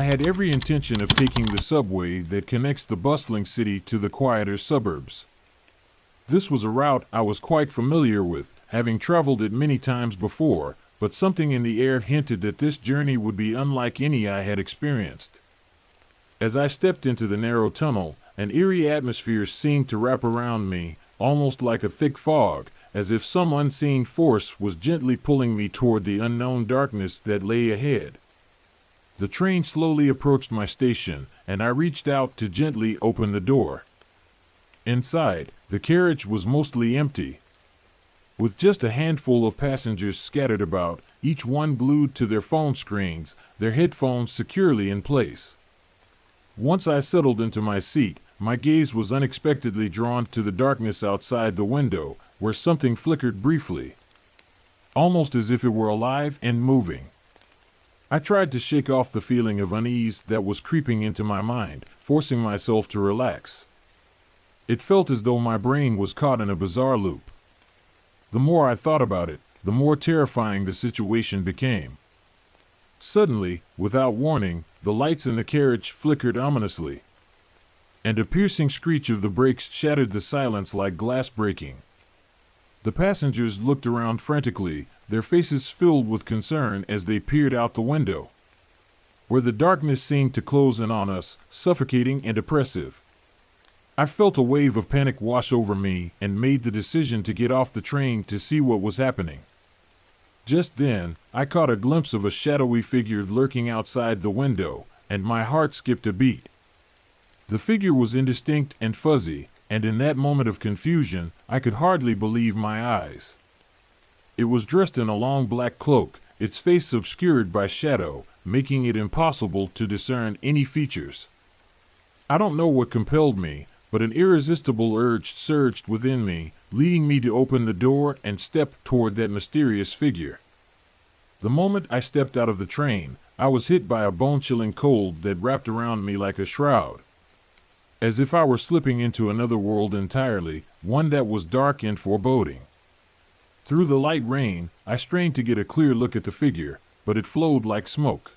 had every intention of taking the subway that connects the bustling city to the quieter suburbs. This was a route I was quite familiar with, having traveled it many times before, but something in the air hinted that this journey would be unlike any I had experienced. As I stepped into the narrow tunnel, an eerie atmosphere seemed to wrap around me, almost like a thick fog, as if some unseen force was gently pulling me toward the unknown darkness that lay ahead. The train slowly approached my station, and I reached out to gently open the door. Inside, the carriage was mostly empty, with just a handful of passengers scattered about, each one glued to their phone screens, their headphones securely in place. Once I settled into my seat, my gaze was unexpectedly drawn to the darkness outside the window, where something flickered briefly, almost as if it were alive and moving. I tried to shake off the feeling of unease that was creeping into my mind, forcing myself to relax. It felt as though my brain was caught in a bizarre loop. The more I thought about it, the more terrifying the situation became. Suddenly, without warning, the lights in the carriage flickered ominously, and a piercing screech of the brakes shattered the silence like glass breaking. The passengers looked around frantically, their faces filled with concern as they peered out the window, where the darkness seemed to close in on us, suffocating and oppressive. I felt a wave of panic wash over me and made the decision to get off the train to see what was happening. Just then, I caught a glimpse of a shadowy figure lurking outside the window, and my heart skipped a beat. The figure was indistinct and fuzzy, and in that moment of confusion, I could hardly believe my eyes. It was dressed in a long black cloak, its face obscured by shadow, making it impossible to discern any features. I don't know what compelled me, but an irresistible urge surged within me, leading me to open the door and step toward that mysterious figure. The moment I stepped out of the train, I was hit by a bone-chilling cold that wrapped around me like a shroud, as if I were slipping into another world entirely, one that was dark and foreboding. Through the light rain, I strained to get a clear look at the figure, but it flowed like smoke,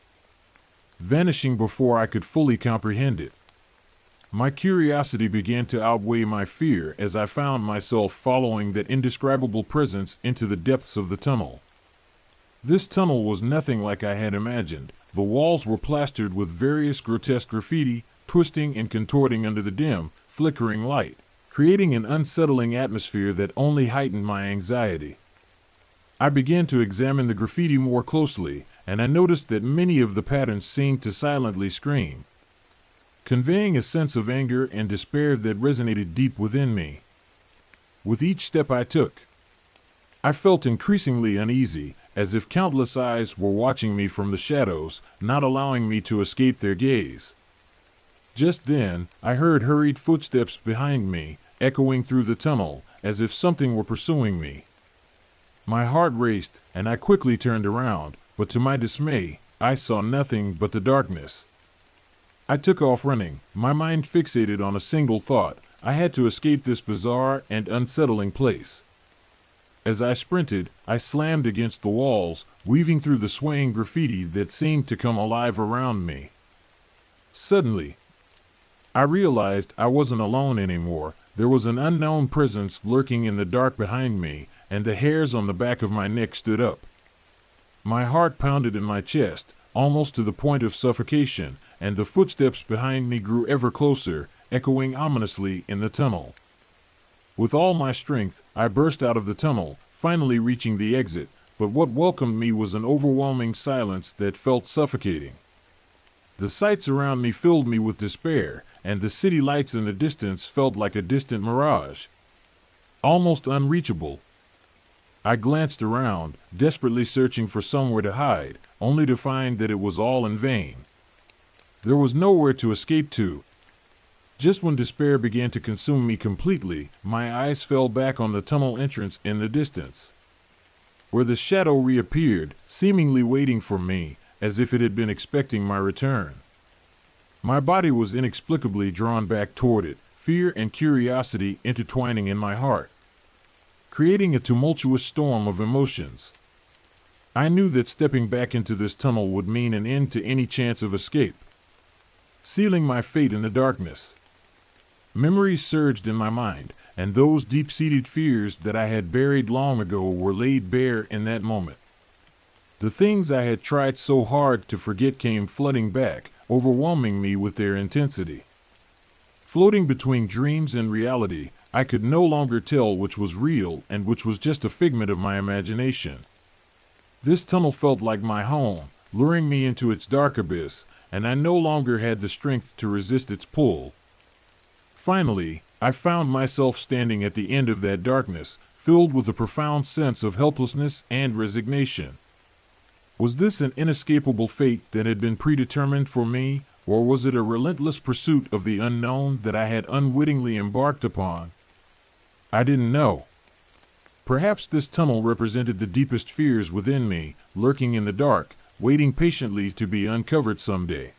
vanishing before I could fully comprehend it. My curiosity began to outweigh my fear as I found myself following that indescribable presence into the depths of the tunnel. This tunnel was nothing like I had imagined. The walls were plastered with various grotesque graffiti, twisting and contorting under the dim, flickering light, creating an unsettling atmosphere that only heightened my anxiety. I began to examine the graffiti more closely, and I noticed that many of the patterns seemed to silently scream, conveying a sense of anger and despair that resonated deep within me. With each step I took, I felt increasingly uneasy, as if countless eyes were watching me from the shadows, not allowing me to escape their gaze. Just then, I heard hurried footsteps behind me, echoing through the tunnel, as if something were pursuing me. My heart raced, and I quickly turned around, but to my dismay, I saw nothing but the darkness. I took off running, my mind fixated on a single thought: I had to escape this bizarre and unsettling place. As I sprinted, I slammed against the walls, weaving through the swaying graffiti that seemed to come alive around me. Suddenly, I realized I wasn't alone anymore. There was an unknown presence lurking in the dark behind me, and the hairs on the back of my neck stood up. My heart pounded in my chest, almost to the point of suffocation, and the footsteps behind me grew ever closer, echoing ominously in the tunnel. With all my strength, I burst out of the tunnel, finally reaching the exit, but what welcomed me was an overwhelming silence that felt suffocating. The sights around me filled me with despair, and the city lights in the distance felt like a distant mirage, almost unreachable. I glanced around, desperately searching for somewhere to hide, only to find that it was all in vain. There was nowhere to escape to. Just when despair began to consume me completely, my eyes fell back on the tunnel entrance in the distance, where the shadow reappeared, seemingly waiting for me, as if it had been expecting my return. My body was inexplicably drawn back toward it, fear and curiosity intertwining in my heart, creating a tumultuous storm of emotions. I knew that stepping back into this tunnel would mean an end to any chance of escape. sealing my fate in the darkness. Memories surged in my mind, and those deep-seated fears that I had buried long ago were laid bare in that moment. The things I had tried so hard to forget came flooding back, overwhelming me with their intensity. Floating between dreams and reality, I could no longer tell which was real and which was just a figment of my imagination. This tunnel felt like my home, luring me into its dark abyss, and I no longer had the strength to resist its pull. Finally, I found myself standing at the end of that darkness, filled with a profound sense of helplessness and resignation. Was this an inescapable fate that had been predetermined for me, or was it a relentless pursuit of the unknown that I had unwittingly embarked upon? I didn't know. Perhaps this tunnel represented the deepest fears within me, lurking in the dark, waiting patiently to be uncovered someday.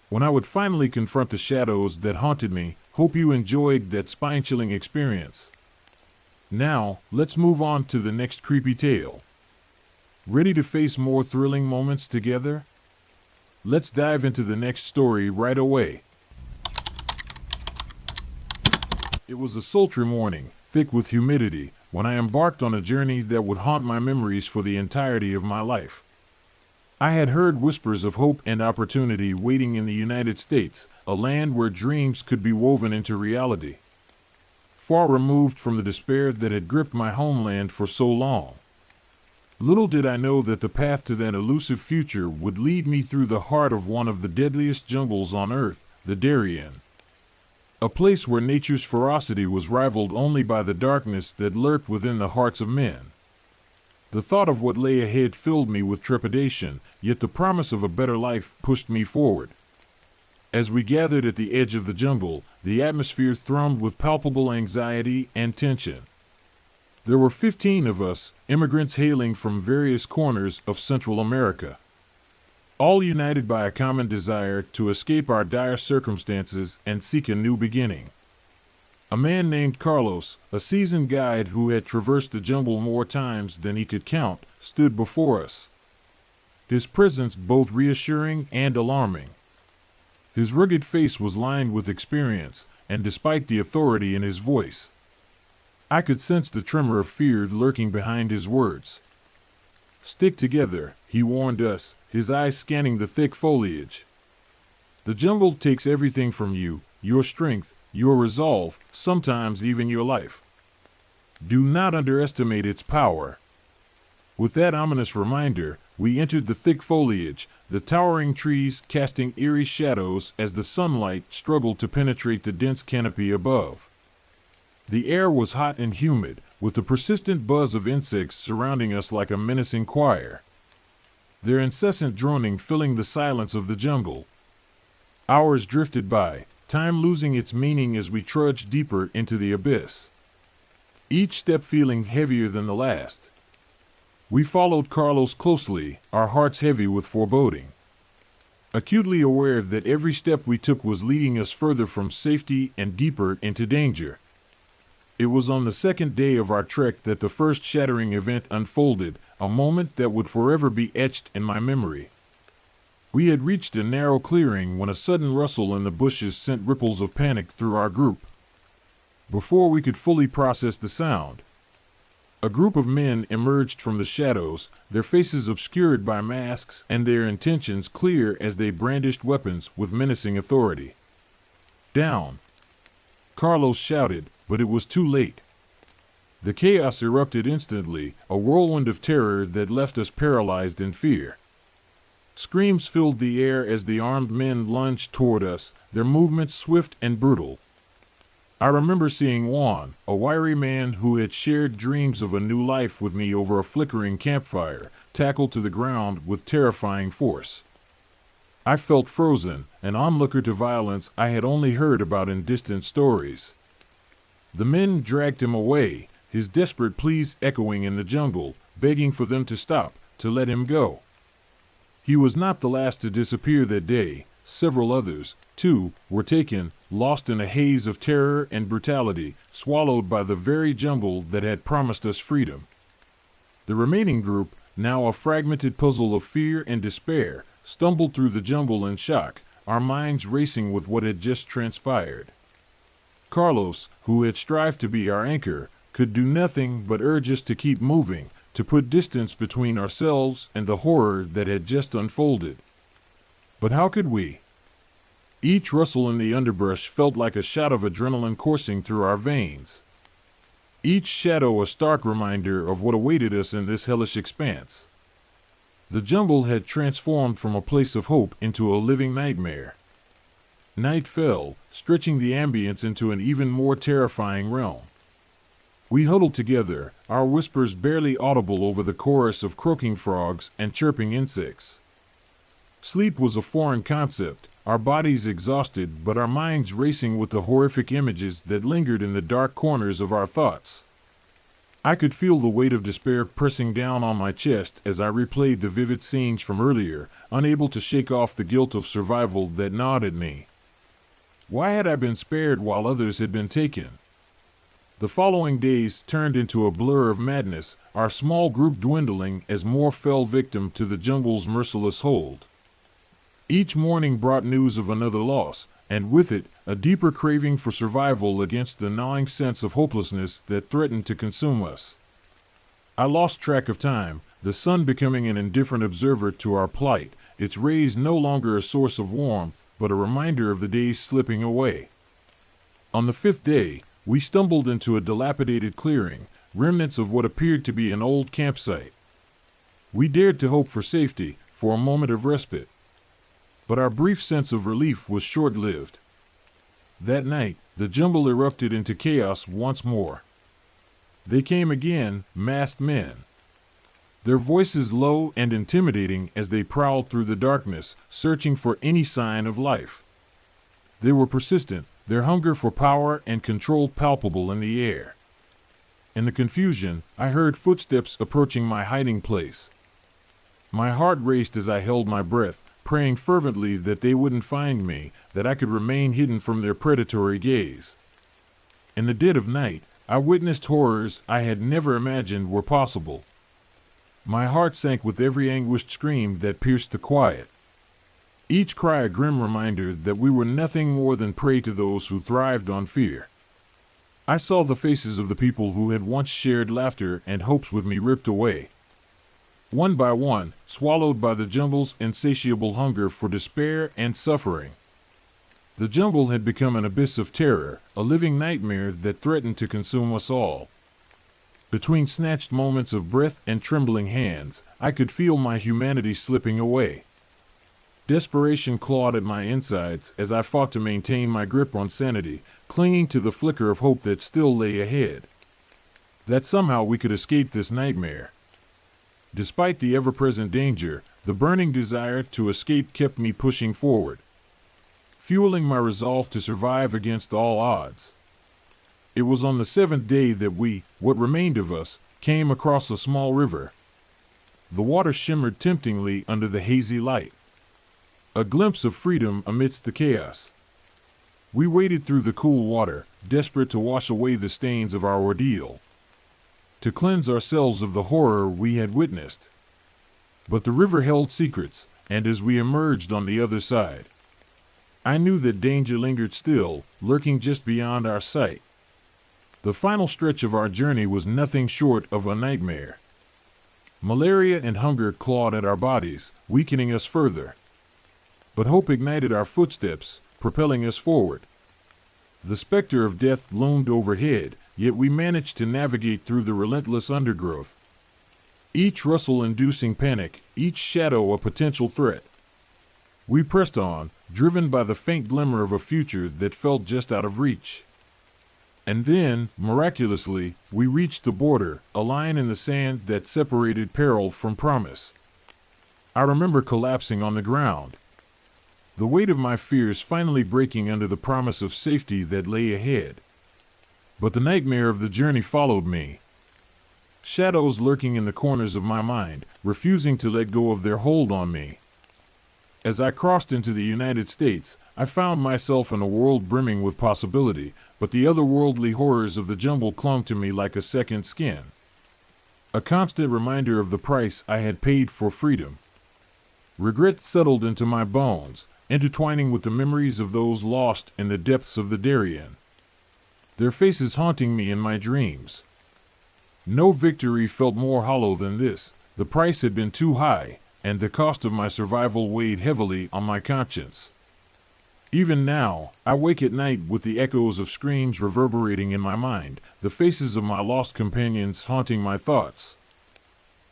When I would finally confront the shadows that haunted me, hope you enjoyed that spine-chilling experience. Now, let's move on to the next creepy tale. Ready to face more thrilling moments together? Let's dive into the next story right away. It was a sultry morning, thick with humidity, when I embarked on a journey that would haunt my memories for the entirety of my life. I had heard whispers of hope and opportunity waiting in the United States, a land where dreams could be woven into reality. Far removed from the despair that had gripped my homeland for so long. Little did I know that the path to that elusive future would lead me through the heart of one of the deadliest jungles on Earth, the Darien. A place where nature's ferocity was rivaled only by the darkness that lurked within the hearts of men. The thought of what lay ahead filled me with trepidation, yet the promise of a better life pushed me forward. As we gathered at the edge of the jungle, the atmosphere thrummed with palpable anxiety and tension. There were 15 of us, immigrants hailing from various corners of Central America, all united by a common desire to escape our dire circumstances and seek a new beginning. A man named Carlos, a seasoned guide who had traversed the jungle more times than he could count, stood before us. His presence both reassuring and alarming. His rugged face was lined with experience, and despite the authority in his voice, I could sense the tremor of fear lurking behind his words. "Stick together," he warned us, his eyes scanning the thick foliage. "The jungle takes everything from you, your strength, your resolve, sometimes even your life. Do not underestimate its power." With that ominous reminder, we entered the thick foliage, the towering trees casting eerie shadows as the sunlight struggled to penetrate the dense canopy above. The air was hot and humid, with the persistent buzz of insects surrounding us like a menacing choir, their incessant droning filling the silence of the jungle. Hours drifted by, time losing its meaning as we trudged deeper into the abyss, each step feeling heavier than the last. We followed Carlos closely, our hearts heavy with foreboding, acutely aware that every step we took was leading us further from safety and deeper into danger. It was on the second day of our trek that the first shattering event unfolded, a moment that would forever be etched in my memory. We had reached a narrow clearing when a sudden rustle in the bushes sent ripples of panic through our group. Before we could fully process the sound, a group of men emerged from the shadows, their faces obscured by masks and their intentions clear as they brandished weapons with menacing authority. "Down!" Carlos shouted, but it was too late. The chaos erupted instantly, a whirlwind of terror that left us paralyzed in fear. Screams filled the air as the armed men lunged toward us, their movements swift and brutal. I remember seeing Juan, a wiry man who had shared dreams of a new life with me over a flickering campfire, tackled to the ground with terrifying force. I felt frozen, an onlooker to violence I had only heard about in distant stories. The men dragged him away, his desperate pleas echoing in the jungle, begging for them to stop, to let him go. He was not the last to disappear that day. Several others, too, were taken, lost in a haze of terror and brutality, swallowed by the very jungle that had promised us freedom. The remaining group, now a fragmented puzzle of fear and despair, stumbled through the jungle in shock, our minds racing with what had just transpired. Carlos, who had strived to be our anchor, could do nothing but urge us to keep moving, to put distance between ourselves and the horror that had just unfolded. But how could we? Each rustle in the underbrush felt like a shot of adrenaline coursing through our veins. Each shadow a stark reminder of what awaited us in this hellish expanse. The jungle had transformed from a place of hope into a living nightmare. Night fell, stretching the ambience into an even more terrifying realm. We huddled together, our whispers barely audible over the chorus of croaking frogs and chirping insects. Sleep was a foreign concept, our bodies exhausted but our minds racing with the horrific images that lingered in the dark corners of our thoughts. I could feel the weight of despair pressing down on my chest as I replayed the vivid scenes from earlier, unable to shake off the guilt of survival that gnawed at me. Why had I been spared while others had been taken? The following days turned into a blur of madness, our small group dwindling as more fell victim to the jungle's merciless hold. Each morning brought news of another loss, and with it, a deeper craving for survival against the gnawing sense of hopelessness that threatened to consume us. I lost track of time, the sun becoming an indifferent observer to our plight, its rays no longer a source of warmth, but a reminder of the days slipping away. On the fifth day, we stumbled into a dilapidated clearing, remnants of what appeared to be an old campsite. We dared to hope for safety, for a moment of respite. But our brief sense of relief was short-lived. That night, the jungle erupted into chaos once more. They came again, masked men. Their voices low and intimidating as they prowled through the darkness, searching for any sign of life. They were persistent, their hunger for power and control palpable in the air. In the confusion, I heard footsteps approaching my hiding place. My heart raced as I held my breath, praying fervently that they wouldn't find me, that I could remain hidden from their predatory gaze. In the dead of night, I witnessed horrors I had never imagined were possible. My heart sank with every anguished scream that pierced the quiet. Each cry a grim reminder that we were nothing more than prey to those who thrived on fear. I saw the faces of the people who had once shared laughter and hopes with me ripped away. One by one, swallowed by the jungle's insatiable hunger for despair and suffering. The jungle had become an abyss of terror, a living nightmare that threatened to consume us all. Between snatched moments of breath and trembling hands, I could feel my humanity slipping away. Desperation clawed at my insides as I fought to maintain my grip on sanity, clinging to the flicker of hope that still lay ahead. That somehow we could escape this nightmare. Despite the ever-present danger, the burning desire to escape kept me pushing forward, fueling my resolve to survive against all odds. It was on the seventh day that we, what remained of us, came across a small river. The water shimmered temptingly under the hazy light. A glimpse of freedom amidst the chaos. We waded through the cool water, desperate to wash away the stains of our ordeal, to cleanse ourselves of the horror we had witnessed. But the river held secrets, and as we emerged on the other side, I knew that danger lingered still, lurking just beyond our sight. The final stretch of our journey was nothing short of a nightmare. Malaria and hunger clawed at our bodies, weakening us further. But hope ignited our footsteps, propelling us forward. The specter of death loomed overhead, yet we managed to navigate through the relentless undergrowth. Each rustle inducing panic, each shadow a potential threat. We pressed on, driven by the faint glimmer of a future that felt just out of reach. And then, miraculously, we reached the border, a line in the sand that separated peril from promise. I remember collapsing on the ground, the weight of my fears finally breaking under the promise of safety that lay ahead. But the nightmare of the journey followed me. Shadows lurking in the corners of my mind, refusing to let go of their hold on me. As I crossed into the United States, I found myself in a world brimming with possibility, but the otherworldly horrors of the jungle clung to me like a second skin. A constant reminder of the price I had paid for freedom. Regret settled into my bones, intertwining with the memories of those lost in the depths of the Darien. Their faces haunting me in my dreams. No victory felt more hollow than this. The price had been too high, and the cost of my survival weighed heavily on my conscience. Even now, I wake at night with the echoes of screams reverberating in my mind, the faces of my lost companions haunting my thoughts.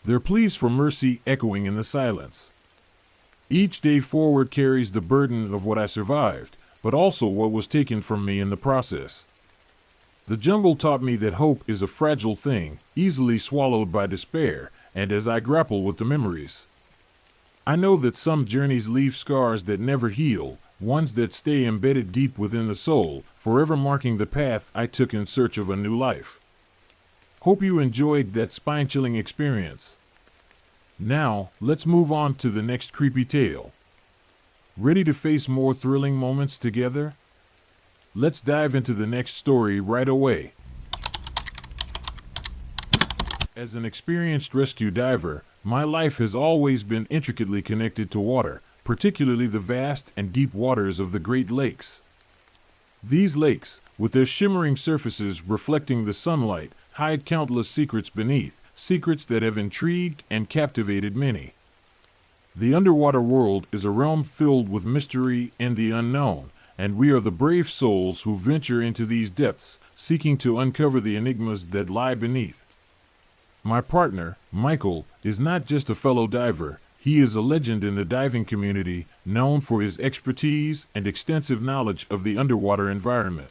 Their pleas for mercy echoing in the silence. Each day forward carries the burden of what I survived, but also what was taken from me in the process. The jungle taught me that hope is a fragile thing, easily swallowed by despair, and as I grapple with the memories, I know that some journeys leave scars that never heal, ones that stay embedded deep within the soul, forever marking the path I took in search of a new life. Hope you enjoyed that spine-chilling experience. Now, let's move on to the next creepy tale. Ready to face more thrilling moments together? Let's dive into the next story right away. As an experienced rescue diver, my life has always been intricately connected to water, particularly the vast and deep waters of the Great Lakes. These lakes, with their shimmering surfaces reflecting the sunlight, hide countless secrets beneath, secrets that have intrigued and captivated many. The underwater world is a realm filled with mystery and the unknown, and we are the brave souls who venture into these depths, seeking to uncover the enigmas that lie beneath. My partner, Michael, is not just a fellow diver. He is a legend in the diving community, known for his expertise and extensive knowledge of the underwater environment.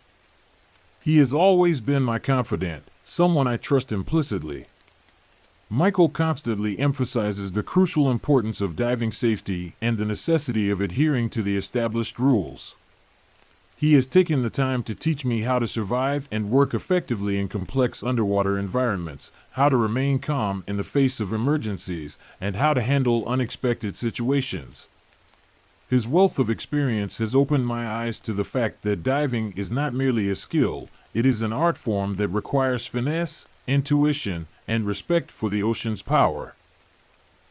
He has always been my confidant, someone I trust implicitly. Michael constantly emphasizes the crucial importance of diving safety and the necessity of adhering to the established rules. He has taken the time to teach me how to survive and work effectively in complex underwater environments, how to remain calm in the face of emergencies, and how to handle unexpected situations. His wealth of experience has opened my eyes to the fact that diving is not merely a skill, it is an art form that requires finesse, intuition, and respect for the ocean's power.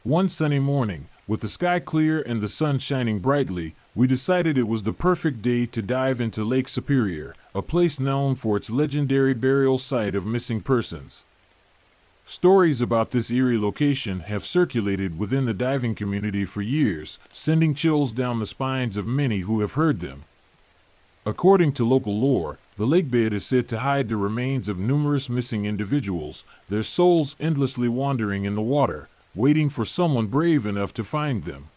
One sunny morning, with the sky clear and the sun shining brightly, we decided it was the perfect day to dive into Lake Superior, a place known for its legendary burial site of missing persons. Stories about this eerie location have circulated within the diving community for years, sending chills down the spines of many who have heard them. According to local lore, the lakebed is said to hide the remains of numerous missing individuals, their souls endlessly wandering in the water, waiting for someone brave enough to find them.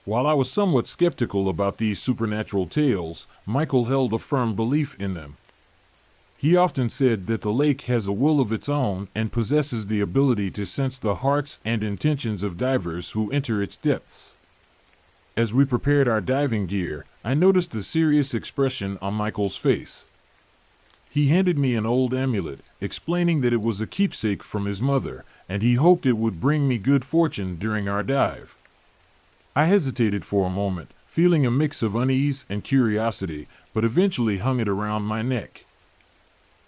While I was somewhat skeptical about these supernatural tales, Michael held a firm belief in them. He often said that the lake has a will of its own and possesses the ability to sense the hearts and intentions of divers who enter its depths. As we prepared our diving gear, I noticed the serious expression on Michael's face. He handed me an old amulet, explaining that it was a keepsake from his mother, and he hoped it would bring me good fortune during our dive. I hesitated for a moment, feeling a mix of unease and curiosity, but eventually hung it around my neck.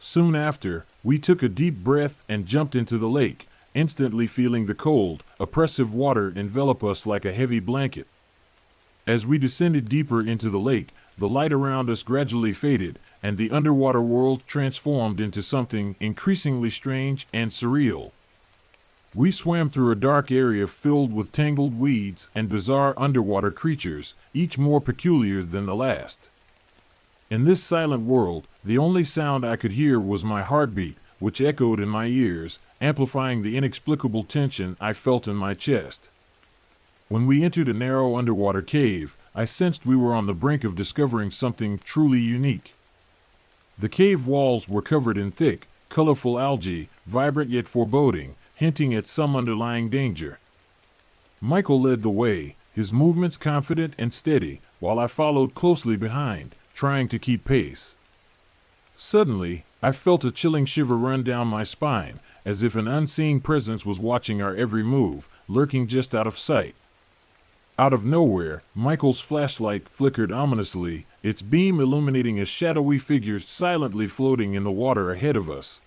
Soon after, we took a deep breath and jumped into the lake, instantly feeling the cold, oppressive water envelop us like a heavy blanket. As we descended deeper into the lake, the light around us gradually faded, and the underwater world transformed into something increasingly strange and surreal. We swam through a dark area filled with tangled weeds and bizarre underwater creatures, each more peculiar than the last. In this silent world, the only sound I could hear was my heartbeat, which echoed in my ears, amplifying the inexplicable tension I felt in my chest. When we entered a narrow underwater cave, I sensed we were on the brink of discovering something truly unique. The cave walls were covered in thick, colorful algae, vibrant yet foreboding, hinting at some underlying danger. Michael led the way, his movements confident and steady, while I followed closely behind, trying to keep pace. Suddenly, I felt a chilling shiver run down my spine, as if an unseen presence was watching our every move, lurking just out of sight. Out of nowhere, Michael's flashlight flickered ominously, its beam illuminating a shadowy figure silently floating in the water ahead of us.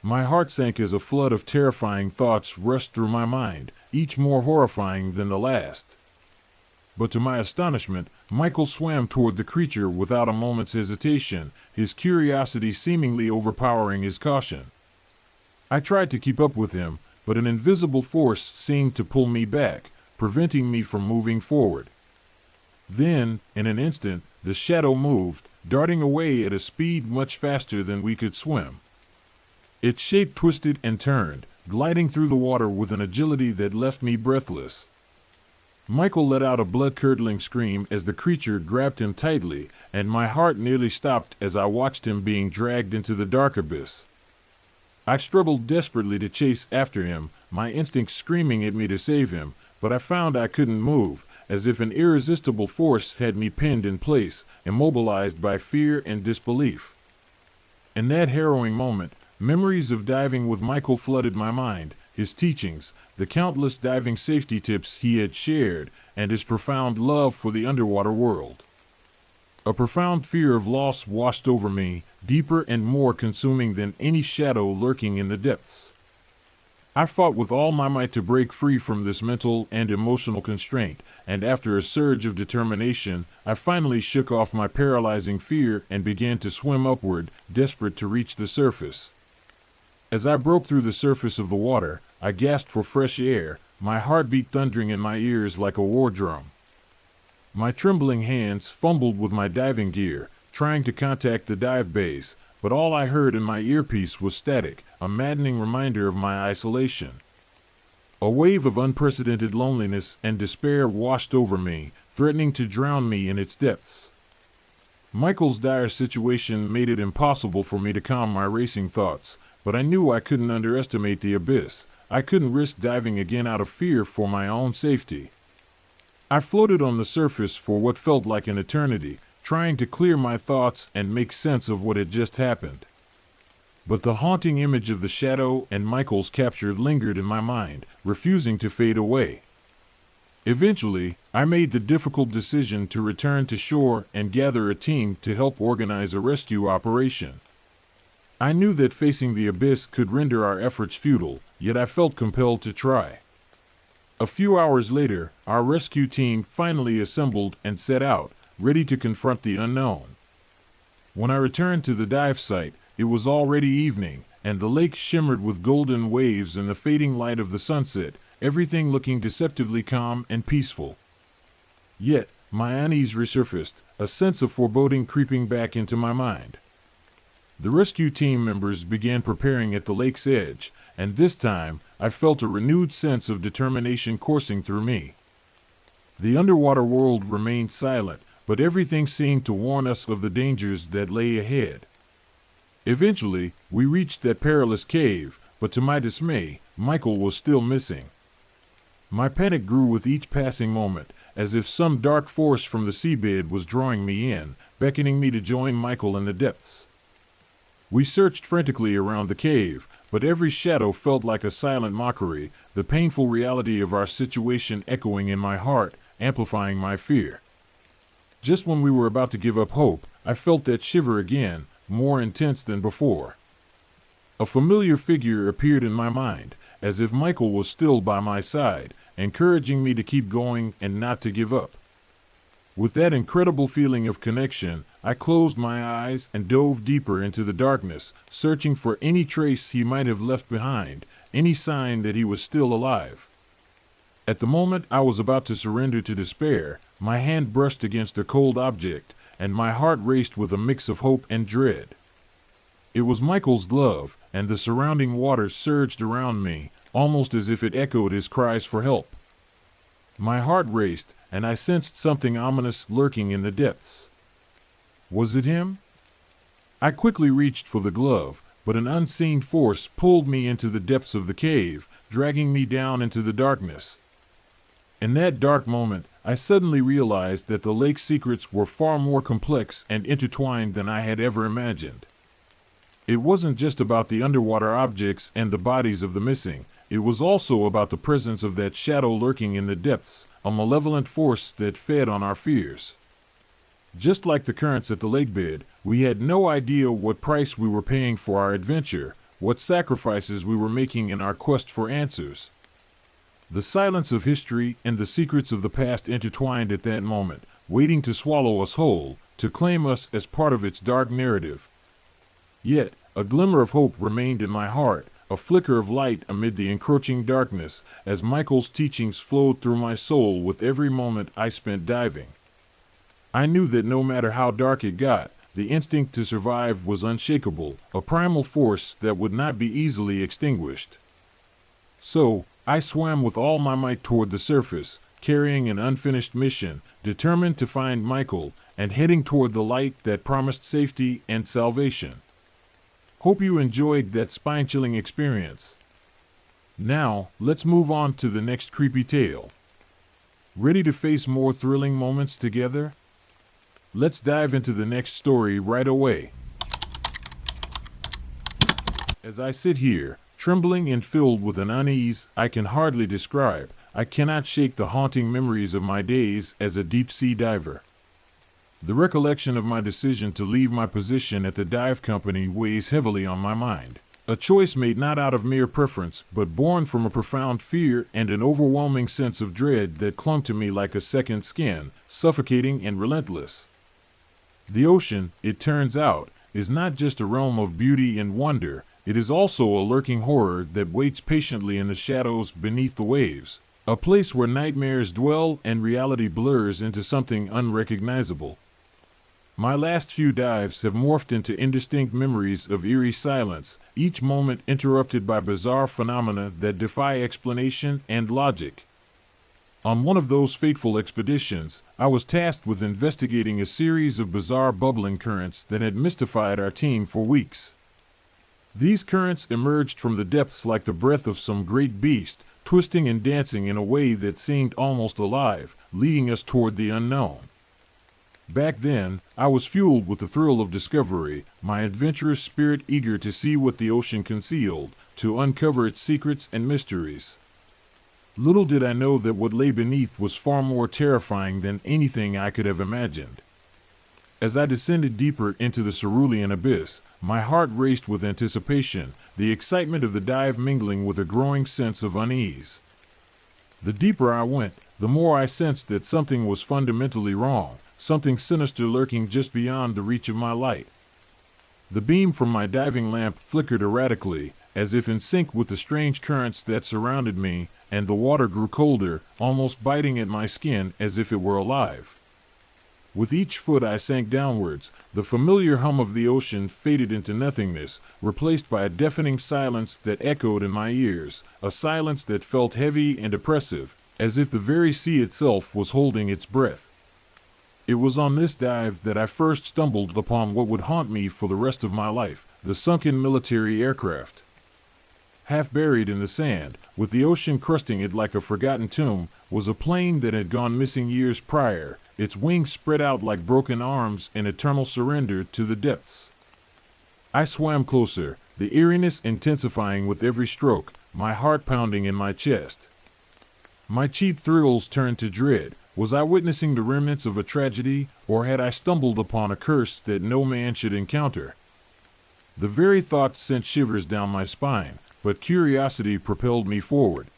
My heart sank as a flood of terrifying thoughts rushed through my mind, each more horrifying than the last. But to my astonishment, Michael swam toward the creature without a moment's hesitation, his curiosity seemingly overpowering his caution. I tried to keep up with him, but an invisible force seemed to pull me back, preventing me from moving forward. Then, in an instant, the shadow moved, darting away at a speed much faster than we could swim. Its shape twisted and turned, gliding through the water with an agility that left me breathless. Michael let out a blood-curdling scream as the creature grabbed him tightly, and my heart nearly stopped as I watched him being dragged into the dark abyss. I struggled desperately to chase after him, my instincts screaming at me to save him, but I found I couldn't move, as if an irresistible force had me pinned in place, immobilized by fear and disbelief. In that harrowing moment, memories of diving with Michael flooded my mind, his teachings, the countless diving safety tips he had shared, and his profound love for the underwater world. A profound fear of loss washed over me, deeper and more consuming than any shadow lurking in the depths. I fought with all my might to break free from this mental and emotional constraint, and after a surge of determination, I finally shook off my paralyzing fear and began to swim upward, desperate to reach the surface. As I broke through the surface of the water, I gasped for fresh air, my heartbeat thundering in my ears like a war drum. My trembling hands fumbled with my diving gear, trying to contact the dive bays, but all I heard in my earpiece was static, a maddening reminder of my isolation. A wave of unprecedented loneliness and despair washed over me, threatening to drown me in its depths. Michael's dire situation made it impossible for me to calm my racing thoughts, but I knew I couldn't underestimate the abyss. I couldn't risk diving again out of fear for my own safety. I floated on the surface for what felt like an eternity, trying to clear my thoughts and make sense of what had just happened. But the haunting image of the shadow and Michael's capture lingered in my mind, refusing to fade away. Eventually, I made the difficult decision to return to shore and gather a team to help organize a rescue operation. I knew that facing the abyss could render our efforts futile, yet I felt compelled to try. A few hours later, our rescue team finally assembled and set out, ready to confront the unknown. When I returned to the dive site, it was already evening, and the lake shimmered with golden waves in the fading light of the sunset, everything looking deceptively calm and peaceful. Yet, my unease resurfaced, a sense of foreboding creeping back into my mind. The rescue team members began preparing at the lake's edge, and this time, I felt a renewed sense of determination coursing through me. The underwater world remained silent, but everything seemed to warn us of the dangers that lay ahead. Eventually, we reached that perilous cave, but to my dismay, Michael was still missing. My panic grew with each passing moment, as if some dark force from the seabed was drawing me in, beckoning me to join Michael in the depths. We searched frantically around the cave, but every shadow felt like a silent mockery, the painful reality of our situation echoing in my heart, amplifying my fear. Just when we were about to give up hope, I felt that shiver again, more intense than before. A familiar figure appeared in my mind, as if Michael was still by my side, encouraging me to keep going and not to give up. With that incredible feeling of connection, I closed my eyes and dove deeper into the darkness, searching for any trace he might have left behind, any sign that he was still alive. At the moment I was about to surrender to despair, my hand brushed against a cold object, and my heart raced with a mix of hope and dread. It was Michael's glove, and the surrounding water surged around me, almost as if it echoed his cries for help. My heart raced, and I sensed something ominous lurking in the depths. Was it him? I quickly reached for the glove, but an unseen force pulled me into the depths of the cave, dragging me down into the darkness. In that dark moment, I suddenly realized that the lake's secrets were far more complex and intertwined than I had ever imagined. It wasn't just about the underwater objects and the bodies of the missing. It was also about the presence of that shadow lurking in the depths, a malevolent force that fed on our fears. Just like the currents at the lakebed, we had no idea what price we were paying for our adventure, what sacrifices we were making in our quest for answers. The silence of history and the secrets of the past intertwined at that moment, waiting to swallow us whole, to claim us as part of its dark narrative. Yet, a glimmer of hope remained in my heart, a flicker of light amid the encroaching darkness, as Michael's teachings flowed through my soul with every moment I spent diving. I knew that no matter how dark it got, the instinct to survive was unshakable, a primal force that would not be easily extinguished. So, I swam with all my might toward the surface, carrying an unfinished mission, determined to find Michael, and heading toward the light that promised safety and salvation. Hope you enjoyed that spine-chilling experience. Now, let's move on to the next creepy tale. Ready to face more thrilling moments together? Let's dive into the next story right away. As I sit here, trembling and filled with an unease I can hardly describe, I cannot shake the haunting memories of my days as a deep-sea diver. The recollection of my decision to leave my position at the dive company weighs heavily on my mind. A choice made not out of mere preference, but born from a profound fear and an overwhelming sense of dread that clung to me like a second skin, suffocating and relentless. The ocean, it turns out, is not just a realm of beauty and wonder, it is also a lurking horror that waits patiently in the shadows beneath the waves. A place where nightmares dwell and reality blurs into something unrecognizable. My last few dives have morphed into indistinct memories of eerie silence, each moment interrupted by bizarre phenomena that defy explanation and logic. On one of those fateful expeditions, I was tasked with investigating a series of bizarre bubbling currents that had mystified our team for weeks. These currents emerged from the depths like the breath of some great beast, twisting and dancing in a way that seemed almost alive, leading us toward the unknown. Back then, I was fueled with the thrill of discovery, my adventurous spirit eager to see what the ocean concealed, to uncover its secrets and mysteries. Little did I know that what lay beneath was far more terrifying than anything I could have imagined. As I descended deeper into the cerulean abyss, my heart raced with anticipation, the excitement of the dive mingling with a growing sense of unease. The deeper I went, the more I sensed that something was fundamentally wrong, something sinister lurking just beyond the reach of my light. The beam from my diving lamp flickered erratically, as if in sync with the strange currents that surrounded me, and the water grew colder, almost biting at my skin as if it were alive. With each foot I sank downwards, the familiar hum of the ocean faded into nothingness, replaced by a deafening silence that echoed in my ears, a silence that felt heavy and oppressive, as if the very sea itself was holding its breath. It was on this dive that I first stumbled upon what would haunt me for the rest of my life, the sunken military aircraft. Half buried in the sand, with the ocean crusting it like a forgotten tomb, was a plane that had gone missing years prior, its wings spread out like broken arms in eternal surrender to the depths. I swam closer, the eeriness intensifying with every stroke, my heart pounding in my chest. My cheap thrills turned to dread. Was I witnessing the remnants of a tragedy, or had I stumbled upon a curse that no man should encounter? The very thought sent shivers down my spine, but curiosity propelled me forward.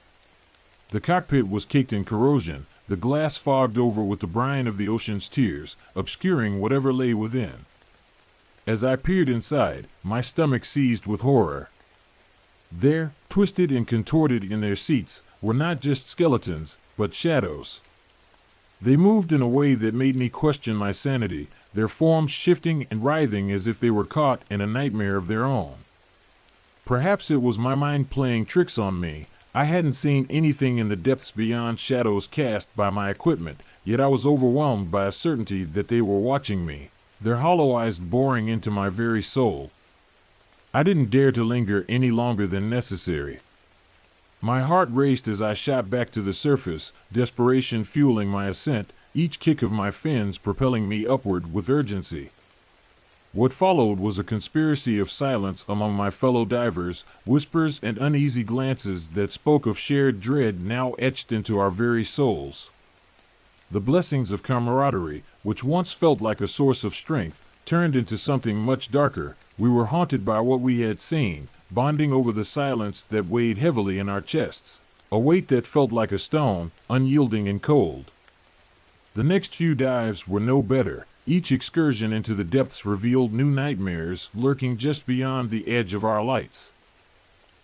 The cockpit was caked in corrosion, the glass fogged over with the brine of the ocean's tears, obscuring whatever lay within. As I peered inside, my stomach seized with horror. There, twisted and contorted in their seats, were not just skeletons, but shadows. They moved in a way that made me question my sanity, their forms shifting and writhing as if they were caught in a nightmare of their own. Perhaps it was my mind playing tricks on me. I hadn't seen anything in the depths beyond shadows cast by my equipment, yet I was overwhelmed by a certainty that they were watching me, their hollow eyes boring into my very soul. I didn't dare to linger any longer than necessary. My heart raced as I shot back to the surface, desperation fueling my ascent, each kick of my fins propelling me upward with urgency. What followed was a conspiracy of silence among my fellow divers, whispers and uneasy glances that spoke of shared dread now etched into our very souls. The blessings of camaraderie, which once felt like a source of strength, turned into something much darker. We were haunted by what we had seen, bonding over the silence that weighed heavily in our chests. a weight that felt like a stone, unyielding and cold. The next few dives were no better. Each excursion into the depths revealed new nightmares lurking just beyond the edge of our lights.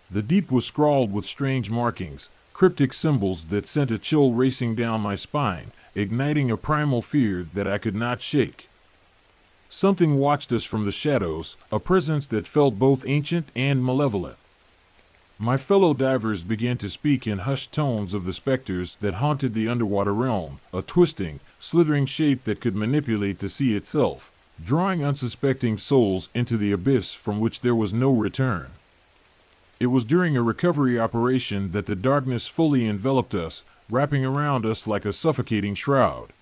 The deep was scrawled with strange markings, cryptic symbols that sent a chill racing down my spine, igniting a primal fear that I could not shake. Something watched us from the shadows, a presence that felt both ancient and malevolent. My fellow divers began to speak in hushed tones of the specters that haunted the underwater realm, a twisting, slithering shape that could manipulate the sea itself, drawing unsuspecting souls into the abyss from which there was no return. It was during a recovery operation that the darkness fully enveloped us, wrapping around us like a suffocating shroud.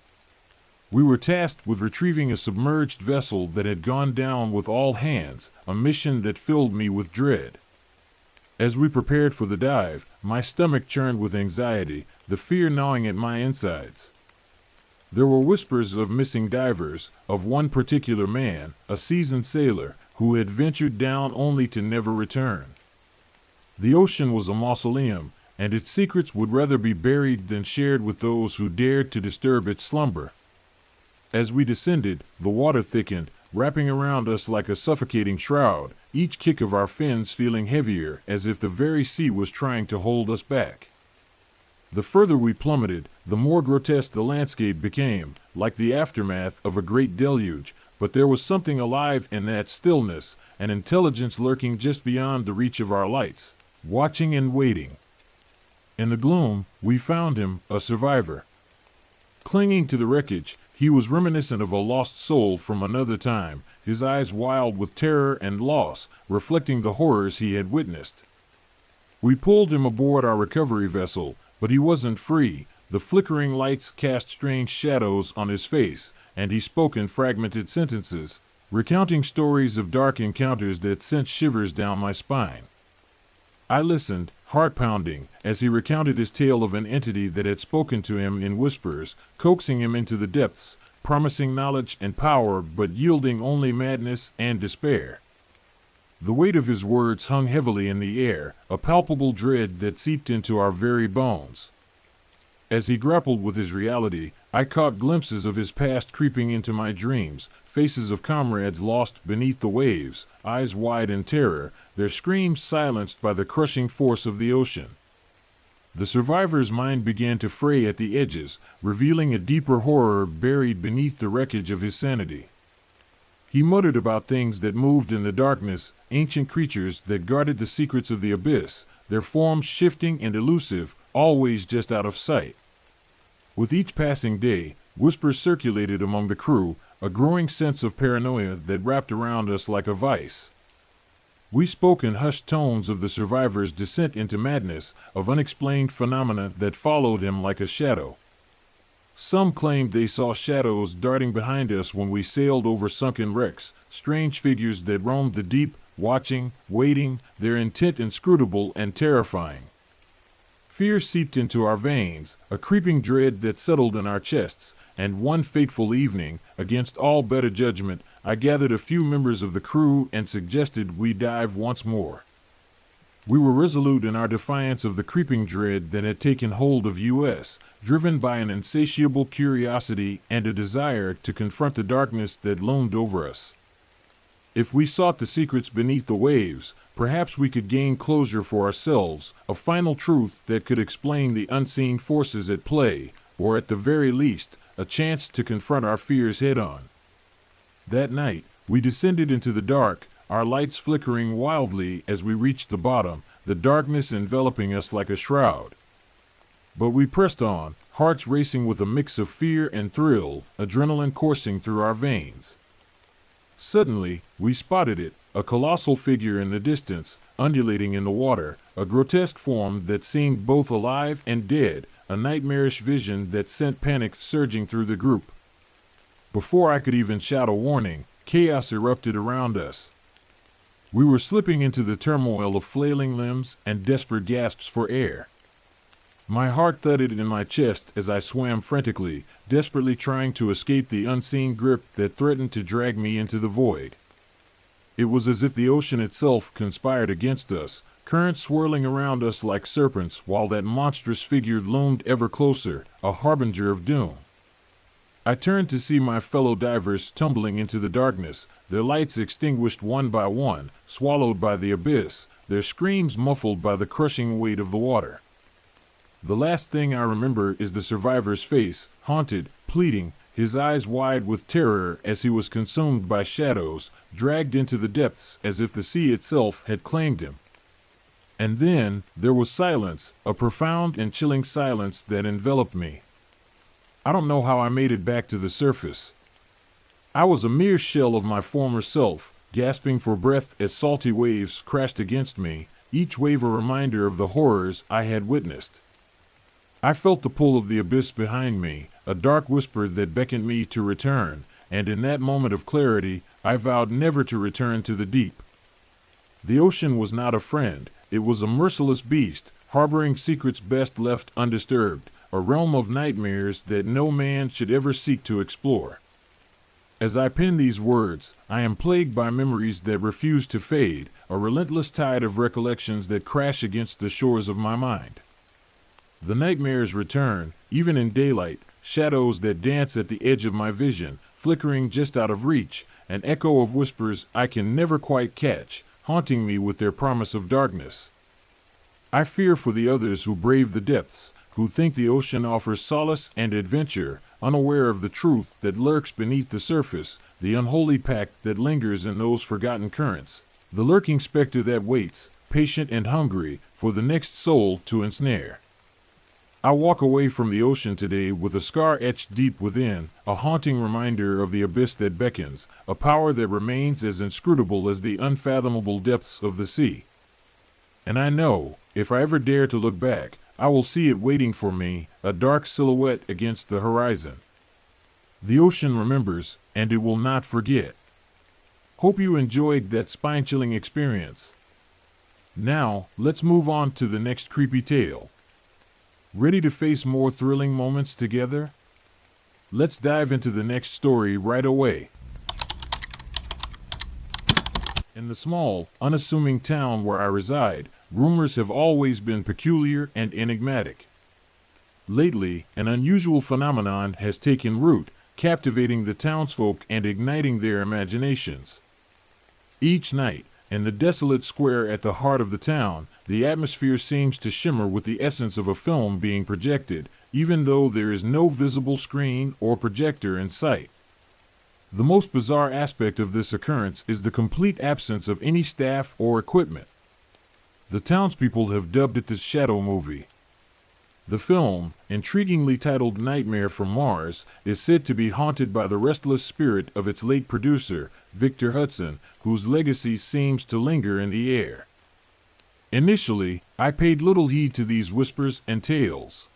We were tasked with retrieving a submerged vessel that had gone down with all hands, a mission that filled me with dread. As we prepared for the dive, my stomach churned with anxiety, the fear gnawing at my insides. There were whispers of missing divers, of one particular man, a seasoned sailor, who had ventured down only to never return. The ocean was a mausoleum, and its secrets would rather be buried than shared with those who dared to disturb its slumber. As we descended, the water thickened, wrapping around us like a suffocating shroud, each kick of our fins feeling heavier as if the very sea was trying to hold us back. The further we plummeted, the more grotesque the landscape became, like the aftermath of a great deluge, but there was something alive in that stillness, an intelligence lurking just beyond the reach of our lights, watching and waiting. In the gloom, we found him, a survivor. Clinging to the wreckage, he was reminiscent of a lost soul from another time, his eyes wild with terror and loss, reflecting the horrors he had witnessed. We pulled him aboard our recovery vessel, but he wasn't free. The flickering lights cast strange shadows on his face, and he spoke in fragmented sentences, recounting stories of dark encounters that sent shivers down my spine. I listened, heart pounding, as he recounted his tale of an entity that had spoken to him in whispers, coaxing him into the depths, promising knowledge and power but yielding only madness and despair. The weight of his words hung heavily in the air, a palpable dread that seeped into our very bones. As he grappled with his reality, I caught glimpses of his past creeping into my dreams, faces of comrades lost beneath the waves, eyes wide in terror, their screams silenced by the crushing force of the ocean. The survivor's mind began to fray at the edges, revealing a deeper horror buried beneath the wreckage of his sanity. He muttered about things that moved in the darkness, ancient creatures that guarded the secrets of the abyss, their forms shifting and elusive, always just out of sight. With each passing day, whispers circulated among the crew, a growing sense of paranoia that wrapped around us like a vice. We spoke in hushed tones of the survivor's descent into madness, of unexplained phenomena that followed him like a shadow. Some claimed they saw shadows darting behind us when we sailed over sunken wrecks, strange figures that roamed the deep, watching, waiting, their intent inscrutable and terrifying. Fear seeped into our veins, a creeping dread that settled in our chests, and one fateful evening, against all better judgment, I gathered a few members of the crew and suggested we dive once more. We were resolute in our defiance of the creeping dread that had taken hold of us, driven by an insatiable curiosity and a desire to confront the darkness that loomed over us. If we sought the secrets beneath the waves, perhaps we could gain closure for ourselves, a final truth that could explain the unseen forces at play, or at the very least, a chance to confront our fears head-on. That night, we descended into the dark, our lights flickering wildly as we reached the bottom, the darkness enveloping us like a shroud. But we pressed on, hearts racing with a mix of fear and thrill, adrenaline coursing through our veins. Suddenly, we spotted it, a colossal figure in the distance, undulating in the water, a grotesque form that seemed both alive and dead, a nightmarish vision that sent panic surging through the group. Before I could even shout a warning, chaos erupted around us. We were slipping into the turmoil of flailing limbs and desperate gasps for air. My heart thudded in my chest as I swam frantically, desperately trying to escape the unseen grip that threatened to drag me into the void. It was as if the ocean itself conspired against us, currents swirling around us like serpents while that monstrous figure loomed ever closer, a harbinger of doom. I turned to see my fellow divers tumbling into the darkness, their lights extinguished one by one, swallowed by the abyss, their screams muffled by the crushing weight of the water. The last thing I remember is the survivor's face, haunted, pleading, his eyes wide with terror as he was consumed by shadows, dragged into the depths as if the sea itself had claimed him. And then there was silence, a profound and chilling silence that enveloped me. I don't know how I made it back to the surface. I was a mere shell of my former self, gasping for breath as salty waves crashed against me, each wave a reminder of the horrors I had witnessed. I felt the pull of the abyss behind me, a dark whisper that beckoned me to return, and in that moment of clarity, I vowed never to return to the deep. The ocean was not a friend, it was a merciless beast, harboring secrets best left undisturbed, a realm of nightmares that no man should ever seek to explore. As I pen these words, I am plagued by memories that refuse to fade, a relentless tide of recollections that crash against the shores of my mind. The nightmares return, even in daylight, shadows that dance at the edge of my vision, flickering just out of reach, an echo of whispers I can never quite catch, haunting me with their promise of darkness. I fear for the others who brave the depths, who think the ocean offers solace and adventure, unaware of the truth that lurks beneath the surface, the unholy pact that lingers in those forgotten currents, the lurking specter that waits, patient and hungry, for the next soul to ensnare. I walk away from the ocean today with a scar etched deep within, a haunting reminder of the abyss that beckons, a power that remains as inscrutable as the unfathomable depths of the sea. And I know, if I ever dare to look back, I will see it waiting for me, a dark silhouette against the horizon. The ocean remembers, and it will not forget. Hope you enjoyed that spine-chilling experience. Now, let's move on to the next creepy tale. Ready to face more thrilling moments together? Let's dive into the next story right away. In the small, unassuming town where I reside, rumors have always been peculiar and enigmatic. Lately, an unusual phenomenon has taken root, captivating the townsfolk and igniting their imaginations. Each night, in the desolate square at the heart of the town, the atmosphere seems to shimmer with the essence of a film being projected, even though there is no visible screen or projector in sight. The most bizarre aspect of this occurrence is the complete absence of any staff or equipment. The townspeople have dubbed it the Shadow Movie. The film, intriguingly titled Nightmare from Mars, is said to be haunted by the restless spirit of its late producer, Victor Hudson, whose legacy seems to linger in the air. Initially, I paid little heed to these whispers and tales.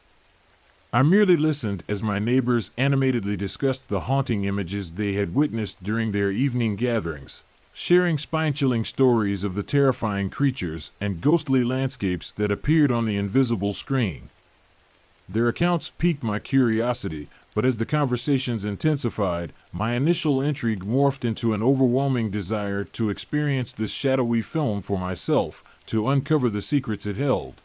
I merely listened as my neighbors animatedly discussed the haunting images they had witnessed during their evening gatherings, sharing spine-chilling stories of the terrifying creatures and ghostly landscapes that appeared on the invisible screen. Their accounts piqued my curiosity, but as the conversations intensified, my initial intrigue morphed into an overwhelming desire to experience this shadowy film for myself, to uncover the secrets it held.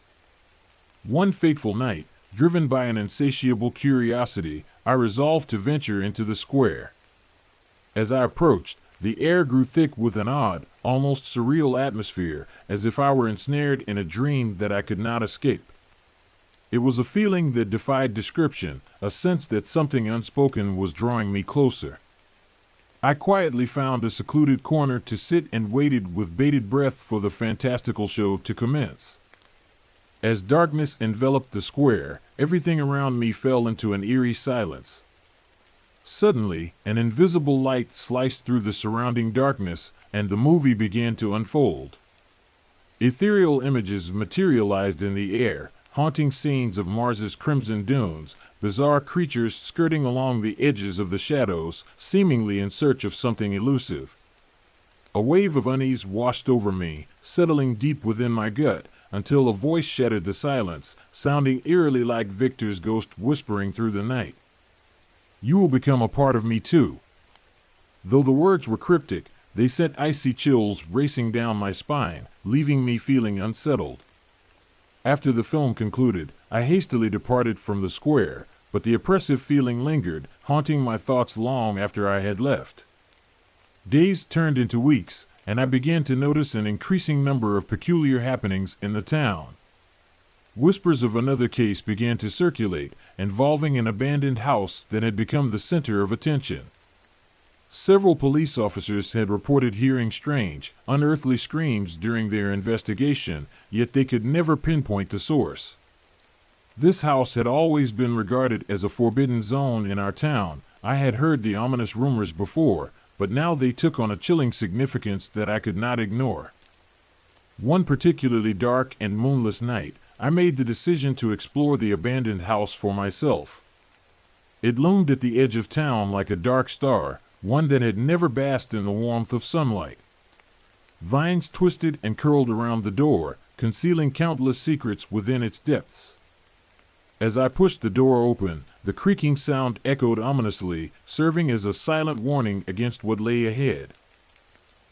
One fateful night, driven by an insatiable curiosity, I resolved to venture into the square. As I approached, the air grew thick with an odd, almost surreal atmosphere, as if I were ensnared in a dream that I could not escape. It was a feeling that defied description, a sense that something unspoken was drawing me closer. I quietly found a secluded corner to sit and waited with bated breath for the fantastical show to commence. As darkness enveloped the square, everything around me fell into an eerie silence. Suddenly, an invisible light sliced through the surrounding darkness, and the movie began to unfold. Ethereal images materialized in the air, haunting scenes of Mars's crimson dunes, bizarre creatures skirting along the edges of the shadows, seemingly in search of something elusive. A wave of unease washed over me, settling deep within my gut, until a voice shattered the silence, sounding eerily like Victor's ghost whispering through the night. "You will become a part of me too." Though the words were cryptic, They sent icy chills racing down my spine, leaving me feeling unsettled. After the film concluded, I hastily departed from the square, but the oppressive feeling lingered, haunting my thoughts long after I had left. Days turned into weeks, and I began to notice an increasing number of peculiar happenings in the town. Whispers of another case began to circulate, involving an abandoned house that had become the center of attention. Several police officers had reported hearing strange, unearthly screams during their investigation, yet they could never pinpoint the source. This house had always been regarded as a forbidden zone in our town. I had heard the ominous rumors before, but now they took on a chilling significance that I could not ignore. One particularly dark and moonless night, I made the decision to explore the abandoned house for myself. It loomed at the edge of town like a dark star, one that had never basked in the warmth of sunlight. Vines twisted and curled around the door, concealing countless secrets within its depths. As I pushed the door open, the creaking sound echoed ominously, serving as a silent warning against what lay ahead.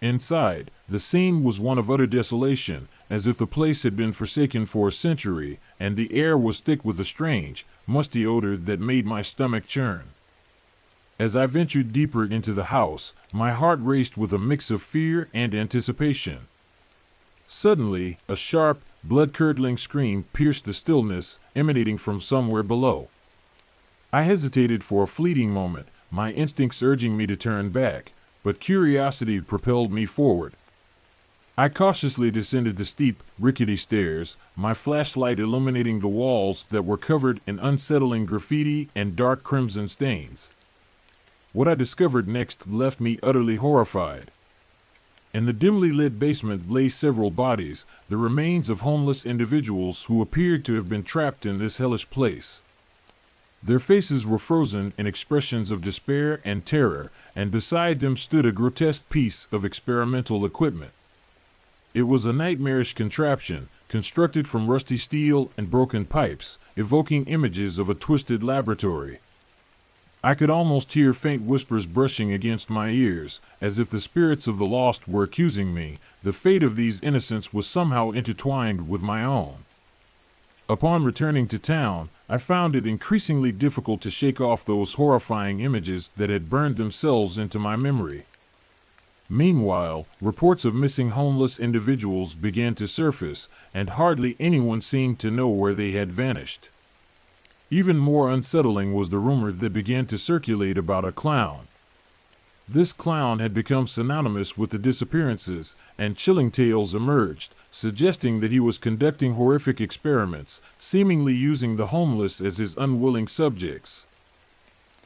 Inside, the scene was one of utter desolation, as if the place had been forsaken for a century, and the air was thick with a strange, musty odor that made my stomach churn. As I ventured deeper into the house, my heart raced with a mix of fear and anticipation. Suddenly, a sharp, blood-curdling scream pierced the stillness, emanating from somewhere below. I hesitated for a fleeting moment, my instincts urging me to turn back, but curiosity propelled me forward. I cautiously descended the steep, rickety stairs, my flashlight illuminating the walls that were covered in unsettling graffiti and dark crimson stains. What I discovered next left me utterly horrified. In the dimly lit basement lay several bodies, the remains of homeless individuals who appeared to have been trapped in this hellish place. Their faces were frozen in expressions of despair and terror, and beside them stood a grotesque piece of experimental equipment. It was a nightmarish contraption, constructed from rusty steel and broken pipes, evoking images of a twisted laboratory. I could almost hear faint whispers brushing against my ears, as if the spirits of the lost were accusing me. The fate of these innocents was somehow intertwined with my own. Upon returning to town, I found it increasingly difficult to shake off those horrifying images that had burned themselves into my memory. Meanwhile, reports of missing homeless individuals began to surface, and hardly anyone seemed to know where they had vanished. Even more unsettling was the rumor that began to circulate about a clown. This clown had become synonymous with the disappearances, and chilling tales emerged, suggesting that he was conducting horrific experiments, seemingly using the homeless as his unwilling subjects.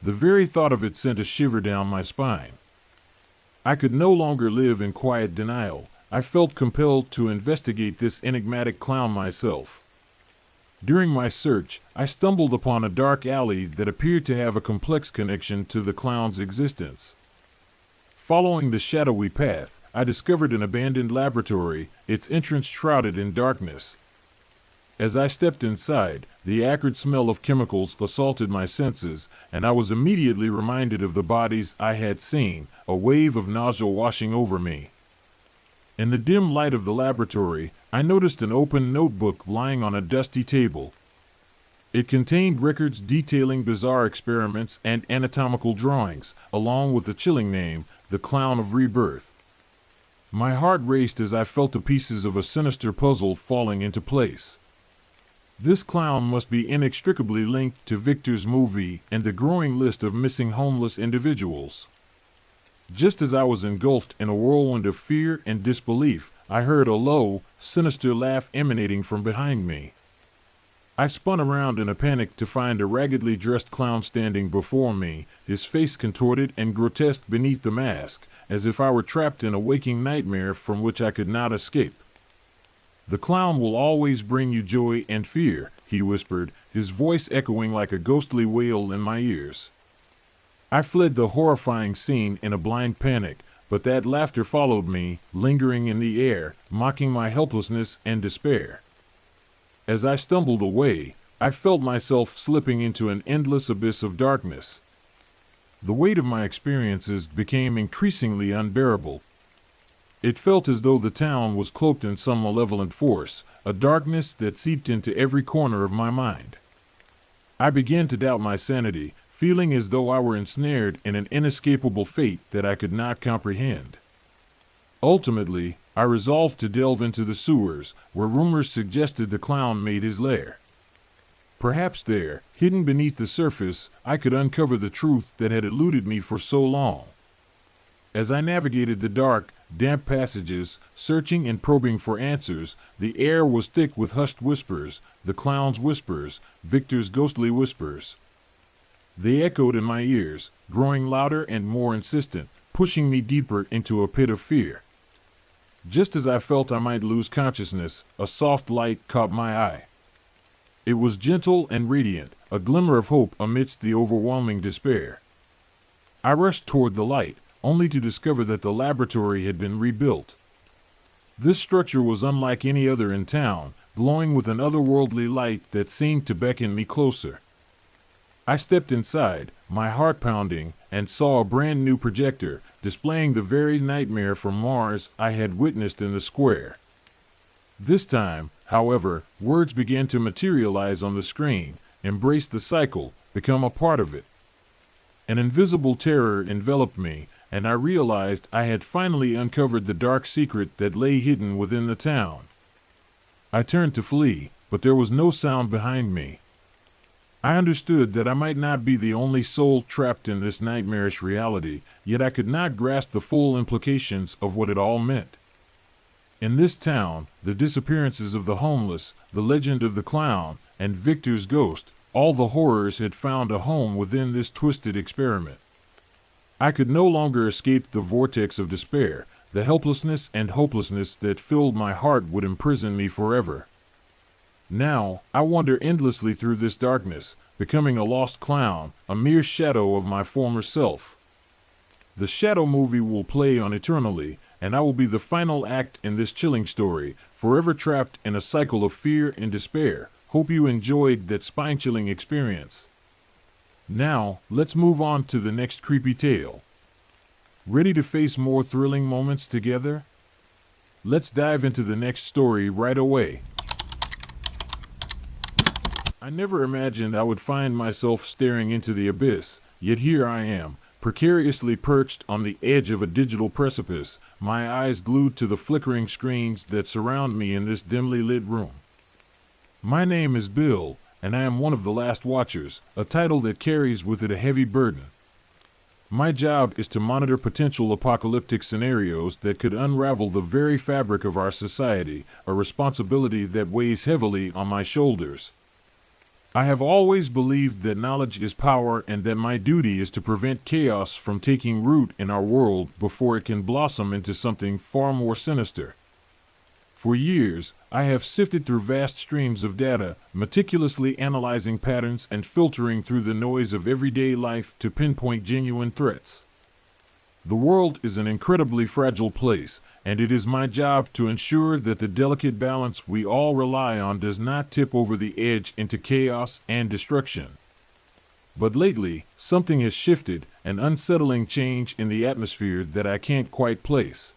The very thought of it sent a shiver down my spine. I could no longer live in quiet denial. I felt compelled to investigate this enigmatic clown myself. During my search, I stumbled upon a dark alley that appeared to have a complex connection to the clown's existence. Following the shadowy path, I discovered an abandoned laboratory, its entrance shrouded in darkness. As I stepped inside, the acrid smell of chemicals assaulted my senses, and I was immediately reminded of the bodies I had seen, a wave of nausea washing over me. In the dim light of the laboratory, I noticed an open notebook lying on a dusty table. It contained records detailing bizarre experiments and anatomical drawings, along with the chilling name, The Clown of Rebirth. My heart raced as I felt the pieces of a sinister puzzle falling into place. This clown must be inextricably linked to Victor's movie and the growing list of missing homeless individuals. Just as I was engulfed in a whirlwind of fear and disbelief, I heard a low, sinister laugh emanating from behind me. I spun around in a panic to find a raggedly dressed clown standing before me, his face contorted and grotesque beneath the mask, as if I were trapped in a waking nightmare from which I could not escape. "The clown will always bring you joy and fear," he whispered, his voice echoing like a ghostly wail in my ears. I fled the horrifying scene in a blind panic, but that laughter followed me, lingering in the air, mocking my helplessness and despair. As I stumbled away, I felt myself slipping into an endless abyss of darkness. The weight of my experiences became increasingly unbearable. It felt as though the town was cloaked in some malevolent force, a darkness that seeped into every corner of my mind. I began to doubt my sanity, feeling as though I were ensnared in an inescapable fate that I could not comprehend. Ultimately, I resolved to delve into the sewers, where rumors suggested the clown made his lair. Perhaps there, hidden beneath the surface, I could uncover the truth that had eluded me for so long. As I navigated the dark, damp passages, searching and probing for answers, the air was thick with hushed whispers, the clown's whispers, Victor's ghostly whispers. They echoed in my ears, growing louder and more insistent, pushing me deeper into a pit of fear. Just as I felt I might lose consciousness, a soft light caught my eye. It was gentle and radiant, a glimmer of hope amidst the overwhelming despair. I rushed toward the light, only to discover that the laboratory had been rebuilt. This structure was unlike any other in town, glowing with an otherworldly light that seemed to beckon me closer. I stepped inside, my heart pounding, and saw a brand new projector, displaying the very nightmare from Mars I had witnessed in the square. This time, however, words began to materialize on the screen, embrace the cycle, become a part of it. An invisible terror enveloped me, and I realized I had finally uncovered the dark secret that lay hidden within the town. I turned to flee, but there was no sound behind me. I understood that I might not be the only soul trapped in this nightmarish reality, yet I could not grasp the full implications of what it all meant. In this town, the disappearances of the homeless, the legend of the clown, and Victor's ghost, all the horrors had found a home within this twisted experiment. I could no longer escape the vortex of despair. The helplessness and hopelessness that filled my heart would imprison me forever. Now, I wander endlessly through this darkness, becoming a lost clown, a mere shadow of my former self. The shadow movie will play on eternally, and I will be the final act in this chilling story, forever trapped in a cycle of fear and despair. Hope you enjoyed that spine-chilling experience. Now, let's move on to the next creepy tale. Ready to face more thrilling moments together? Let's dive into the next story right away. I never imagined I would find myself staring into the abyss, yet here I am, precariously perched on the edge of a digital precipice, my eyes glued to the flickering screens that surround me in this dimly lit room. My name is Bill, and I am one of the last watchers, a title that carries with it a heavy burden. My job is to monitor potential apocalyptic scenarios that could unravel the very fabric of our society, a responsibility that weighs heavily on my shoulders. I have always believed that knowledge is power and that my duty is to prevent chaos from taking root in our world before it can blossom into something far more sinister. For years, I have sifted through vast streams of data, meticulously analyzing patterns and filtering through the noise of everyday life to pinpoint genuine threats. The world is an incredibly fragile place, and it is my job to ensure that the delicate balance we all rely on does not tip over the edge into chaos and destruction. But lately, something has shifted, an unsettling change in the atmosphere that I can't quite place.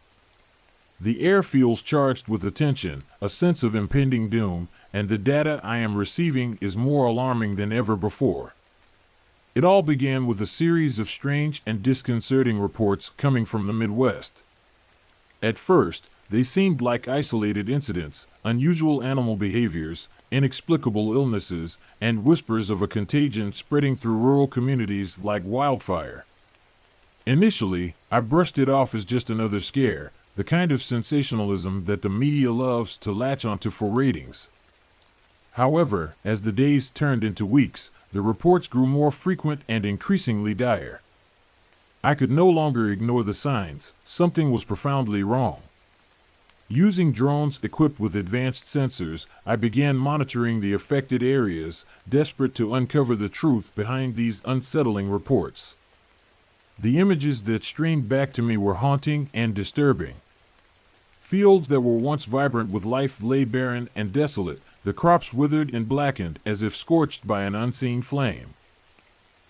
The air feels charged with attention, a sense of impending doom, and the data I am receiving is more alarming than ever before. It all began with a series of strange and disconcerting reports coming from the Midwest. At first, they seemed like isolated incidents, unusual animal behaviors, inexplicable illnesses, and whispers of a contagion spreading through rural communities like wildfire. Initially, I brushed it off as just another scare, the kind of sensationalism that the media loves to latch onto for ratings. However, as the days turned into weeks, the reports grew more frequent and increasingly dire. I could no longer ignore the signs. Something was profoundly wrong. Using drones equipped with advanced sensors, I began monitoring the affected areas, desperate to uncover the truth behind these unsettling reports. The images that streamed back to me were haunting and disturbing. Fields that were once vibrant with life lay barren and desolate, the crops withered and blackened as if scorched by an unseen flame.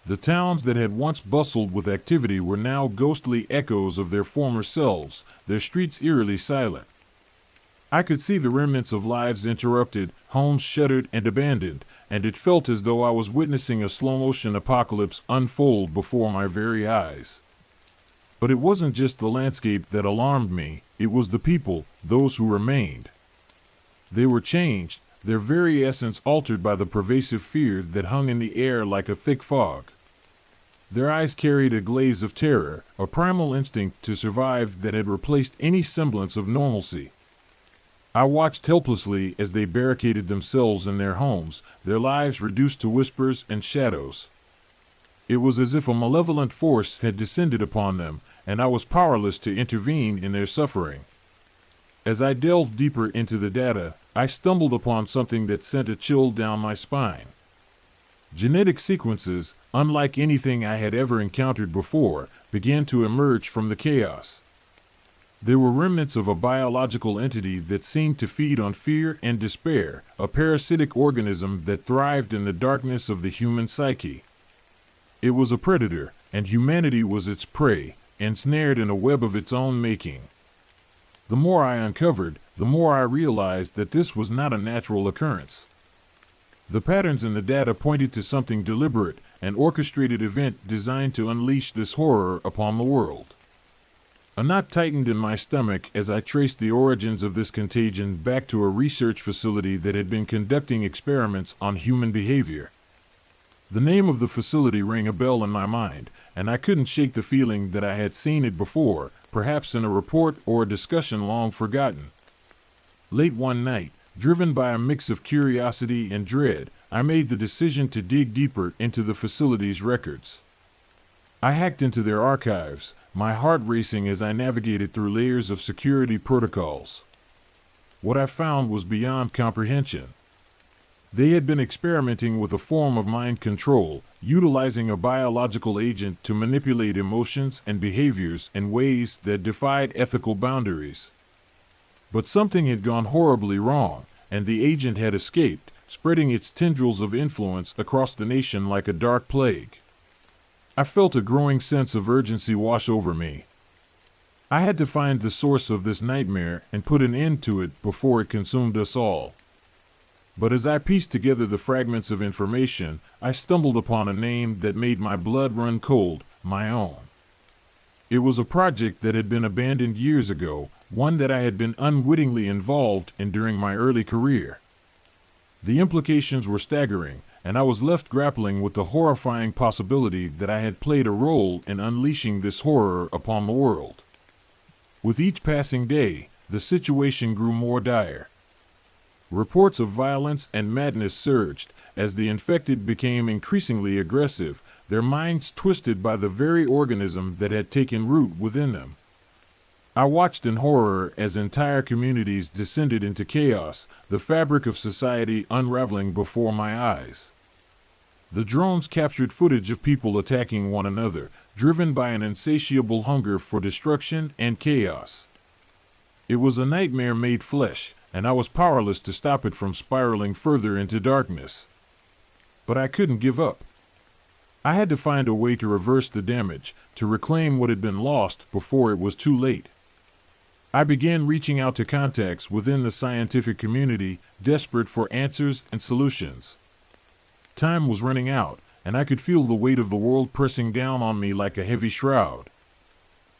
The towns that had once bustled with activity were now ghostly echoes of their former selves, their streets eerily silent. I could see the remnants of lives interrupted, homes shuttered and abandoned, and it felt as though I was witnessing a slow-motion apocalypse unfold before my very eyes. But it wasn't just the landscape that alarmed me, it was the people, those who remained. They were changed, their very essence altered by the pervasive fear that hung in the air like a thick fog. Their eyes carried a glaze of terror, a primal instinct to survive that had replaced any semblance of normalcy. I watched helplessly as they barricaded themselves in their homes, their lives reduced to whispers and shadows. It was as if a malevolent force had descended upon them, and I was powerless to intervene in their suffering. As I delved deeper into the data, I stumbled upon something that sent a chill down my spine. Genetic sequences, unlike anything I had ever encountered before, began to emerge from the chaos. They were remnants of a biological entity that seemed to feed on fear and despair, a parasitic organism that thrived in the darkness of the human psyche. It was a predator, and humanity was its prey, ensnared in a web of its own making. The more I uncovered, the more I realized that this was not a natural occurrence. The patterns in the data pointed to something deliberate, an orchestrated event designed to unleash this horror upon the world. A knot tightened in my stomach as I traced the origins of this contagion back to a research facility that had been conducting experiments on human behavior. The name of the facility rang a bell in my mind, and I couldn't shake the feeling that I had seen it before, perhaps in a report or a discussion long forgotten. Late one night, driven by a mix of curiosity and dread, I made the decision to dig deeper into the facility's records. I hacked into their archives, my heart racing as I navigated through layers of security protocols. What I found was beyond comprehension. They had been experimenting with a form of mind control, utilizing a biological agent to manipulate emotions and behaviors in ways that defied ethical boundaries. But something had gone horribly wrong, and the agent had escaped, spreading its tendrils of influence across the nation like a dark plague. I felt a growing sense of urgency wash over me. I had to find the source of this nightmare and put an end to it before it consumed us all. But as I pieced together the fragments of information, I stumbled upon a name that made my blood run cold, my own. It was a project that had been abandoned years ago, one that I had been unwittingly involved in during my early career. The implications were staggering, and I was left grappling with the horrifying possibility that I had played a role in unleashing this horror upon the world. With each passing day, the situation grew more dire. Reports of violence and madness surged as the infected became increasingly aggressive, their minds twisted by the very organism that had taken root within them. I watched in horror as entire communities descended into chaos, the fabric of society unraveling before my eyes. The drones captured footage of people attacking one another, driven by an insatiable hunger for destruction and chaos. It was a nightmare made flesh, and I was powerless to stop it from spiraling further into darkness. But I couldn't give up. I had to find a way to reverse the damage, to reclaim what had been lost before it was too late. I began reaching out to contacts within the scientific community, desperate for answers and solutions. Time was running out, and I could feel the weight of the world pressing down on me like a heavy shroud.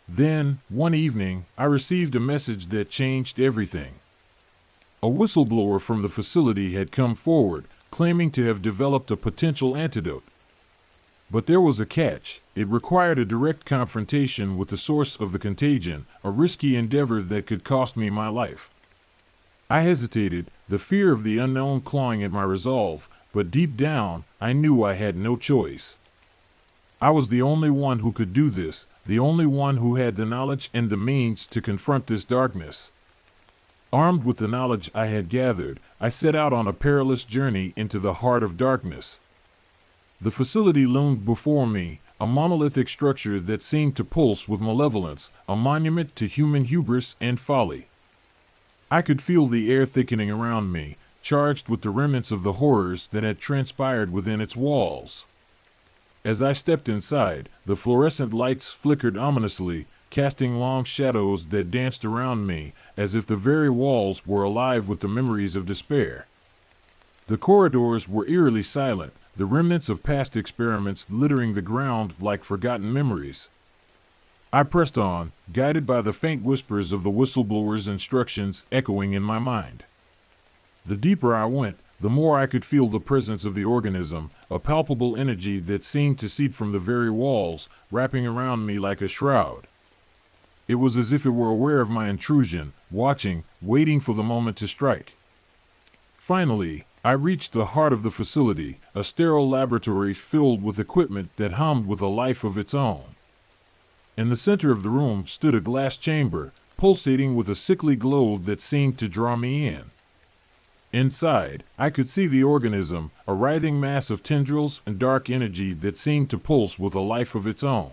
Then, one evening, I received a message that changed everything. A whistleblower from the facility had come forward, claiming to have developed a potential antidote. But there was a catch. It required a direct confrontation with the source of the contagion, a risky endeavor that could cost me my life. I hesitated, the fear of the unknown clawing at my resolve, but deep down, I knew I had no choice. I was the only one who could do this, the only one who had the knowledge and the means to confront this darkness. Armed with the knowledge I had gathered, I set out on a perilous journey into the heart of darkness. The facility loomed before me, a monolithic structure that seemed to pulse with malevolence, a monument to human hubris and folly. I could feel the air thickening around me, charged with the remnants of the horrors that had transpired within its walls. As I stepped inside, the fluorescent lights flickered ominously, casting long shadows that danced around me, as if the very walls were alive with the memories of despair. The corridors were eerily silent, the remnants of past experiments littering the ground like forgotten memories. I pressed on, guided by the faint whispers of the whistleblower's instructions echoing in my mind. The deeper I went, the more I could feel the presence of the organism, a palpable energy that seemed to seep from the very walls, wrapping around me like a shroud. It was as if it were aware of my intrusion, watching, waiting for the moment to strike. Finally, I reached the heart of the facility, a sterile laboratory filled with equipment that hummed with a life of its own. In the center of the room stood a glass chamber, pulsating with a sickly glow that seemed to draw me in. Inside, I could see the organism, a writhing mass of tendrils and dark energy that seemed to pulse with a life of its own.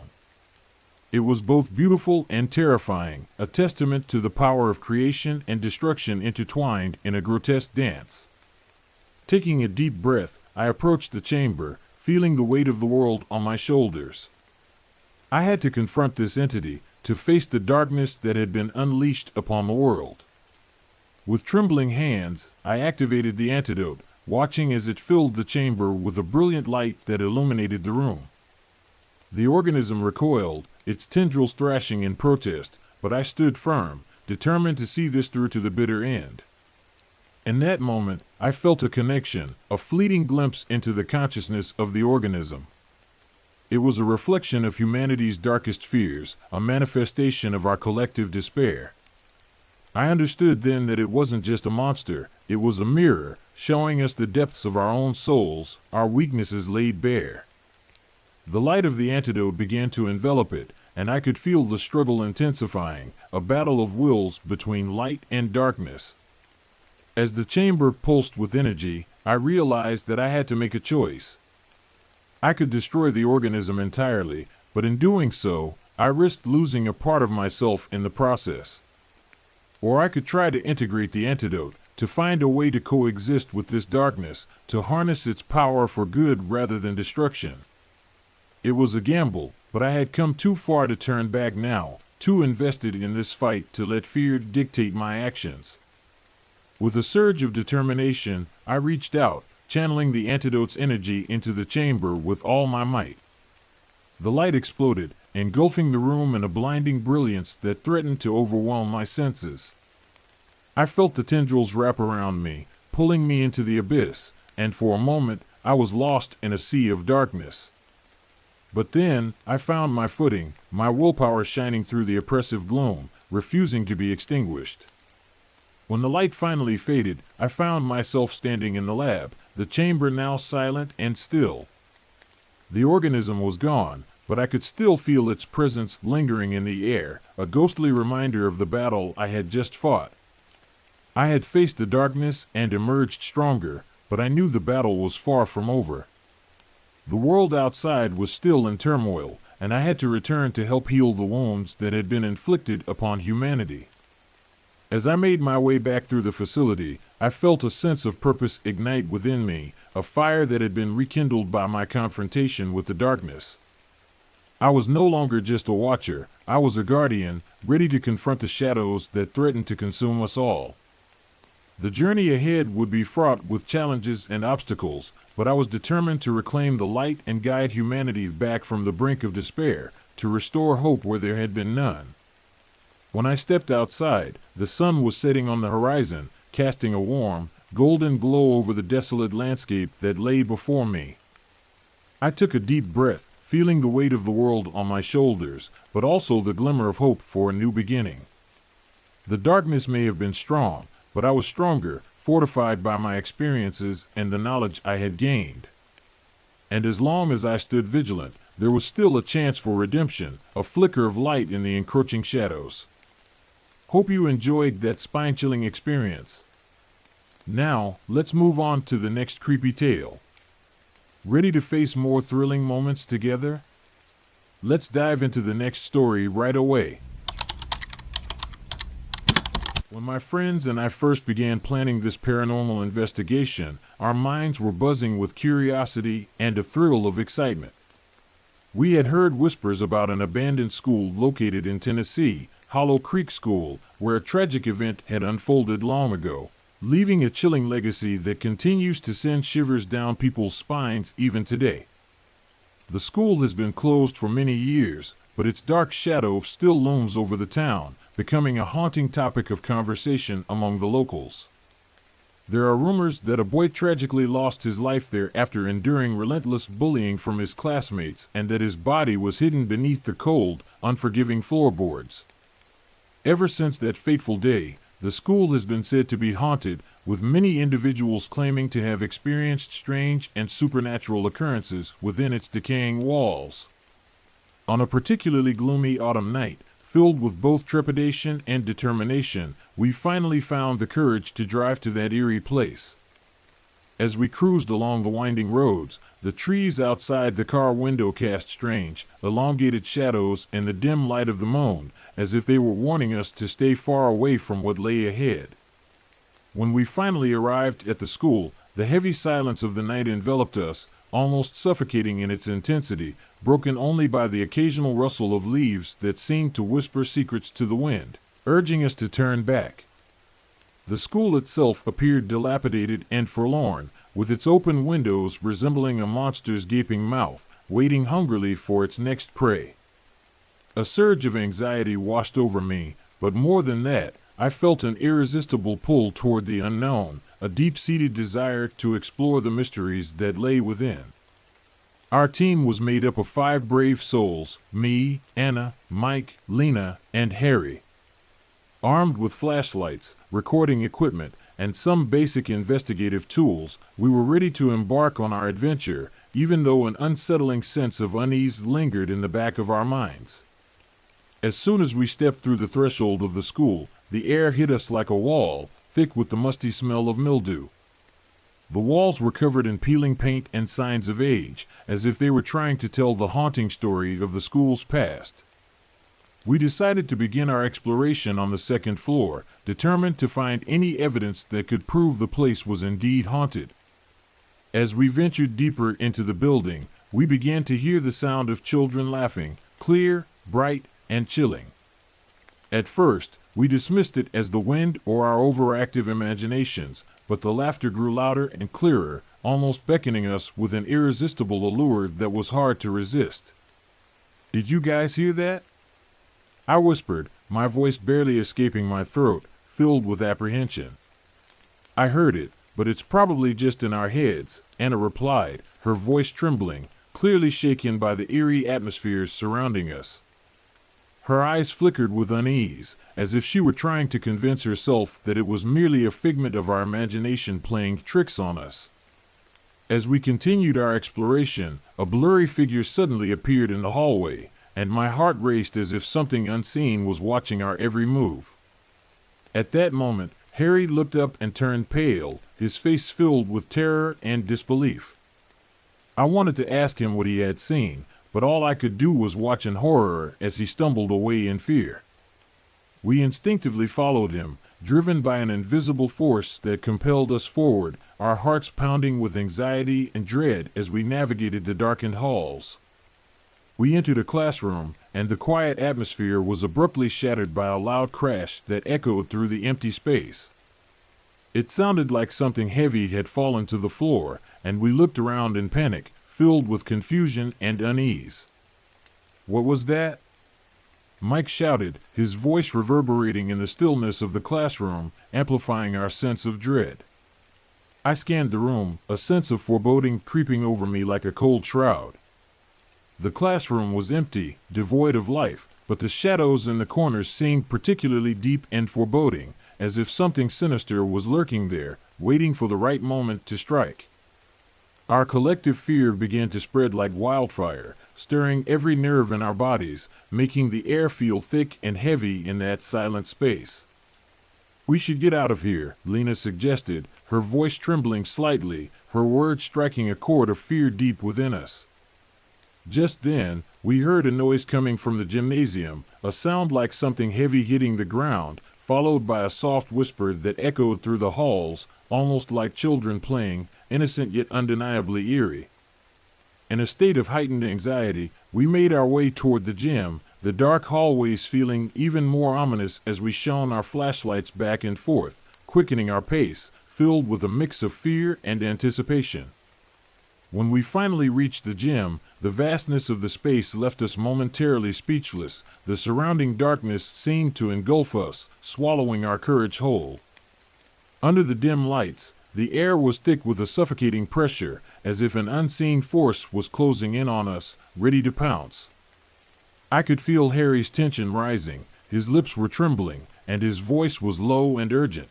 It was both beautiful and terrifying, a testament to the power of creation and destruction intertwined in a grotesque dance. Taking a deep breath, I approached the chamber, feeling the weight of the world on my shoulders. I had to confront this entity, to face the darkness that had been unleashed upon the world. With trembling hands, I activated the antidote, watching as it filled the chamber with a brilliant light that illuminated the room. The organism recoiled, its tendrils thrashing in protest, but I stood firm, determined to see this through to the bitter end. In that moment, I felt a connection, a fleeting glimpse into the consciousness of the organism. It was a reflection of humanity's darkest fears, a manifestation of our collective despair. I understood then that it wasn't just a monster, it was a mirror, showing us the depths of our own souls, our weaknesses laid bare. The light of the antidote began to envelop it, and I could feel the struggle intensifying, a battle of wills between light and darkness. As the chamber pulsed with energy, I realized that I had to make a choice. I could destroy the organism entirely, but in doing so, I risked losing a part of myself in the process. Or I could try to integrate the antidote, to find a way to coexist with this darkness, to harness its power for good rather than destruction. It was a gamble, but I had come too far to turn back now, too invested in this fight to let fear dictate my actions. With a surge of determination, I reached out, channeling the antidote's energy into the chamber with all my might. The light exploded, engulfing the room in a blinding brilliance that threatened to overwhelm my senses. I felt the tendrils wrap around me, pulling me into the abyss, and for a moment I was lost in a sea of darkness. But then I found my footing, my willpower shining through the oppressive gloom, refusing to be extinguished. When the light finally faded, I found myself standing in the lab, the chamber now silent and still. The organism was gone, but I could still feel its presence lingering in the air, a ghostly reminder of the battle I had just fought. I had faced the darkness and emerged stronger, but I knew the battle was far from over. The world outside was still in turmoil, and I had to return to help heal the wounds that had been inflicted upon humanity. As I made my way back through the facility, I felt a sense of purpose ignite within me, a fire that had been rekindled by my confrontation with the darkness. I was no longer just a watcher, I was a guardian, ready to confront the shadows that threatened to consume us all. The journey ahead would be fraught with challenges and obstacles, but I was determined to reclaim the light and guide humanity back from the brink of despair, to restore hope where there had been none. When I stepped outside, the sun was setting on the horizon, casting a warm, golden glow over the desolate landscape that lay before me. I took a deep breath, feeling the weight of the world on my shoulders, but also the glimmer of hope for a new beginning. The darkness may have been strong, but I was stronger, fortified by my experiences and the knowledge I had gained. And as long as I stood vigilant, there was still a chance for redemption, a flicker of light in the encroaching shadows. Hope you enjoyed that spine-chilling experience. Now, let's move on to the next creepy tale. Ready to face more thrilling moments together? Let's dive into the next story right away. When my friends and I first began planning this paranormal investigation, our minds were buzzing with curiosity and a thrill of excitement. We had heard whispers about an abandoned school located in Tennessee, Hollow Creek School, where a tragic event had unfolded long ago, leaving a chilling legacy that continues to send shivers down people's spines even today. The school has been closed for many years, but its dark shadow still looms over the town, becoming a haunting topic of conversation among the locals. There are rumors that a boy tragically lost his life there after enduring relentless bullying from his classmates and that his body was hidden beneath the cold, unforgiving floorboards. Ever since that fateful day, the school has been said to be haunted, with many individuals claiming to have experienced strange and supernatural occurrences within its decaying walls. On a particularly gloomy autumn night, filled with both trepidation and determination, we finally found the courage to drive to that eerie place. As we cruised along the winding roads, the trees outside the car window cast strange, elongated shadows in the dim light of the moon, as if they were warning us to stay far away from what lay ahead. When we finally arrived at the school, the heavy silence of the night enveloped us, almost suffocating in its intensity, broken only by the occasional rustle of leaves that seemed to whisper secrets to the wind, urging us to turn back. The school itself appeared dilapidated and forlorn, with its open windows resembling a monster's gaping mouth, waiting hungrily for its next prey. A surge of anxiety washed over me, but more than that, I felt an irresistible pull toward the unknown, a deep-seated desire to explore the mysteries that lay within. Our team was made up of 5 brave souls: me, Anna, Mike, Lena, and Harry. Armed with flashlights, recording equipment, and some basic investigative tools, we were ready to embark on our adventure, even though an unsettling sense of unease lingered in the back of our minds. As soon as we stepped through the threshold of the school, the air hit us like a wall, thick with the musty smell of mildew. The walls were covered in peeling paint and signs of age, as if they were trying to tell the haunting story of the school's past. We decided to begin our exploration on the 2nd floor, determined to find any evidence that could prove the place was indeed haunted. As we ventured deeper into the building, we began to hear the sound of children laughing, clear, bright, and chilling. At first, we dismissed it as the wind or our overactive imaginations, but the laughter grew louder and clearer, almost beckoning us with an irresistible allure that was hard to resist. "Did you guys hear that?" I whispered, my voice barely escaping my throat, filled with apprehension. "I heard it, but it's probably just in our heads," Anna replied, her voice trembling, clearly shaken by the eerie atmosphere surrounding us. Her eyes flickered with unease, as if she were trying to convince herself that it was merely a figment of our imagination playing tricks on us. As we continued our exploration, a blurry figure suddenly appeared in the hallway, and my heart raced as if something unseen was watching our every move. At that moment, Harry looked up and turned pale, his face filled with terror and disbelief. I wanted to ask him what he had seen, but all I could do was watch in horror as he stumbled away in fear. We instinctively followed him, driven by an invisible force that compelled us forward, our hearts pounding with anxiety and dread as we navigated the darkened halls. We entered a classroom, and the quiet atmosphere was abruptly shattered by a loud crash that echoed through the empty space. It sounded like something heavy had fallen to the floor, and we looked around in panic, filled with confusion and unease. "What was that?" Mike shouted, his voice reverberating in the stillness of the classroom, amplifying our sense of dread. I scanned the room, a sense of foreboding creeping over me like a cold shroud. The classroom was empty, devoid of life, but the shadows in the corners seemed particularly deep and foreboding, as if something sinister was lurking there, waiting for the right moment to strike. Our collective fear began to spread like wildfire, stirring every nerve in our bodies, making the air feel thick and heavy in that silent space. "We should get out of here," Lena suggested, her voice trembling slightly, her words striking a chord of fear deep within us. Just then, we heard a noise coming from the gymnasium, a sound like something heavy hitting the ground, followed by a soft whisper that echoed through the halls, almost like children playing, innocent yet undeniably eerie. In a state of heightened anxiety, we made our way toward the gym, the dark hallways feeling even more ominous as we shone our flashlights back and forth, quickening our pace, filled with a mix of fear and anticipation. When we finally reached the gym, the vastness of the space left us momentarily speechless. The surrounding darkness seemed to engulf us, swallowing our courage whole. Under the dim lights, the air was thick with a suffocating pressure, as if an unseen force was closing in on us, ready to pounce. I could feel Harry's tension rising, his lips were trembling, and his voice was low and urgent.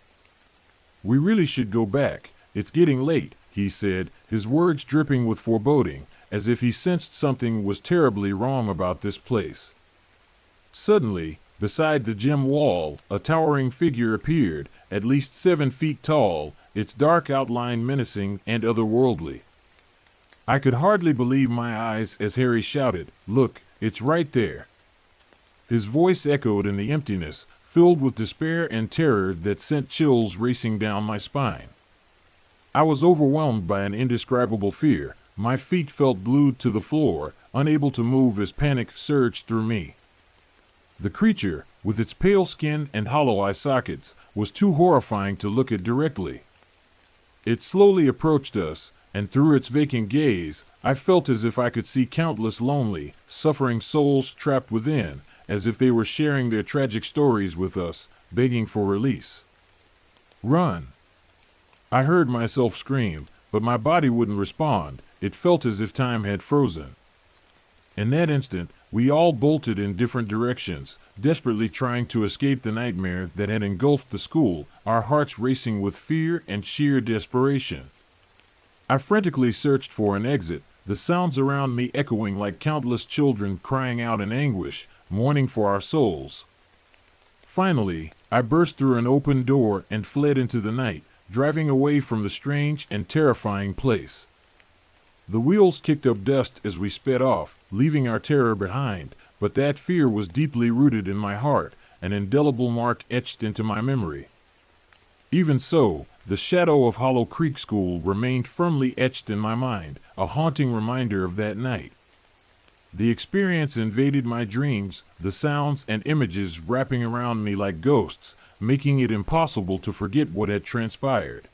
"We really should go back. It's getting late," he said, his words dripping with foreboding, as if he sensed something was terribly wrong about this place. Suddenly, beside the gym wall, a towering figure appeared, at least 7 feet tall, its dark outline menacing and otherworldly. I could hardly believe my eyes as Harry shouted, "Look, it's right there." His voice echoed in the emptiness, filled with despair and terror that sent chills racing down my spine. I was overwhelmed by an indescribable fear. My feet felt glued to the floor, unable to move as panic surged through me. The creature, with its pale skin and hollow eye sockets, was too horrifying to look at directly. It slowly approached us, and through its vacant gaze, I felt as if I could see countless lonely, suffering souls trapped within, as if they were sharing their tragic stories with us, begging for release. "Run!" I heard myself scream, but my body wouldn't respond. It felt as if time had frozen. In that instant, we all bolted in different directions, desperately trying to escape the nightmare that had engulfed the school, our hearts racing with fear and sheer desperation. I frantically searched for an exit, the sounds around me echoing like countless children crying out in anguish, mourning for our souls. Finally, I burst through an open door and fled into the night, driving away from the strange and terrifying place. The wheels kicked up dust as we sped off, leaving our terror behind, but that fear was deeply rooted in my heart, an indelible mark etched into my memory. Even so, the shadow of Hollow Creek School remained firmly etched in my mind, a haunting reminder of that night. The experience invaded my dreams, the sounds and images wrapping around me like ghosts, making it impossible to forget what had transpired.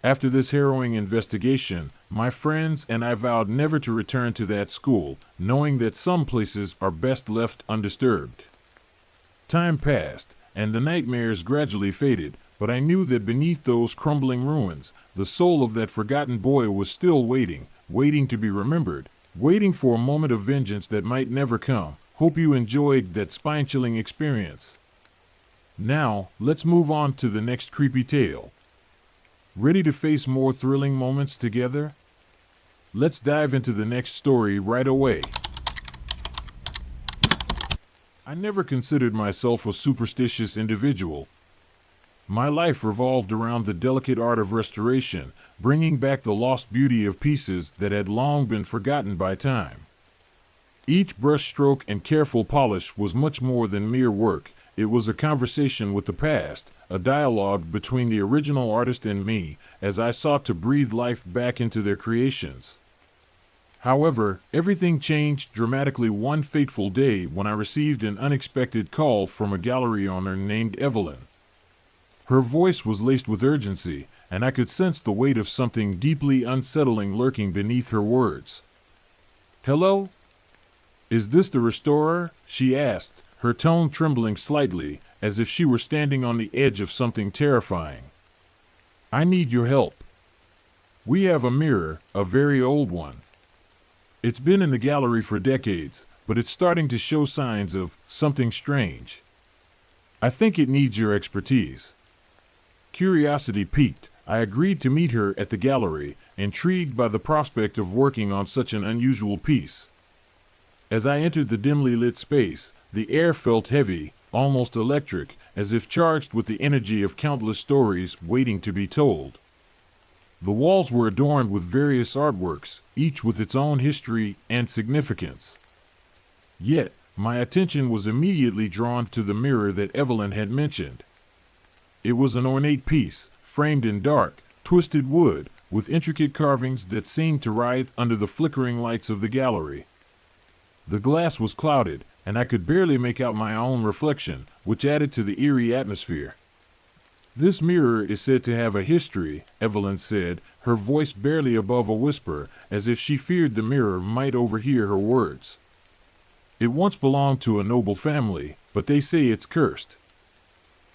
After this harrowing investigation, my friends and I vowed never to return to that school, knowing that some places are best left undisturbed. Time passed, and the nightmares gradually faded, but I knew that beneath those crumbling ruins, the soul of that forgotten boy was still waiting to be remembered, waiting for a moment of vengeance that might never come. Hope you enjoyed that spine-chilling experience. Now, let's move on to the next creepy tale. Ready to face more thrilling moments together? Let's dive into the next story right away. I never considered myself a superstitious individual. My life revolved around the delicate art of restoration, bringing back the lost beauty of pieces that had long been forgotten by time. Each brushstroke and careful polish was much more than mere work. It was a conversation with the past, a dialogue between the original artist and me, as I sought to breathe life back into their creations. However, everything changed dramatically one fateful day when I received an unexpected call from a gallery owner named Evelyn. Her voice was laced with urgency, and I could sense the weight of something deeply unsettling lurking beneath her words. "Hello? Is this the restorer?" she asked, her tone trembling slightly, as if she were standing on the edge of something terrifying. "I need your help. We have a mirror, a very old one. It's been in the gallery for decades, but it's starting to show signs of something strange. I think it needs your expertise." Curiosity piqued, I agreed to meet her at the gallery, intrigued by the prospect of working on such an unusual piece. As I entered the dimly lit space, the air felt heavy, almost electric, as if charged with the energy of countless stories waiting to be told. The walls were adorned with various artworks, each with its own history and significance. Yet, my attention was immediately drawn to the mirror that Evelyn had mentioned. It was an ornate piece, framed in dark, twisted wood, with intricate carvings that seemed to writhe under the flickering lights of the gallery. The glass was clouded, and I could barely make out my own reflection, which added to the eerie atmosphere. "This mirror is said to have a history," Evelyn said, her voice barely above a whisper, as if she feared the mirror might overhear her words. "It once belonged to a noble family, but they say it's cursed.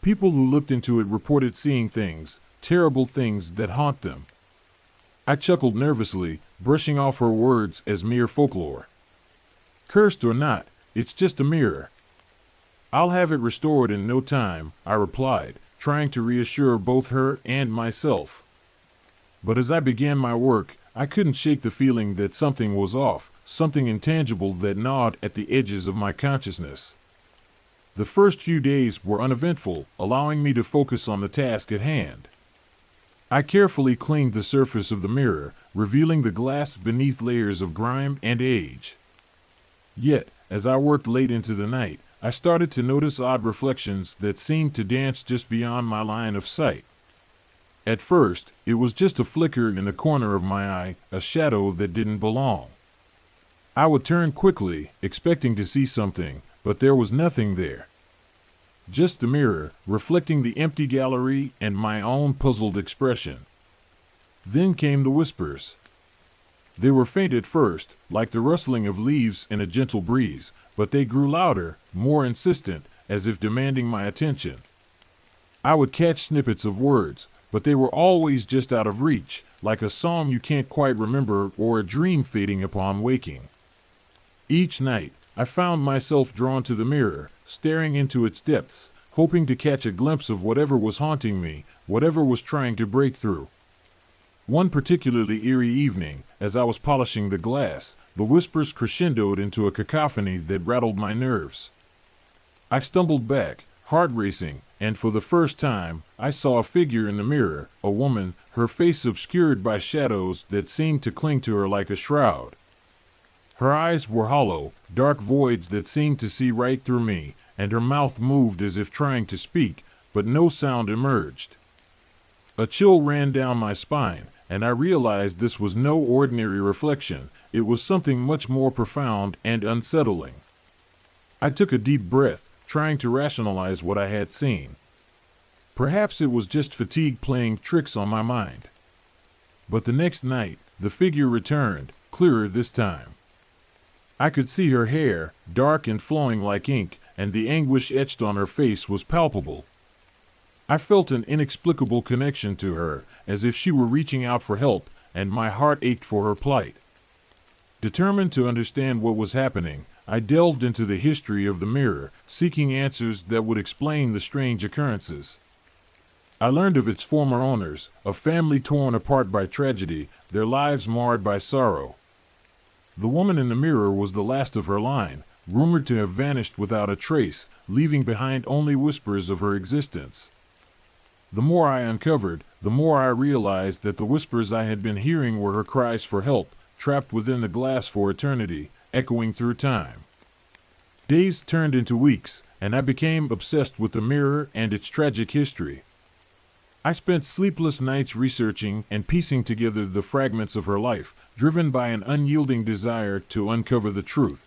People who looked into it reported seeing things, terrible things that haunt them." I chuckled nervously, brushing off her words as mere folklore. "Cursed or not, it's just a mirror. I'll have it restored in no time," I replied, trying to reassure both her and myself. But as I began my work, I couldn't shake the feeling that something was off, something intangible that gnawed at the edges of my consciousness. The first few days were uneventful, allowing me to focus on the task at hand. I carefully cleaned the surface of the mirror, revealing the glass beneath layers of grime and age. Yet, as I worked late into the night, I started to notice odd reflections that seemed to dance just beyond my line of sight. At first, it was just a flicker in the corner of my eye, a shadow that didn't belong. I would turn quickly, expecting to see something, but there was nothing there. Just the mirror, reflecting the empty gallery and my own puzzled expression. Then came the whispers. They were faint at first, like the rustling of leaves in a gentle breeze, but they grew louder, more insistent, as if demanding my attention. I would catch snippets of words, but they were always just out of reach, like a song you can't quite remember or a dream fading upon waking. Each night, I found myself drawn to the mirror, staring into its depths, hoping to catch a glimpse of whatever was haunting me, whatever was trying to break through. One particularly eerie evening, as I was polishing the glass, the whispers crescendoed into a cacophony that rattled my nerves. I stumbled back, heart racing, and for the first time, I saw a figure in the mirror, a woman, her face obscured by shadows that seemed to cling to her like a shroud. Her eyes were hollow, dark voids that seemed to see right through me, and her mouth moved as if trying to speak, but no sound emerged. A chill ran down my spine, and I realized this was no ordinary reflection. It was something much more profound and unsettling. I took a deep breath, trying to rationalize what I had seen. Perhaps it was just fatigue playing tricks on my mind. But the next night, the figure returned, clearer this time. I could see her hair, dark and flowing like ink, and the anguish etched on her face was palpable. I felt an inexplicable connection to her, as if she were reaching out for help, and my heart ached for her plight. Determined to understand what was happening, I delved into the history of the mirror, seeking answers that would explain the strange occurrences. I learned of its former owners, a family torn apart by tragedy, their lives marred by sorrow. The woman in the mirror was the last of her line, rumored to have vanished without a trace, leaving behind only whispers of her existence. The more I uncovered, the more I realized that the whispers I had been hearing were her cries for help, trapped within the glass for eternity, echoing through time. Days turned into weeks, and I became obsessed with the mirror and its tragic history. I spent sleepless nights researching and piecing together the fragments of her life, driven by an unyielding desire to uncover the truth.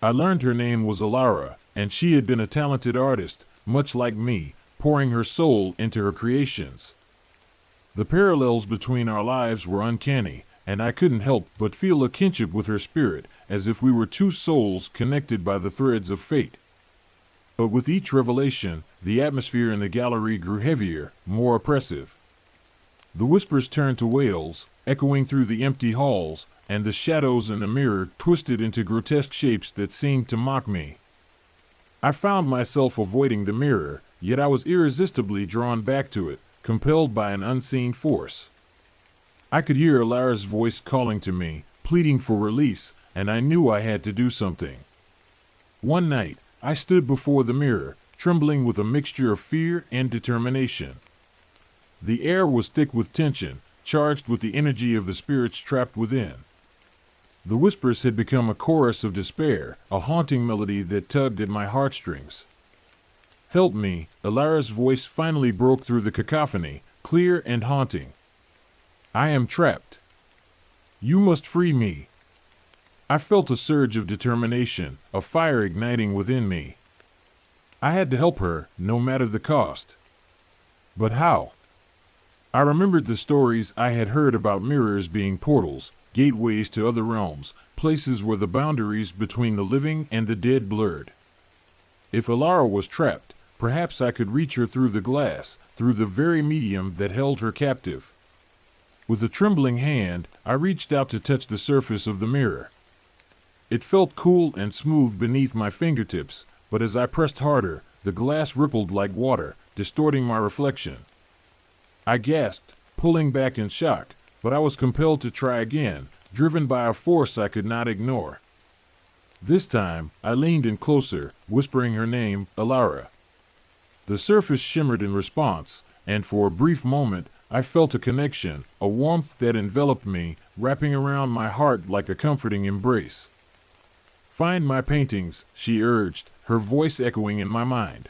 I learned her name was Alara, and she had been a talented artist, much like me, pouring her soul into her creations. The parallels between our lives were uncanny, and I couldn't help but feel a kinship with her spirit, as if we were two souls connected by the threads of fate. But with each revelation, the atmosphere in the gallery grew heavier, more oppressive. The whispers turned to wails, echoing through the empty halls, and the shadows in the mirror twisted into grotesque shapes that seemed to mock me. I found myself avoiding the mirror, yet I was irresistibly drawn back to it, compelled by an unseen force. I could hear Alara's voice calling to me, pleading for release, and I knew I had to do something. One night, I stood before the mirror, trembling with a mixture of fear and determination. The air was thick with tension, charged with the energy of the spirits trapped within. The whispers had become a chorus of despair, a haunting melody that tugged at my heartstrings. "Help me," Alara's voice finally broke through the cacophony, clear and haunting. I am trapped. You must free me. I felt a surge of determination, a fire igniting within me. I had to help her, no matter the cost. But how? I remembered the stories I had heard about mirrors being portals, gateways to other realms, places where the boundaries between the living and the dead blurred. If Alara was trapped, perhaps I could reach her through the glass, through the very medium that held her captive. With a trembling hand, I reached out to touch the surface of the mirror. It felt cool and smooth beneath my fingertips, but as I pressed harder, the glass rippled like water, distorting my reflection. I gasped, pulling back in shock, but I was compelled to try again, driven by a force I could not ignore. This time, I leaned in closer, whispering her name, Alara. The surface shimmered in response, and for a brief moment, I felt a connection, a warmth that enveloped me, wrapping around my heart like a comforting embrace. Find my paintings, she urged, her voice echoing in my mind.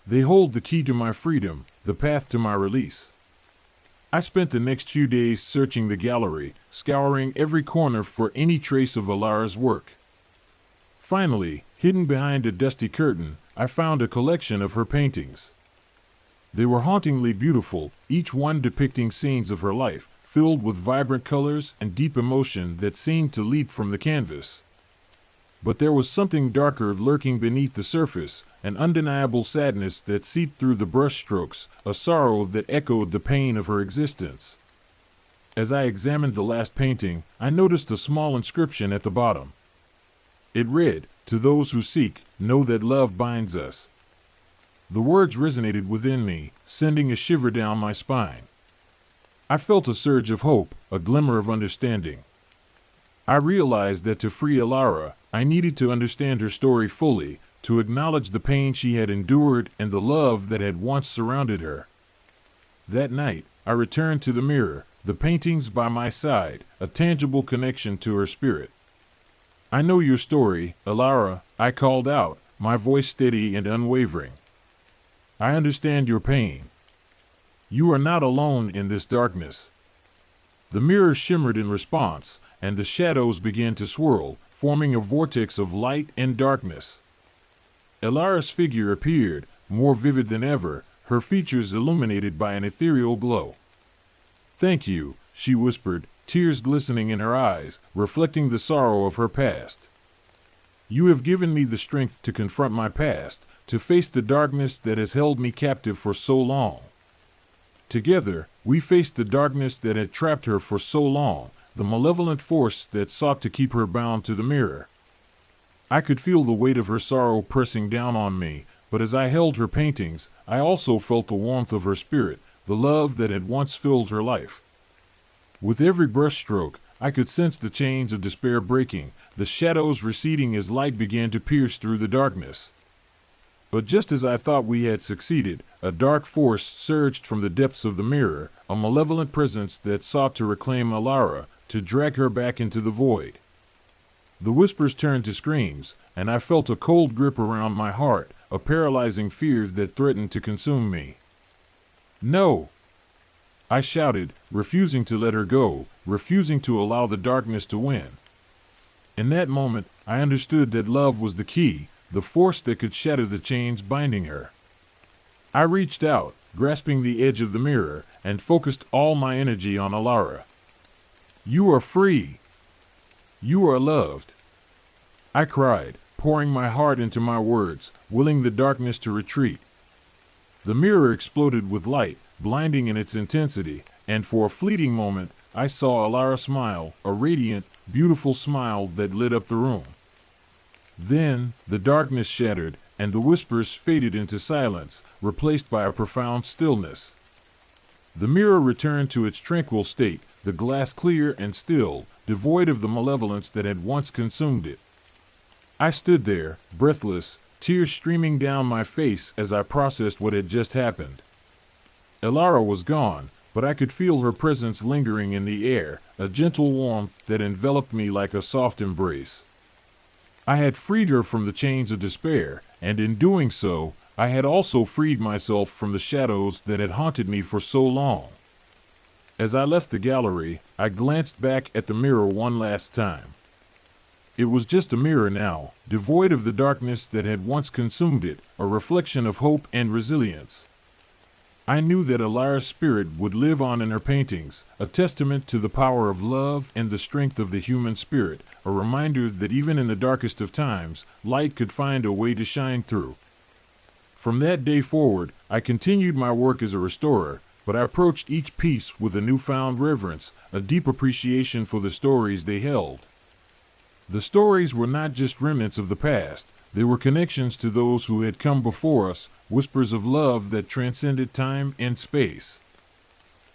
They hold the key to my freedom, the path to my release. I spent the next few days searching the gallery, scouring every corner for any trace of Alara's work. Finally, hidden behind a dusty curtain, I found a collection of her paintings. They were hauntingly beautiful, each one depicting scenes of her life, filled with vibrant colors and deep emotion that seemed to leap from the canvas. But there was something darker lurking beneath the surface, an undeniable sadness that seeped through the brushstrokes, a sorrow that echoed the pain of her existence. As I examined the last painting, I noticed a small inscription at the bottom. It read, "To those who seek, know that love binds us." The words resonated within me, sending a shiver down my spine. I felt a surge of hope, a glimmer of understanding. I realized that to free Alara, I needed to understand her story fully, to acknowledge the pain she had endured and the love that had once surrounded her. That night, I returned to the mirror, the paintings by my side, a tangible connection to her spirit. "I know your story, Alara," I called out, my voice steady and unwavering. "I understand your pain. You are not alone in this darkness." The mirror shimmered in response, and the shadows began to swirl, forming a vortex of light and darkness. Alara's figure appeared, more vivid than ever, her features illuminated by an ethereal glow. "Thank you," she whispered, tears glistening in her eyes, reflecting the sorrow of her past. "You have given me the strength to confront my past, to face the darkness that has held me captive for so long." Together, we faced the darkness that had trapped her for so long, the malevolent force that sought to keep her bound to the mirror. I could feel the weight of her sorrow pressing down on me, but as I held her paintings, I also felt the warmth of her spirit, the love that had once filled her life. With every brushstroke, I could sense the chains of despair breaking, the shadows receding as light began to pierce through the darkness. But just as I thought we had succeeded, a dark force surged from the depths of the mirror, a malevolent presence that sought to reclaim Alara, to drag her back into the void. The whispers turned to screams, and I felt a cold grip around my heart, a paralyzing fear that threatened to consume me. "No!" I shouted, refusing to let her go, refusing to allow the darkness to win. In that moment, I understood that love was the key, the force that could shatter the chains binding her. I reached out, grasping the edge of the mirror, and focused all my energy on Alara. "You are free! You are loved!" I cried, pouring my heart into my words, willing the darkness to retreat. The mirror exploded with light, blinding in its intensity, and for a fleeting moment, I saw Alara smile, a radiant, beautiful smile that lit up the room. Then, the darkness shattered, and the whispers faded into silence, replaced by a profound stillness. The mirror returned to its tranquil state, the glass clear and still, devoid of the malevolence that had once consumed it. I stood there, breathless, tears streaming down my face as I processed what had just happened. Alara was gone, but I could feel her presence lingering in the air, a gentle warmth that enveloped me like a soft embrace. I had freed her from the chains of despair, and in doing so, I had also freed myself from the shadows that had haunted me for so long. As I left the gallery, I glanced back at the mirror one last time. It was just a mirror now, devoid of the darkness that had once consumed it, a reflection of hope and resilience. I knew that Elara's spirit would live on in her paintings, a testament to the power of love and the strength of the human spirit, a reminder that even in the darkest of times, light could find a way to shine through. From that day forward, I continued my work as a restorer, but I approached each piece with a newfound reverence, a deep appreciation for the stories they held. The stories were not just remnants of the past, they were connections to those who had come before us, whispers of love that transcended time and space.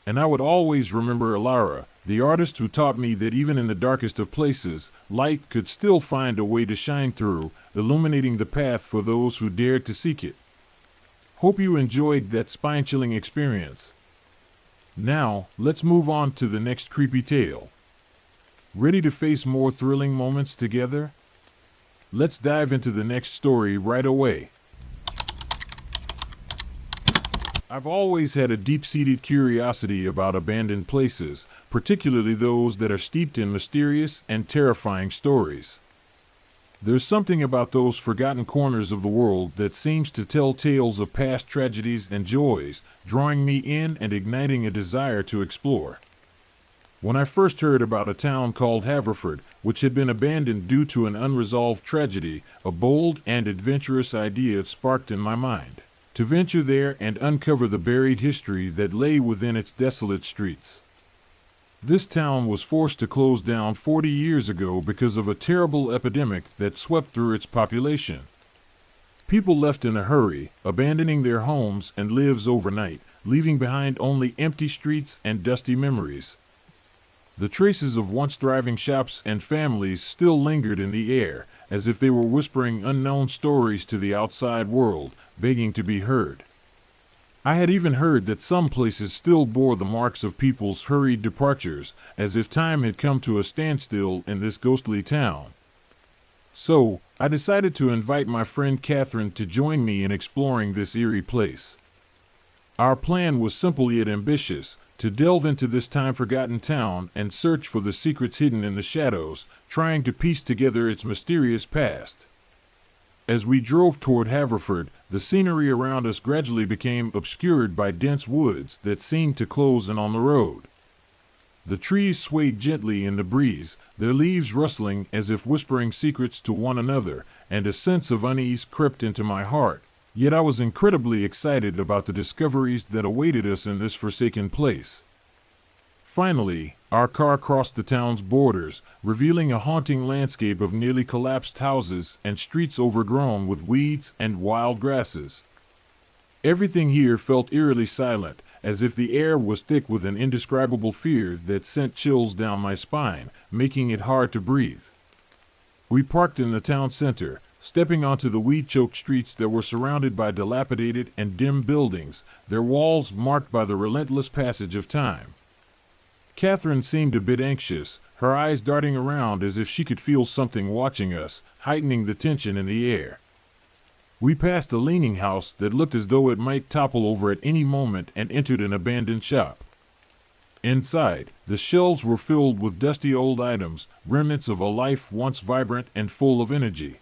And I would always remember Elara, the artist who taught me that even in the darkest of places, light could still find a way to shine through, illuminating the path for those who dared to seek it. Hope you enjoyed that spine-chilling experience. Now, let's move on to the next creepy tale. Ready to face more thrilling moments together? Let's dive into the next story right away. I've always had a deep-seated curiosity about abandoned places, particularly those that are steeped in mysterious and terrifying stories. There's something about those forgotten corners of the world that seems to tell tales of past tragedies and joys, drawing me in and igniting a desire to explore. When I first heard about a town called Haverford, which had been abandoned due to an unresolved tragedy, a bold and adventurous idea sparked in my mind, to venture there and uncover the buried history that lay within its desolate streets. This town was forced to close down 40 years ago because of a terrible epidemic that swept through its population. People left in a hurry, abandoning their homes and lives overnight, leaving behind only empty streets and dusty memories. The traces of once thriving shops and families still lingered in the air, as if they were whispering unknown stories to the outside world, begging to be heard. I had even heard that some places still bore the marks of people's hurried departures, as if time had come to a standstill in this ghostly town. So, I decided to invite my friend Catherine to join me in exploring this eerie place. Our plan was simple yet ambitious, to delve into this time-forgotten town and search for the secrets hidden in the shadows, trying to piece together its mysterious past. As we drove toward Haverford, the scenery around us gradually became obscured by dense woods that seemed to close in on the road. The trees swayed gently in the breeze, their leaves rustling as if whispering secrets to one another, and a sense of unease crept into my heart. Yet I was incredibly excited about the discoveries that awaited us in this forsaken place. Finally, our car crossed the town's borders, revealing a haunting landscape of nearly collapsed houses and streets overgrown with weeds and wild grasses. Everything here felt eerily silent, as if the air was thick with an indescribable fear that sent chills down my spine, making it hard to breathe. We parked in the town center, stepping onto the weed-choked streets that were surrounded by dilapidated and dim buildings, their walls marked by the relentless passage of time. Catherine seemed a bit anxious, her eyes darting around as if she could feel something watching us, heightening the tension in the air. We passed a leaning house that looked as though it might topple over at any moment and entered an abandoned shop. Inside, the shelves were filled with dusty old items, remnants of a life once vibrant and full of energy.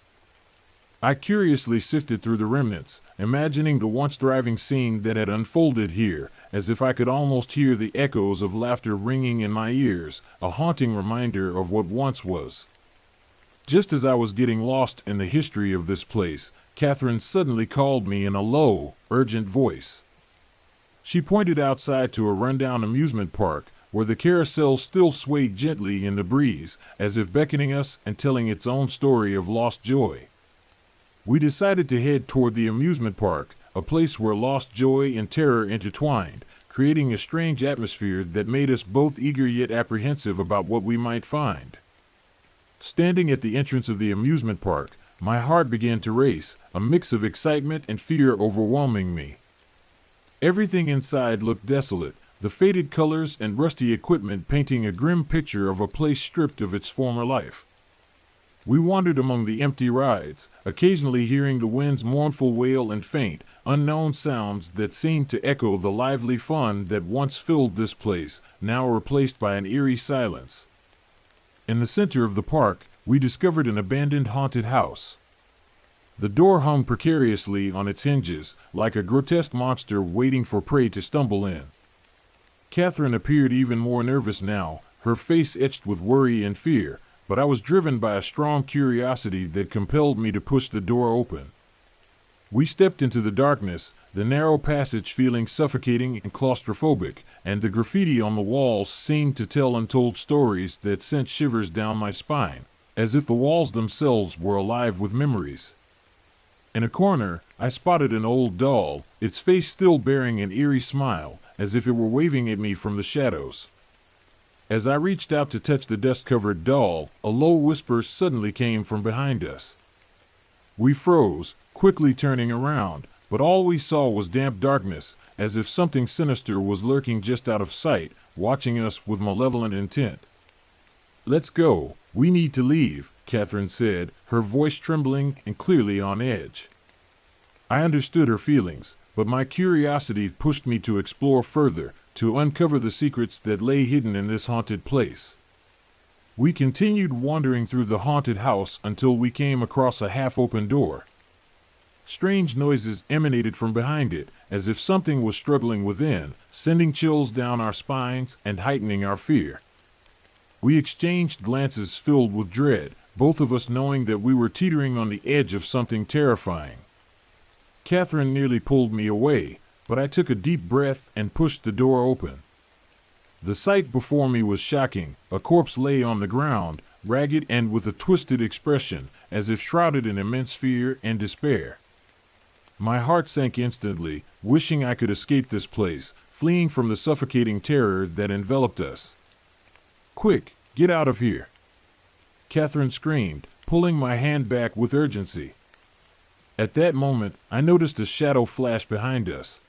I curiously sifted through the remnants, imagining the once thriving scene that had unfolded here, as if I could almost hear the echoes of laughter ringing in my ears, a haunting reminder of what once was. Just as I was getting lost in the history of this place, Catherine suddenly called me in a low, urgent voice. She pointed outside to a rundown amusement park, where the carousel still swayed gently in the breeze, as if beckoning us and telling its own story of lost joy. We decided to head toward the amusement park, a place where lost joy and terror intertwined, creating a strange atmosphere that made us both eager yet apprehensive about what we might find. Standing at the entrance of the amusement park, my heart began to race, a mix of excitement and fear overwhelming me. Everything inside looked desolate, the faded colors and rusty equipment painting a grim picture of a place stripped of its former life. We wandered among the empty rides, occasionally hearing the wind's mournful wail and faint, unknown sounds that seemed to echo the lively fun that once filled this place, now replaced by an eerie silence. In the center of the park, we discovered an abandoned haunted house. The door hung precariously on its hinges, like a grotesque monster waiting for prey to stumble in. Catherine appeared even more nervous now, her face etched with worry and fear, but I was driven by a strong curiosity that compelled me to push the door open. We stepped into the darkness, the narrow passage feeling suffocating and claustrophobic, and the graffiti on the walls seemed to tell untold stories that sent shivers down my spine, as if the walls themselves were alive with memories. In a corner, I spotted an old doll, its face still bearing an eerie smile, as if it were waving at me from the shadows. As I reached out to touch the dust-covered doll, a low whisper suddenly came from behind us. We froze, quickly turning around, but all we saw was damp darkness, as if something sinister was lurking just out of sight, watching us with malevolent intent. "Let's go. We need to leave," Catherine said, her voice trembling and clearly on edge. I understood her feelings, but my curiosity pushed me to explore further, to uncover the secrets that lay hidden in this haunted place. We continued wandering through the haunted house until we came across a half-open door. Strange noises emanated from behind it, as if something was struggling within, sending chills down our spines and heightening our fear. We exchanged glances filled with dread, both of us knowing that we were teetering on the edge of something terrifying. Catherine nearly pulled me away, but I took a deep breath and pushed the door open. The sight before me was shocking. A corpse lay on the ground, ragged and with a twisted expression, as if shrouded in immense fear and despair. My heart sank instantly, wishing I could escape this place, fleeing from the suffocating terror that enveloped us. "Quick, get out of here!" Catherine screamed, pulling my hand back with urgency. At that moment, I noticed a shadow flash behind us.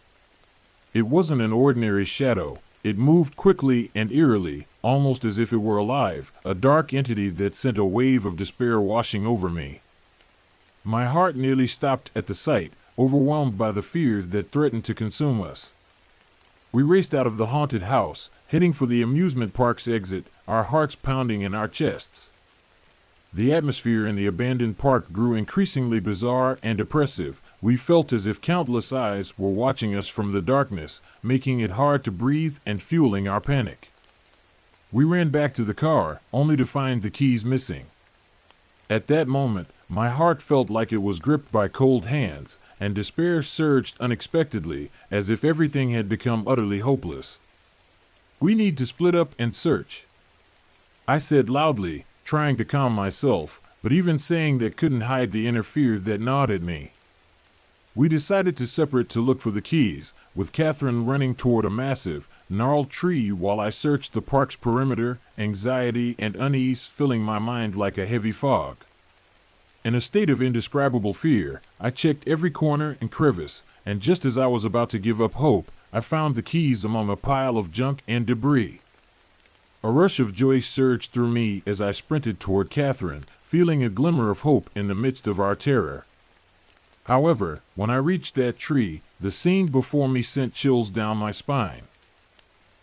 It wasn't an ordinary shadow. It moved quickly and eerily, almost as if it were alive, a dark entity that sent a wave of despair washing over me. My heart nearly stopped at the sight, overwhelmed by the fear that threatened to consume us. We raced out of the haunted house, heading for the amusement park's exit, our hearts pounding in our chests. The atmosphere in the abandoned park grew increasingly bizarre and oppressive. We felt as if countless eyes were watching us from the darkness, making it hard to breathe and fueling our panic. We ran back to the car, only to find the keys missing. At that moment, my heart felt like it was gripped by cold hands, and despair surged unexpectedly, as if everything had become utterly hopeless. "We need to split up and search," I said loudly, trying to calm myself, but even saying that couldn't hide the inner fear that gnawed at me. We decided to separate to look for the keys, with Catherine running toward a massive, gnarled tree while I searched the park's perimeter, anxiety and unease filling my mind like a heavy fog. In a state of indescribable fear, I checked every corner and crevice, and just as I was about to give up hope, I found the keys among a pile of junk and debris. A rush of joy surged through me as I sprinted toward Catherine, feeling a glimmer of hope in the midst of our terror. However, when I reached that tree, the scene before me sent chills down my spine.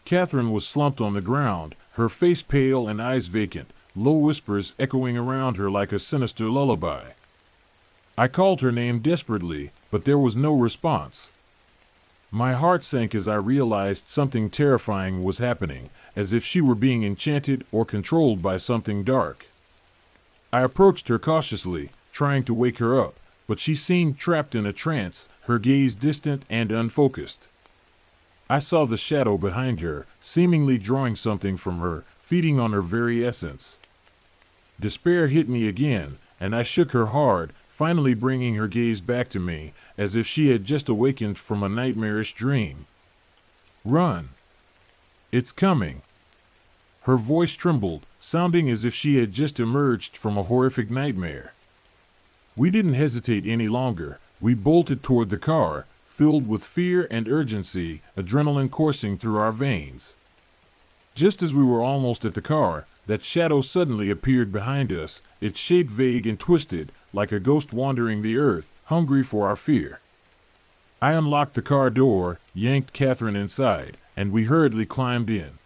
Catherine was slumped on the ground, her face pale and eyes vacant, low whispers echoing around her like a sinister lullaby. I called her name desperately, but there was no response. My heart sank as I realized something terrifying was happening, as if she were being enchanted or controlled by something dark. I approached her cautiously, trying to wake her up, but she seemed trapped in a trance, her gaze distant and unfocused. I saw the shadow behind her, seemingly drawing something from her, feeding on her very essence. Despair hit me again, and I shook her hard, finally bringing her gaze back to me, as if she had just awakened from a nightmarish dream. "Run! It's coming!" Her voice trembled, sounding as if she had just emerged from a horrific nightmare. We didn't hesitate any longer. We bolted toward the car, filled with fear and urgency, adrenaline coursing through our veins. Just as we were almost at the car, that shadow suddenly appeared behind us, its shape vague and twisted, like a ghost wandering the earth, hungry for our fear. I unlocked the car door, yanked Catherine inside, and we hurriedly climbed in.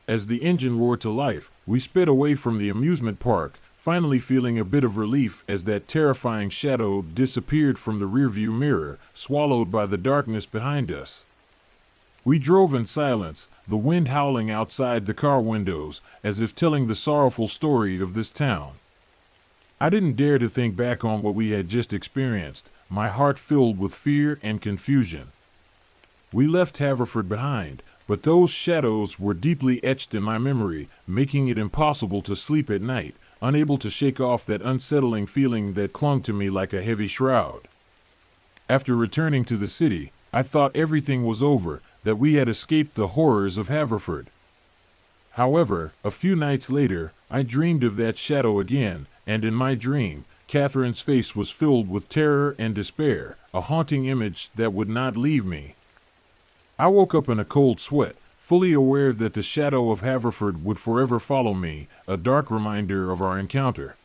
As the engine roared to life, we sped away from the amusement park, finally feeling a bit of relief as that terrifying shadow disappeared from the rearview mirror, swallowed by the darkness behind us. We drove in silence, the wind howling outside the car windows, as if telling the sorrowful story of this town. I didn't dare to think back on what we had just experienced, my heart filled with fear and confusion. We left Haverford behind, but those shadows were deeply etched in my memory, making it impossible to sleep at night, unable to shake off that unsettling feeling that clung to me like a heavy shroud. After returning to the city, I thought everything was over, that we had escaped the horrors of Haverford. However, a few nights later, I dreamed of that shadow again, and in my dream, Catherine's face was filled with terror and despair, a haunting image that would not leave me. I woke up in a cold sweat, fully aware that the shadow of Haverford would forever follow me, a dark reminder of our encounter.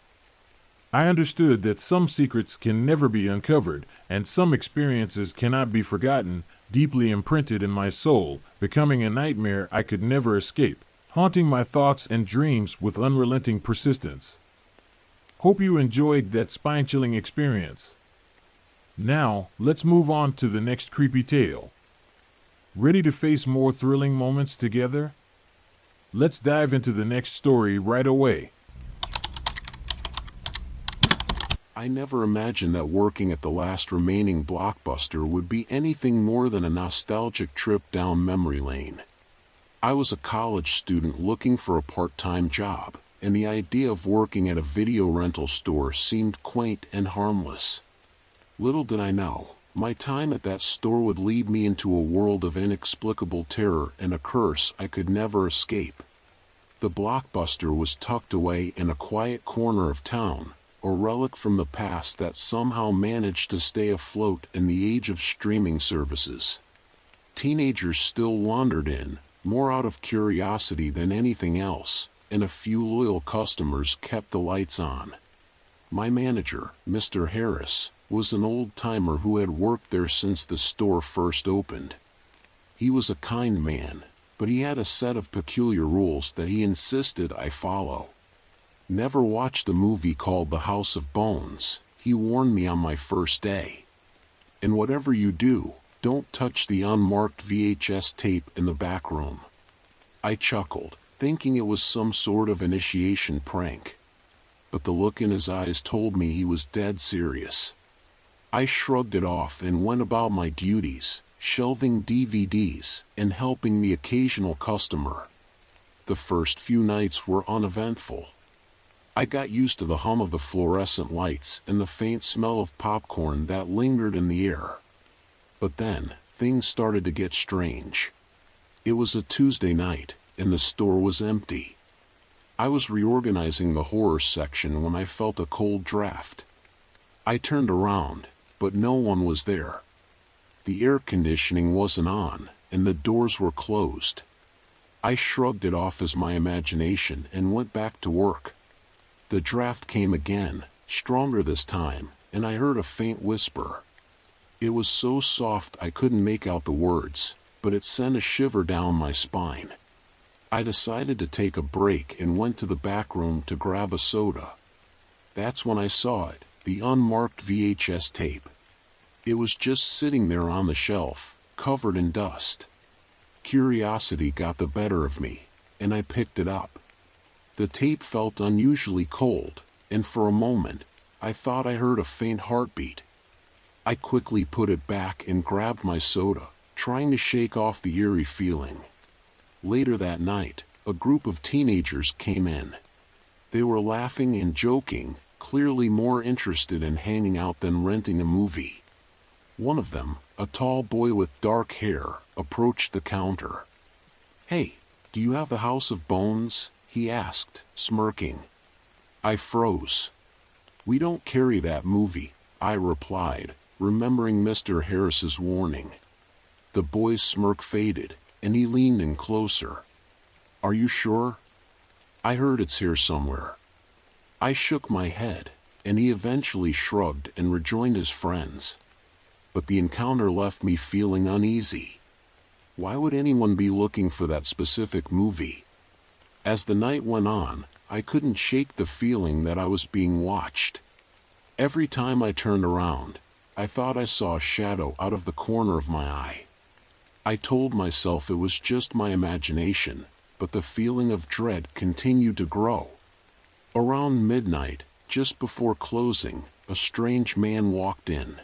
I understood that some secrets can never be uncovered, and some experiences cannot be forgotten, deeply imprinted in my soul, becoming a nightmare I could never escape, haunting my thoughts and dreams with unrelenting persistence. Hope you enjoyed that spine-chilling experience. Now, let's move on to the next creepy tale. Ready to face more thrilling moments together? Let's dive into the next story right away. I never imagined that working at the last remaining Blockbuster would be anything more than a nostalgic trip down memory lane. I was a college student looking for a part-time job, and the idea of working at a video rental store seemed quaint and harmless. Little did I know, my time at that store would lead me into a world of inexplicable terror and a curse I could never escape. The Blockbuster was tucked away in a quiet corner of town, a relic from the past that somehow managed to stay afloat in the age of streaming services. Teenagers still wandered in, more out of curiosity than anything else, and a few loyal customers kept the lights on. My manager, Mr. Harris, was an old-timer who had worked there since the store first opened. He was a kind man, but he had a set of peculiar rules that he insisted I follow. Never watch a movie called The House of Bones, he warned me on my first day. And whatever you do, don't touch the unmarked VHS tape in the back room. I chuckled, thinking it was some sort of initiation prank. But the look in his eyes told me he was dead serious. I shrugged it off and went about my duties, shelving DVDs and helping the occasional customer. The first few nights were uneventful. I got used to the hum of the fluorescent lights and the faint smell of popcorn that lingered in the air. But then, things started to get strange. It was a Tuesday night, and the store was empty. I was reorganizing the horror section when I felt a cold draft. I turned around, but no one was there. The air conditioning wasn't on, and the doors were closed. I shrugged it off as my imagination and went back to work. The draft came again, stronger this time, and I heard a faint whisper. It was so soft I couldn't make out the words, but it sent a shiver down my spine. I decided to take a break and went to the back room to grab a soda. That's when I saw it, the unmarked VHS tape. It was just sitting there on the shelf, covered in dust. Curiosity got the better of me, and I picked it up. The tape felt unusually cold, and for a moment, I thought I heard a faint heartbeat. I quickly put it back and grabbed my soda, trying to shake off the eerie feeling. Later that night, a group of teenagers came in. They were laughing and joking, clearly more interested in hanging out than renting a movie. One of them, a tall boy with dark hair, approached the counter. "Hey, do you have the House of Bones?" he asked, smirking. I froze. "We don't carry that movie," I replied, remembering Mr. Harris's warning. The boy's smirk faded, and he leaned in closer. "Are you sure?" I heard it's here somewhere. I shook my head, and he eventually shrugged and rejoined his friends. But the encounter left me feeling uneasy. Why would anyone be looking for that specific movie? As the night went on, I couldn't shake the feeling that I was being watched. Every time I turned around, I thought I saw a shadow out of the corner of my eye. I told myself it was just my imagination, but the feeling of dread continued to grow. Around midnight, just before closing, a strange man walked in.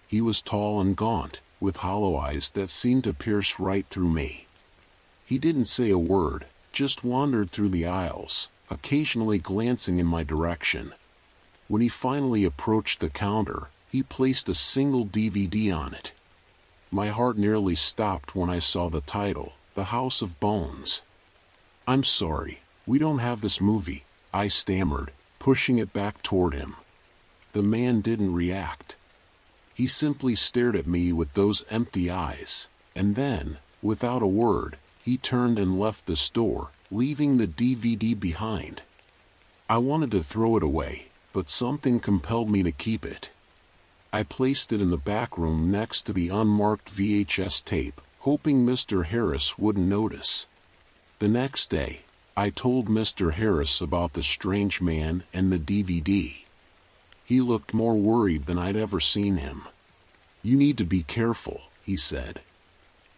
He was tall and gaunt, with hollow eyes that seemed to pierce right through me. He didn't say a word, just wandered through the aisles, occasionally glancing in my direction. When he finally approached the counter, he placed a single DVD on it. My heart nearly stopped when I saw the title, The House of Bones. "I'm sorry, we don't have this movie," I stammered, pushing it back toward him. The man didn't react. He simply stared at me with those empty eyes, and then, without a word, he turned and left the store, leaving the DVD behind. I wanted to throw it away, but something compelled me to keep it. I placed it in the back room next to the unmarked VHS tape, hoping Mr. Harris wouldn't notice. The next day, I told Mr. Harris about the strange man and the DVD. He looked more worried than I'd ever seen him. "You need to be careful," he said.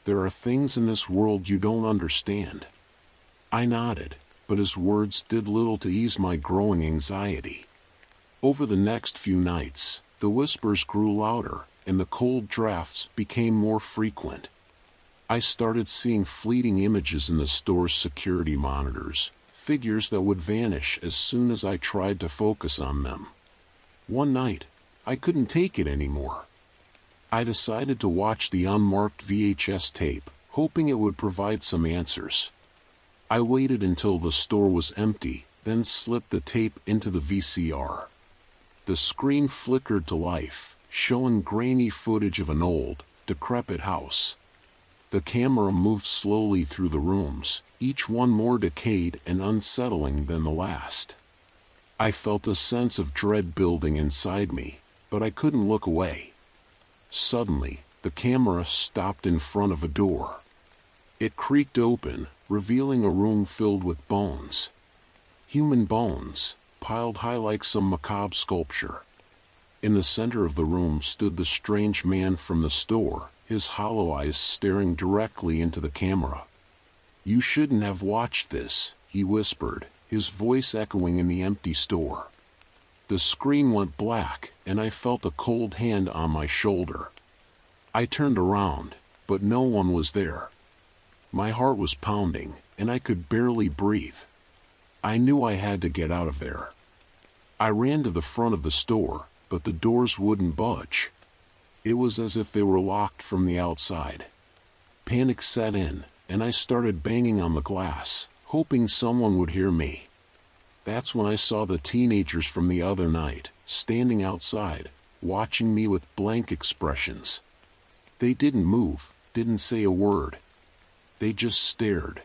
"There are things in this world you don't understand." I nodded, but his words did little to ease my growing anxiety. Over the next few nights, the whispers grew louder, and the cold drafts became more frequent. I started seeing fleeting images in the store's security monitors, figures that would vanish as soon as I tried to focus on them. One night, I couldn't take it anymore. I decided to watch the unmarked VHS tape, hoping it would provide some answers. I waited until the store was empty, then slipped the tape into the VCR. The screen flickered to life, showing grainy footage of an old, decrepit house. The camera moved slowly through the rooms, each one more decayed and unsettling than the last. I felt a sense of dread building inside me, but I couldn't look away. Suddenly, the camera stopped in front of a door. It creaked open, revealing a room filled with bones. Human bones, piled high like some macabre sculpture. In the center of the room stood the strange man from the store, his hollow eyes staring directly into the camera. "You shouldn't have watched this," he whispered, his voice echoing in the empty store. The screen went black, and I felt a cold hand on my shoulder. I turned around, but no one was there. My heart was pounding, and I could barely breathe. I knew I had to get out of there. I ran to the front of the store, but the doors wouldn't budge. It was as if they were locked from the outside. Panic set in, and I started banging on the glass, hoping someone would hear me. That's when I saw the teenagers from the other night, standing outside, watching me with blank expressions. They didn't move, didn't say a word. They just stared.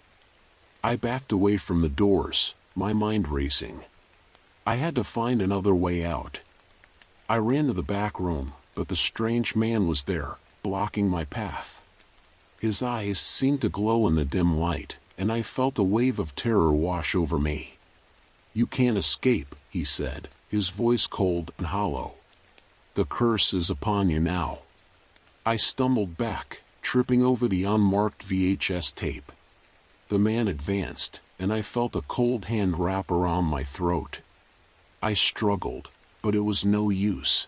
I backed away from the doors, my mind racing. I had to find another way out. I ran to the back room, but the strange man was there, blocking my path. His eyes seemed to glow in the dim light, and I felt a wave of terror wash over me. "You can't escape," he said, his voice cold and hollow. "The curse is upon you now." I stumbled back, tripping over the unmarked VHS tape. The man advanced, and I felt a cold hand wrap around my throat. I struggled, but it was no use.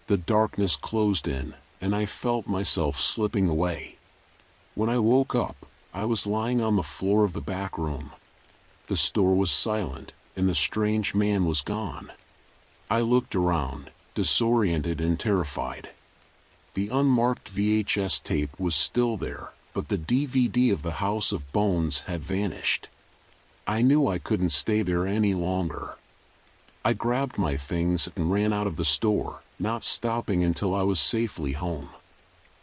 The darkness closed in, and I felt myself slipping away. When I woke up, I was lying on the floor of the back room. The store was silent, and the strange man was gone. I looked around, disoriented and terrified. The unmarked VHS tape was still there, but the DVD of The House of Bones had vanished. I knew I couldn't stay there any longer. I grabbed my things and ran out of the store, not stopping until I was safely home.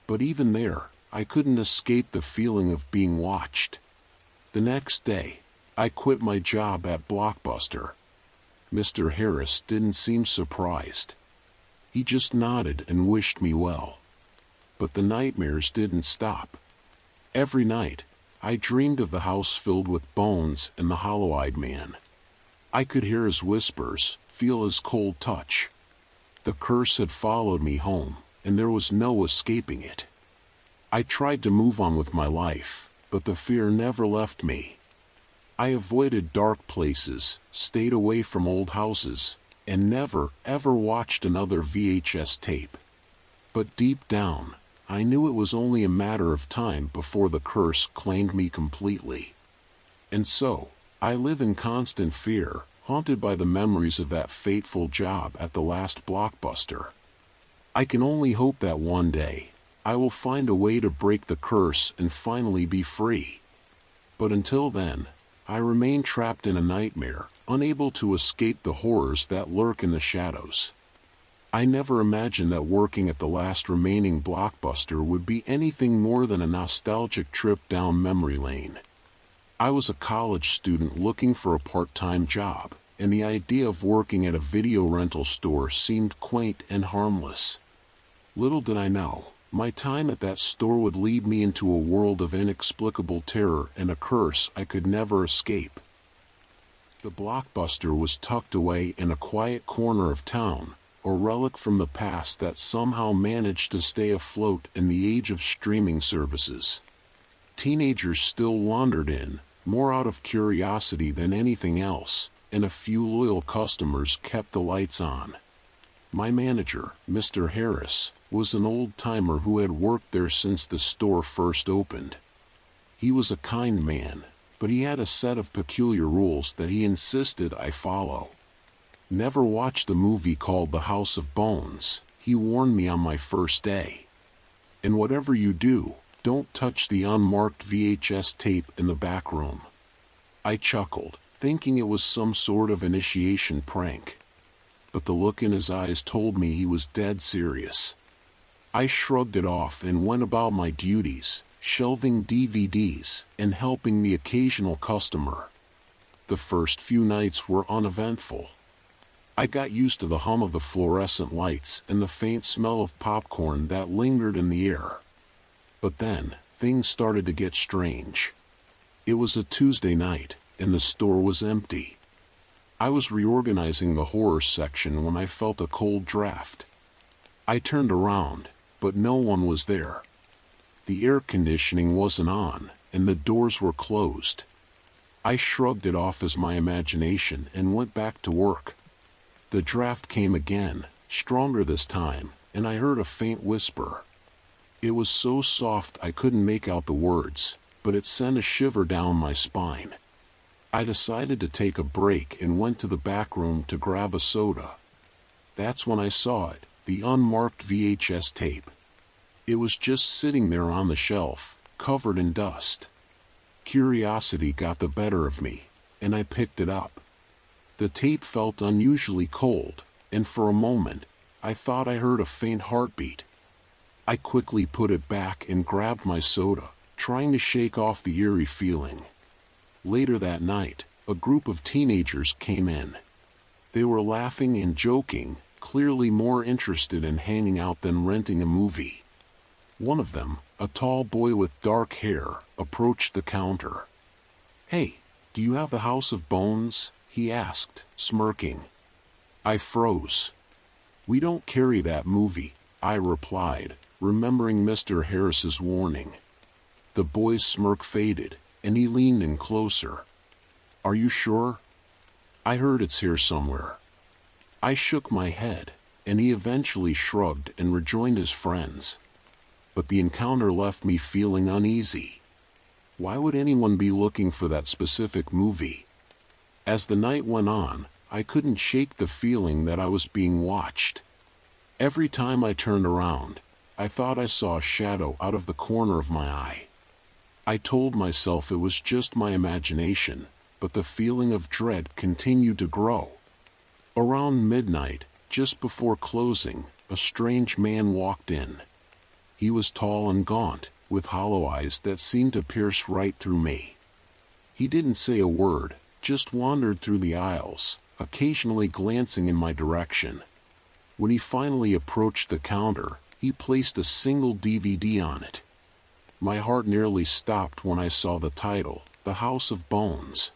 But even there, I couldn't escape the feeling of being watched. The next day, I quit my job at Blockbuster. Mr. Harris didn't seem surprised. He just nodded and wished me well. But the nightmares didn't stop. Every night, I dreamed of the house filled with bones and the hollow-eyed man. I could hear his whispers, feel his cold touch. The curse had followed me home, and there was no escaping it. I tried to move on with my life, but the fear never left me. I avoided dark places, stayed away from old houses, and never, ever watched another VHS tape. But deep down, I knew it was only a matter of time before the curse claimed me completely. And so, I live in constant fear, haunted by the memories of that fateful job at the last Blockbuster. I can only hope that one day, I will find a way to break the curse and finally be free. But until then, I remain trapped in a nightmare, unable to escape the horrors that lurk in the shadows. I never imagined that working at the last remaining Blockbuster would be anything more than a nostalgic trip down memory lane. I was a college student looking for a part-time job, and the idea of working at a video rental store seemed quaint and harmless. Little did I know, my time at that store would lead me into a world of inexplicable terror and a curse I could never escape. The Blockbuster was tucked away in a quiet corner of town, a relic from the past that somehow managed to stay afloat in the age of streaming services. Teenagers still wandered in, more out of curiosity than anything else, and a few loyal customers kept the lights on. My manager, Mr. Harris, was an old-timer who had worked there since the store first opened. He was a kind man, but he had a set of peculiar rules that he insisted I follow. Never watch the movie called The House of Bones, he warned me on my first day. And whatever you do, don't touch the unmarked VHS tape in the back room. I chuckled, thinking it was some sort of initiation prank. But the look in his eyes told me he was dead serious. I shrugged it off and went about my duties, shelving DVDs and helping the occasional customer. The first few nights were uneventful. I got used to the hum of the fluorescent lights and the faint smell of popcorn that lingered in the air. But then, things started to get strange. It was a Tuesday night, and the store was empty. I was reorganizing the horror section when I felt a cold draft. I turned around, but no one was there. The air conditioning wasn't on, and the doors were closed. I shrugged it off as my imagination and went back to work. The draft came again, stronger this time, and I heard a faint whisper. It was so soft I couldn't make out the words, but it sent a shiver down my spine. I decided to take a break and went to the back room to grab a soda. That's when I saw it, the unmarked VHS tape. It was just sitting there on the shelf, covered in dust. Curiosity got the better of me, and I picked it up. The tape felt unusually cold, and for a moment, I thought I heard a faint heartbeat. I quickly put it back and grabbed my soda, trying to shake off the eerie feeling. Later that night, a group of teenagers came in. They were laughing and joking, clearly more interested in hanging out than renting a movie. One of them, a tall boy with dark hair, approached the counter. "Hey, do you have the House of Bones?" he asked, smirking. I froze. "We don't carry that movie," I replied, remembering Mr. Harris's warning. The boy's smirk faded, and he leaned in closer. "Are you sure? I heard it's here somewhere." I shook my head, and he eventually shrugged and rejoined his friends. But the encounter left me feeling uneasy. Why would anyone be looking for that specific movie? As the night went on, I couldn't shake the feeling that I was being watched. Every time I turned around, I thought I saw a shadow out of the corner of my eye. I told myself it was just my imagination, but the feeling of dread continued to grow. Around midnight, just before closing, a strange man walked in. He was tall and gaunt, with hollow eyes that seemed to pierce right through me. He didn't say a word, just wandered through the aisles, occasionally glancing in my direction. When he finally approached the counter, he placed a single DVD on it. My heart nearly stopped when I saw the title, The House of Bones.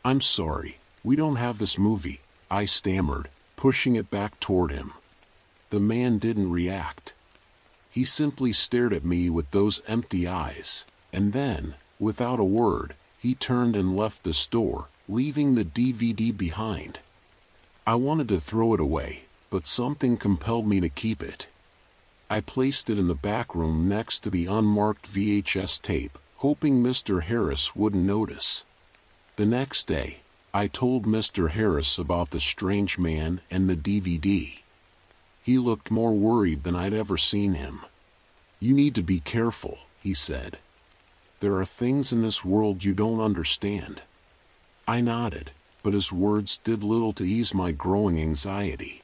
"I'm sorry, we don't have this movie," I stammered, pushing it back toward him. The man didn't react. He simply stared at me with those empty eyes, and then, without a word, he turned and left the store, leaving the DVD behind. I wanted to throw it away, but something compelled me to keep it. I placed it in the back room next to the unmarked VHS tape, hoping Mr. Harris wouldn't notice. The next day, I told Mr. Harris about the strange man and the DVD. He looked more worried than I'd ever seen him. "You need to be careful," he said. "There are things in this world you don't understand." I nodded, but his words did little to ease my growing anxiety.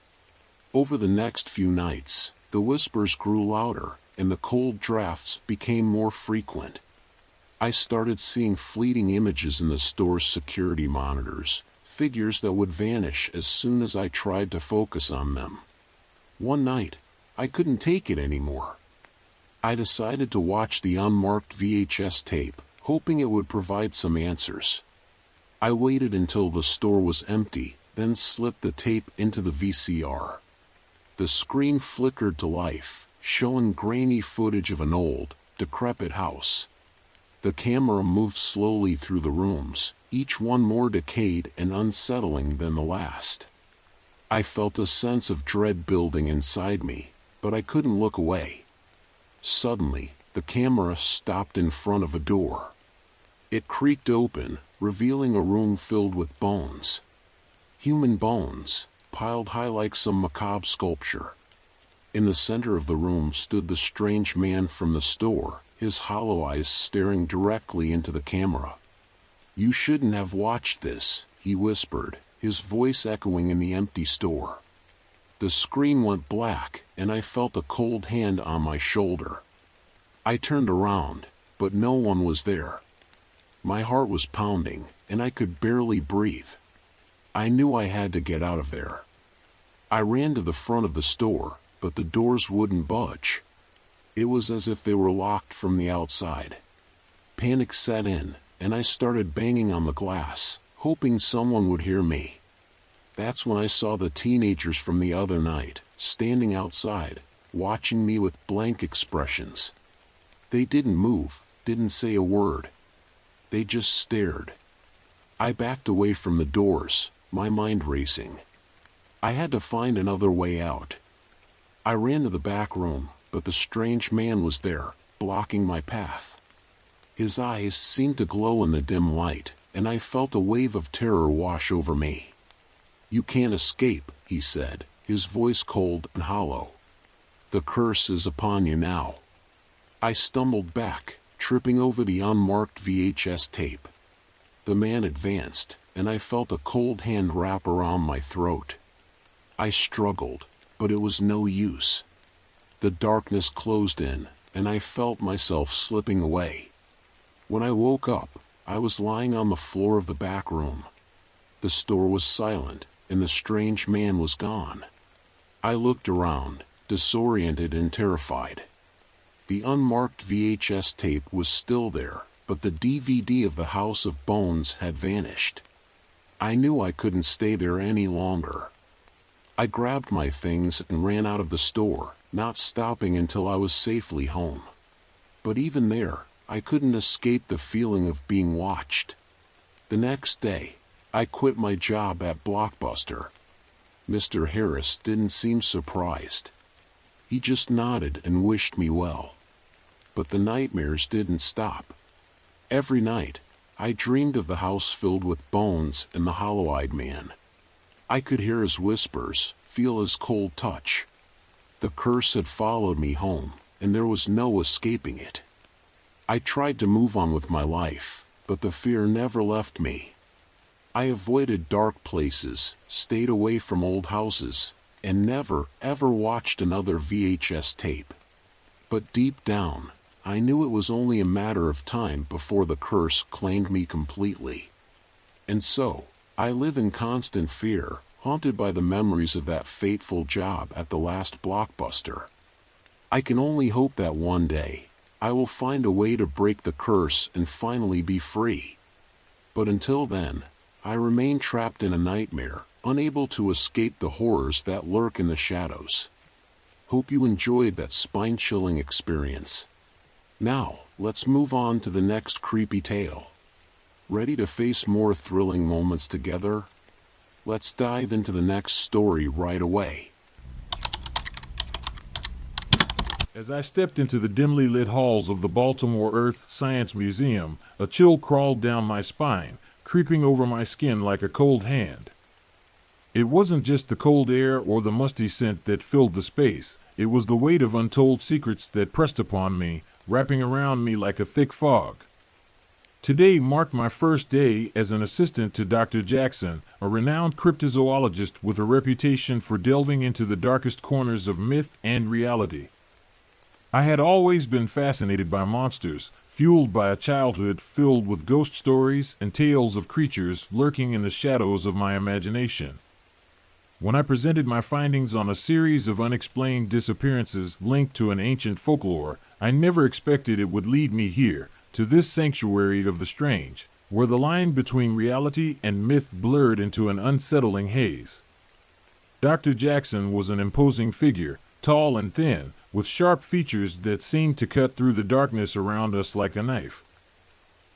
Over the next few nights, the whispers grew louder, and the cold drafts became more frequent. I started seeing fleeting images in the store's security monitors, figures that would vanish as soon as I tried to focus on them. One night, I couldn't take it anymore. I decided to watch the unmarked VHS tape, hoping it would provide some answers. I waited until the store was empty, then slipped the tape into the VCR. The screen flickered to life, showing grainy footage of an old, decrepit house. The camera moved slowly through the rooms, each one more decayed and unsettling than the last. I felt a sense of dread building inside me, but I couldn't look away. Suddenly, the camera stopped in front of a door. It creaked open, revealing a room filled with bones. Human bones, piled high like some macabre sculpture. In the center of the room stood the strange man from the store, his hollow eyes staring directly into the camera. "You shouldn't have watched this," he whispered, his voice echoing in the empty store. The screen went black, and I felt a cold hand on my shoulder. I turned around, but no one was there. My heart was pounding, and I could barely breathe. I knew I had to get out of there. I ran to the front of the store, but the doors wouldn't budge. It was as if they were locked from the outside. Panic set in, and I started banging on the glass, hoping someone would hear me. That's when I saw the teenagers from the other night, standing outside, watching me with blank expressions. They didn't move, didn't say a word. They just stared. I backed away from the doors, my mind racing. I had to find another way out. I ran to the back room, but the strange man was there, blocking my path. His eyes seemed to glow in the dim light, and I felt a wave of terror wash over me. "You can't escape," he said, his voice cold and hollow. "The curse is upon you now." I stumbled back, tripping over the unmarked VHS tape. The man advanced, and I felt a cold hand wrap around my throat. I struggled, but it was no use. The darkness closed in, and I felt myself slipping away. When I woke up, I was lying on the floor of the back room. The store was silent, and the strange man was gone. I looked around, disoriented and terrified. The unmarked VHS tape was still there, but the DVD of The House of Bones had vanished. I knew I couldn't stay there any longer. I grabbed my things and ran out of the store, not stopping until I was safely home. But even there, I couldn't escape the feeling of being watched. The next day, I quit my job at Blockbuster. Mr. Harris didn't seem surprised. He just nodded and wished me well. But the nightmares didn't stop. Every night, I dreamed of the house filled with bones and the hollow-eyed man. I could hear his whispers, feel his cold touch. The curse had followed me home, and there was no escaping it. I tried to move on with my life, but the fear never left me. I avoided dark places, stayed away from old houses, and never, ever watched another VHS tape. But deep down, I knew it was only a matter of time before the curse claimed me completely. And so, I live in constant fear, haunted by the memories of that fateful job at the last Blockbuster. I can only hope that one day, I will find a way to break the curse and finally be free. But until then, I remain trapped in a nightmare, unable to escape the horrors that lurk in the shadows. Hope you enjoyed that spine-chilling experience. Now, let's move on to the next creepy tale. Ready to face more thrilling moments together? Let's dive into the next story right away. As I stepped into the dimly lit halls of the Baltimore Earth Science Museum, a chill crawled down my spine, creeping over my skin like a cold hand. It wasn't just the cold air or the musty scent that filled the space, it was the weight of untold secrets that pressed upon me, wrapping around me like a thick fog. Today marked my first day as an assistant to Dr. Jackson, a renowned cryptozoologist with a reputation for delving into the darkest corners of myth and reality. I had always been fascinated by monsters, fueled by a childhood filled with ghost stories and tales of creatures lurking in the shadows of my imagination. When I presented my findings on a series of unexplained disappearances linked to an ancient folklore, I never expected it would lead me here, to this sanctuary of the strange, where the line between reality and myth blurred into an unsettling haze. Dr. Jackson was an imposing figure, tall and thin, with sharp features that seemed to cut through the darkness around us like a knife.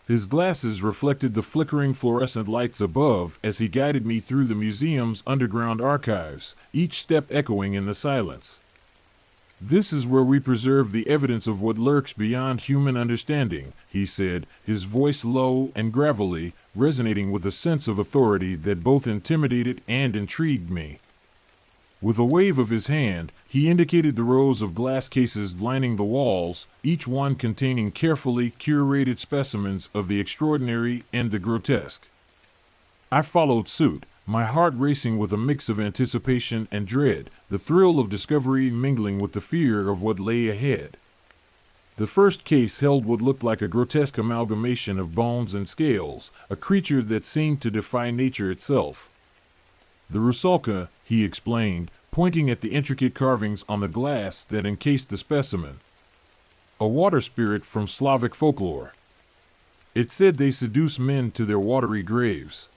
His glasses reflected the flickering fluorescent lights above as he guided me through the museum's underground archives, each step echoing in the silence. "This is where we preserve the evidence of what lurks beyond human understanding," he said, his voice low and gravelly, resonating with a sense of authority that both intimidated and intrigued me. With a wave of his hand, he indicated the rows of glass cases lining the walls, each one containing carefully curated specimens of the extraordinary and the grotesque. I followed suit, my heart racing with a mix of anticipation and dread, the thrill of discovery mingling with the fear of what lay ahead. The first case held what looked like a grotesque amalgamation of bones and scales, a creature that seemed to defy nature itself. "The rusalka," he explained, pointing at the intricate carvings on the glass that encased the specimen. "A water spirit from Slavic folklore. It said they seduce men to their watery graves."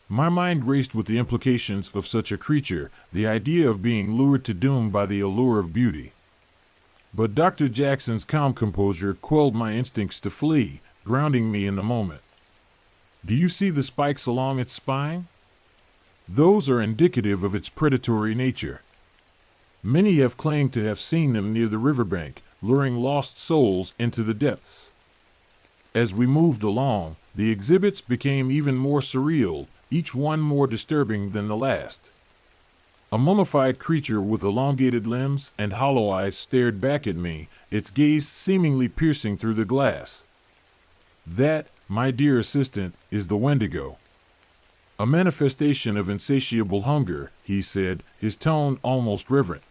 My mind raced with the implications of such a creature, the idea of being lured to doom by the allure of beauty. But Dr. Jackson's calm composure quelled my instincts to flee, grounding me in the moment. "Do you see the spikes along its spine? Those are indicative of its predatory nature. Many have claimed to have seen them near the riverbank, luring lost souls into the depths." As we moved along, the exhibits became even more surreal, each one more disturbing than the last. A mummified creature with elongated limbs and hollow eyes stared back at me, its gaze seemingly piercing through the glass. "That, my dear assistant, is the Wendigo. A manifestation of insatiable hunger," he said, his tone almost reverent.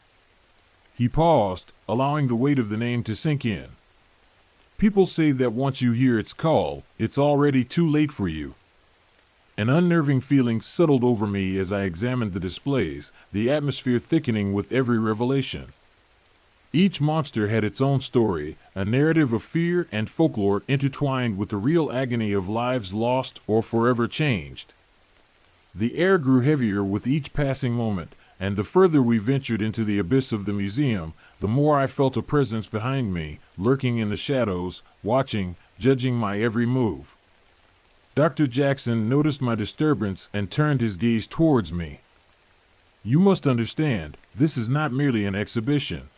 He paused, allowing the weight of the name to sink in. "People say that once you hear its call, it's already too late for you." An unnerving feeling settled over me as I examined the displays, the atmosphere thickening with every revelation. Each monster had its own story, a narrative of fear and folklore intertwined with the real agony of lives lost or forever changed. The air grew heavier with each passing moment, and the further we ventured into the abyss of the museum, the more I felt a presence behind me, lurking in the shadows, watching, judging my every move. Dr. Jackson noticed my disturbance and turned his gaze towards me. "You must understand, this is not merely an exhibition.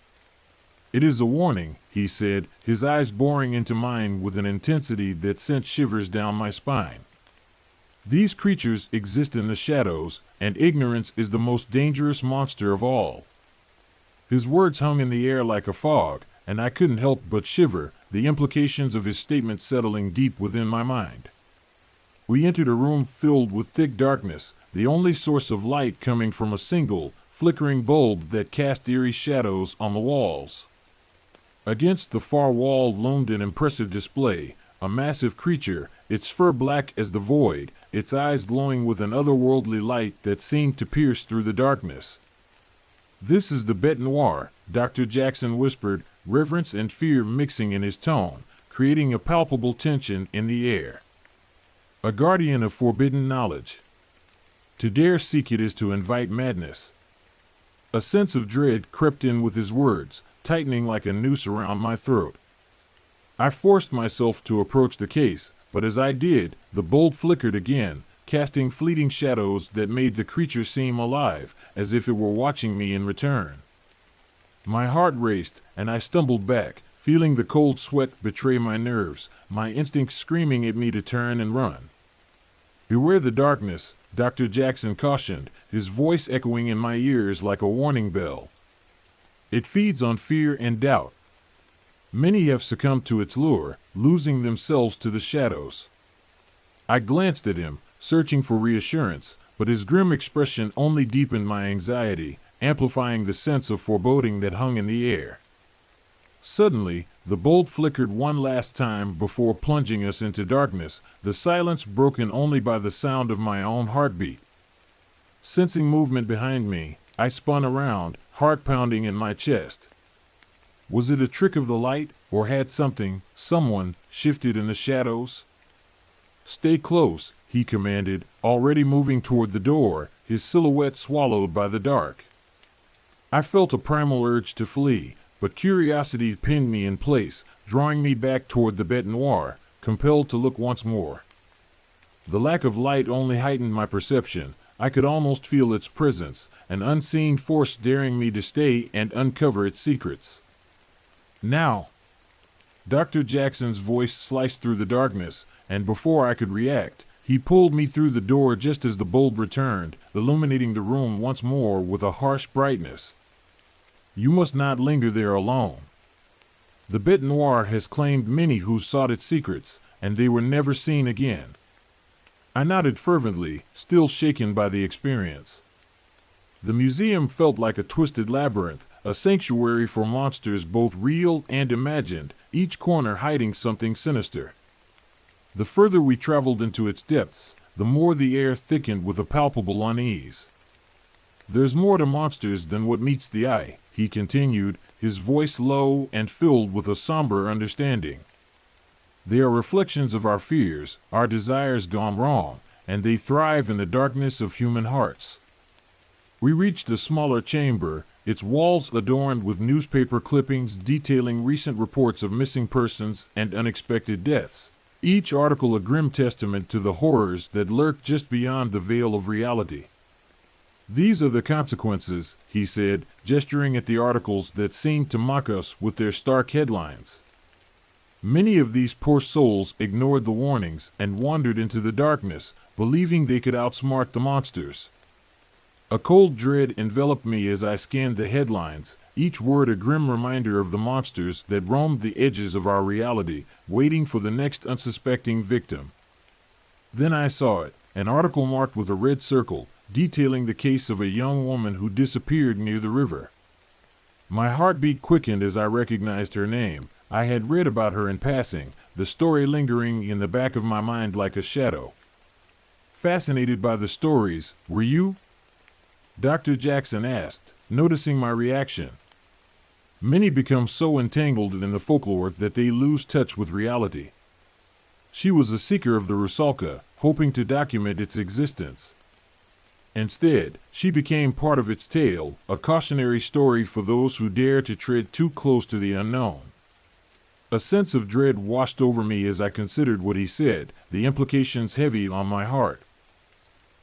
It is a warning," he said, his eyes boring into mine with an intensity that sent shivers down my spine. "These creatures exist in the shadows, and ignorance is the most dangerous monster of all." His words hung in the air like a fog, and I couldn't help but shiver, the implications of his statement settling deep within my mind. We entered a room filled with thick darkness, the only source of light coming from a single, flickering bulb that cast eerie shadows on the walls. Against the far wall loomed an impressive display, a massive creature, its fur black as the void, its eyes glowing with an otherworldly light that seemed to pierce through the darkness. "This is the Bête Noire," Dr. Jackson whispered, reverence and fear mixing in his tone, creating a palpable tension in the air. "A guardian of forbidden knowledge. To dare seek it is to invite madness." A sense of dread crept in with his words, tightening like a noose around my throat. I forced myself to approach the case, but as I did, the bulb flickered again, casting fleeting shadows that made the creature seem alive, as if it were watching me in return. My heart raced, and I stumbled back, feeling the cold sweat betray my nerves, my instincts screaming at me to turn and run. "Beware the darkness," Dr. Jackson cautioned, his voice echoing in my ears like a warning bell. "It feeds on fear and doubt. Many have succumbed to its lure, losing themselves to the shadows." I glanced at him, searching for reassurance, but his grim expression only deepened my anxiety, amplifying the sense of foreboding that hung in the air. Suddenly, the bulb flickered one last time before plunging us into darkness, the silence broken only by the sound of my own heartbeat. Sensing movement behind me, I spun around, heart pounding in my chest. Was it a trick of the light, or had someone, shifted in the shadows? "Stay close," he commanded, already moving toward the door, his silhouette swallowed by the dark. I felt a primal urge to flee, but curiosity pinned me in place, drawing me back toward the Bête Noire, compelled to look once more. The lack of light only heightened my perception. I could almost feel its presence, an unseen force daring me to stay and uncover its secrets. "Now!" Dr. Jackson's voice sliced through the darkness, and before I could react, he pulled me through the door just as the bulb returned, illuminating the room once more with a harsh brightness. "You must not linger there alone. The Bête Noire has claimed many who sought its secrets, and they were never seen again." I nodded fervently, still shaken by the experience. The museum felt like a twisted labyrinth, a sanctuary for monsters both real and imagined, each corner hiding something sinister. The further we traveled into its depths, the more the air thickened with a palpable unease. "There's more to monsters than what meets the eye," he continued, his voice low and filled with a somber understanding. "They are reflections of our fears, our desires gone wrong, and they thrive in the darkness of human hearts." We reached a smaller chamber, its walls adorned with newspaper clippings detailing recent reports of missing persons and unexpected deaths, each article a grim testament to the horrors that lurk just beyond the veil of reality. "These are the consequences," he said, gesturing at the articles that seemed to mock us with their stark headlines. "Many of these poor souls ignored the warnings and wandered into the darkness, believing they could outsmart the monsters." A cold dread enveloped me as I scanned the headlines, each word a grim reminder of the monsters that roamed the edges of our reality, waiting for the next unsuspecting victim. Then I saw it, an article marked with a red circle, detailing the case of a young woman who disappeared near the river. My heartbeat quickened as I recognized her name. I had read about her in passing, the story lingering in the back of my mind like a shadow. "Fascinated by the stories, were you?" Dr. Jackson asked, noticing my reaction. "Many become so entangled in the folklore that they lose touch with reality." She was a seeker of the Rusalka, hoping to document its existence. Instead, she became part of its tale, a cautionary story for those who dare to tread too close to the unknown. A sense of dread washed over me as I considered what he said, the implications heavy on my heart.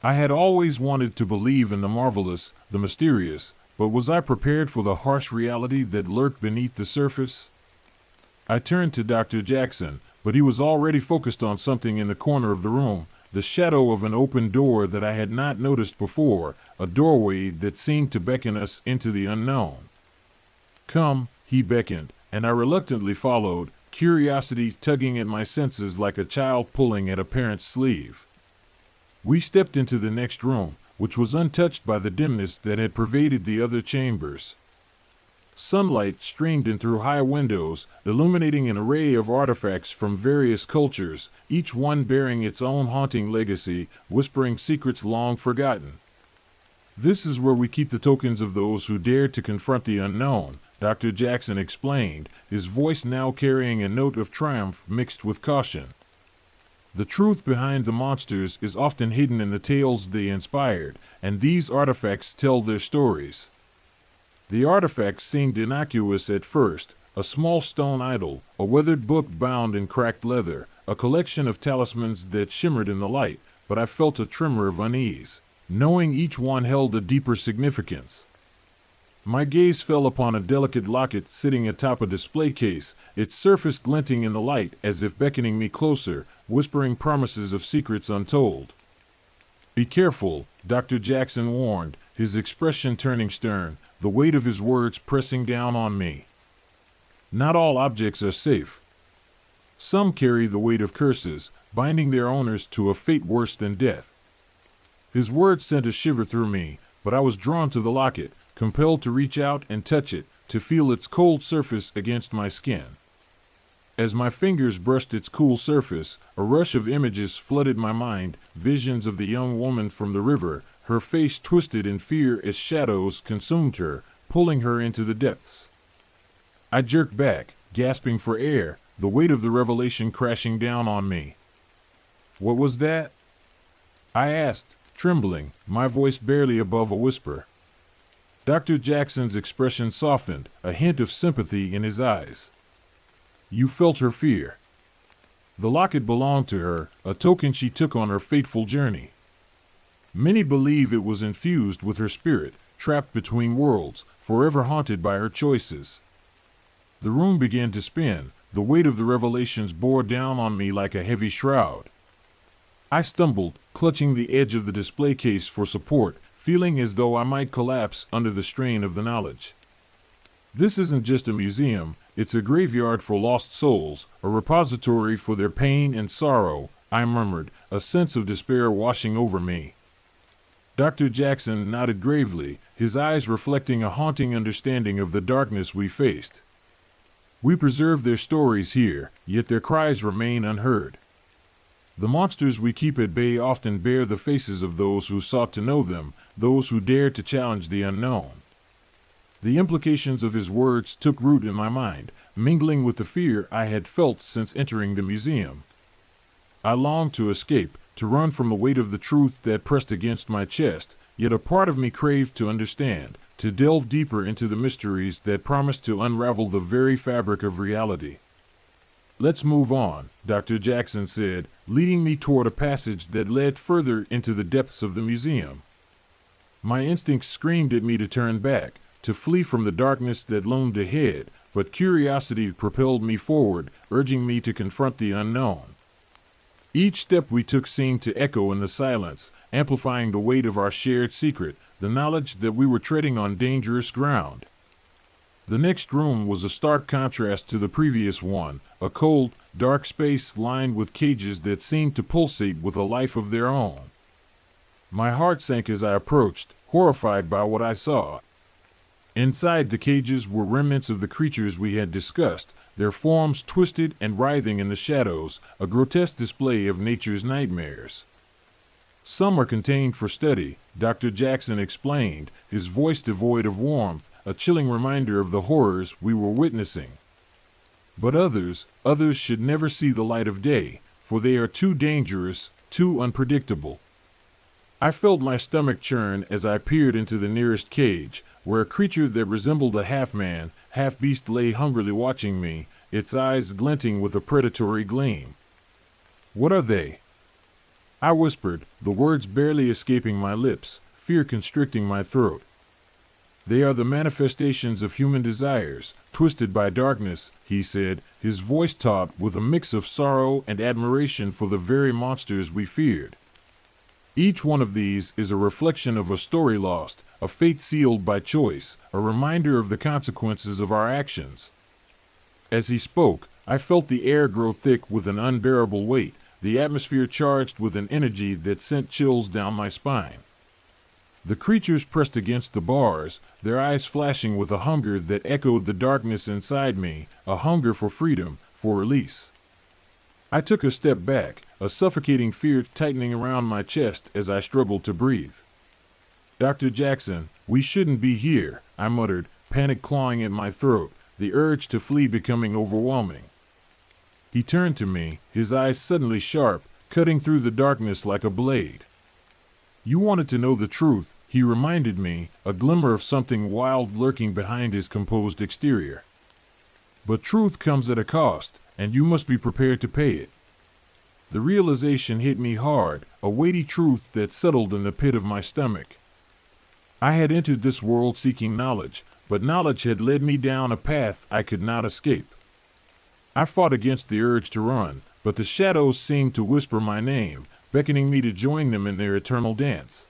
I had always wanted to believe in the marvelous, the mysterious, but was I prepared for the harsh reality that lurked beneath the surface? I turned to Dr. Jackson, but he was already focused on something in the corner of the room, the shadow of an open door that I had not noticed before, a doorway that seemed to beckon us into the unknown. "Come," he beckoned, and I reluctantly followed, curiosity tugging at my senses like a child pulling at a parent's sleeve. We stepped into the next room, which was untouched by the dimness that had pervaded the other chambers. Sunlight streamed in through high windows, illuminating an array of artifacts from various cultures, each one bearing its own haunting legacy, whispering secrets long forgotten. "This is where we keep the tokens of those who dared to confront the unknown," Dr. Jackson explained, his voice now carrying a note of triumph mixed with caution. "The truth behind the monsters is often hidden in the tales they inspired, and these artifacts tell their stories." The artifacts seemed innocuous at first: a small stone idol, a weathered book bound in cracked leather, a collection of talismans that shimmered in the light, but I felt a tremor of unease, knowing each one held a deeper significance. My gaze fell upon a delicate locket sitting atop a display case, its surface glinting in the light as if beckoning me closer, whispering promises of secrets untold. "Be careful," Dr. Jackson warned, his expression turning stern, the weight of his words pressing down on me. "Not all objects are safe. Some carry the weight of curses, binding their owners to a fate worse than death." His words sent a shiver through me, but I was drawn to the locket, compelled to reach out and touch it, to feel its cold surface against my skin. As my fingers brushed its cool surface, a rush of images flooded my mind, visions of the young woman from the river, her face twisted in fear as shadows consumed her, pulling her into the depths. I jerked back, gasping for air, the weight of the revelation crashing down on me. "What was that?" I asked, trembling, my voice barely above a whisper. Dr. Jackson's expression softened, a hint of sympathy in his eyes. "You felt her fear. The locket belonged to her, a token she took on her fateful journey. Many believe it was infused with her spirit, trapped between worlds, forever haunted by her choices." The room began to spin, the weight of the revelations bore down on me like a heavy shroud. I stumbled, clutching the edge of the display case for support, feeling as though I might collapse under the strain of the knowledge. "This isn't just a museum, it's a graveyard for lost souls, a repository for their pain and sorrow," I murmured, a sense of despair washing over me. Dr. Jackson nodded gravely, his eyes reflecting a haunting understanding of the darkness we faced. "We preserve their stories here, yet their cries remain unheard. The monsters we keep at bay often bear the faces of those who sought to know them, those who dared to challenge the unknown." The implications of his words took root in my mind, mingling with the fear I had felt since entering the museum. I longed to escape, to run from the weight of the truth that pressed against my chest, yet a part of me craved to understand, to delve deeper into the mysteries that promised to unravel the very fabric of reality. "Let's move on," Dr. Jackson said, leading me toward a passage that led further into the depths of the museum. My instincts screamed at me to turn back, to flee from the darkness that loomed ahead, but curiosity propelled me forward, urging me to confront the unknown. Each step we took seemed to echo in the silence, amplifying the weight of our shared secret, the knowledge that we were treading on dangerous ground. The next room was a stark contrast to the previous one, a cold, dark space lined with cages that seemed to pulsate with a life of their own. My heart sank as I approached, horrified by what I saw. Inside the cages were remnants of the creatures we had discussed, their forms twisted and writhing in the shadows, a grotesque display of nature's nightmares. "Some are contained for study," Dr. Jackson explained, his voice devoid of warmth, a chilling reminder of the horrors we were witnessing. "But others should never see the light of day, for they are too dangerous, too unpredictable." I felt my stomach churn as I peered into the nearest cage, where a creature that resembled a half-man, half-beast lay hungrily watching me, its eyes glinting with a predatory gleam. "What are they?" I whispered, the words barely escaping my lips, fear constricting my throat. "They are the manifestations of human desires, twisted by darkness," he said, his voice taut with a mix of sorrow and admiration for the very monsters we feared. "Each one of these is a reflection of a story lost, a fate sealed by choice, a reminder of the consequences of our actions." As he spoke, I felt the air grow thick with an unbearable weight, the atmosphere charged with an energy that sent chills down my spine. The creatures pressed against the bars, their eyes flashing with a hunger that echoed the darkness inside me, a hunger for freedom, for release. I took a step back, a suffocating fear tightening around my chest as I struggled to breathe. "Dr. Jackson, we shouldn't be here," I muttered, panic clawing at my throat, the urge to flee becoming overwhelming. He turned to me, his eyes suddenly sharp, cutting through the darkness like a blade. "You wanted to know the truth," he reminded me, a glimmer of something wild lurking behind his composed exterior. "But truth comes at a cost, and you must be prepared to pay it." The realization hit me hard, a weighty truth that settled in the pit of my stomach. I had entered this world seeking knowledge, but knowledge had led me down a path I could not escape. I fought against the urge to run, but the shadows seemed to whisper my name, beckoning me to join them in their eternal dance.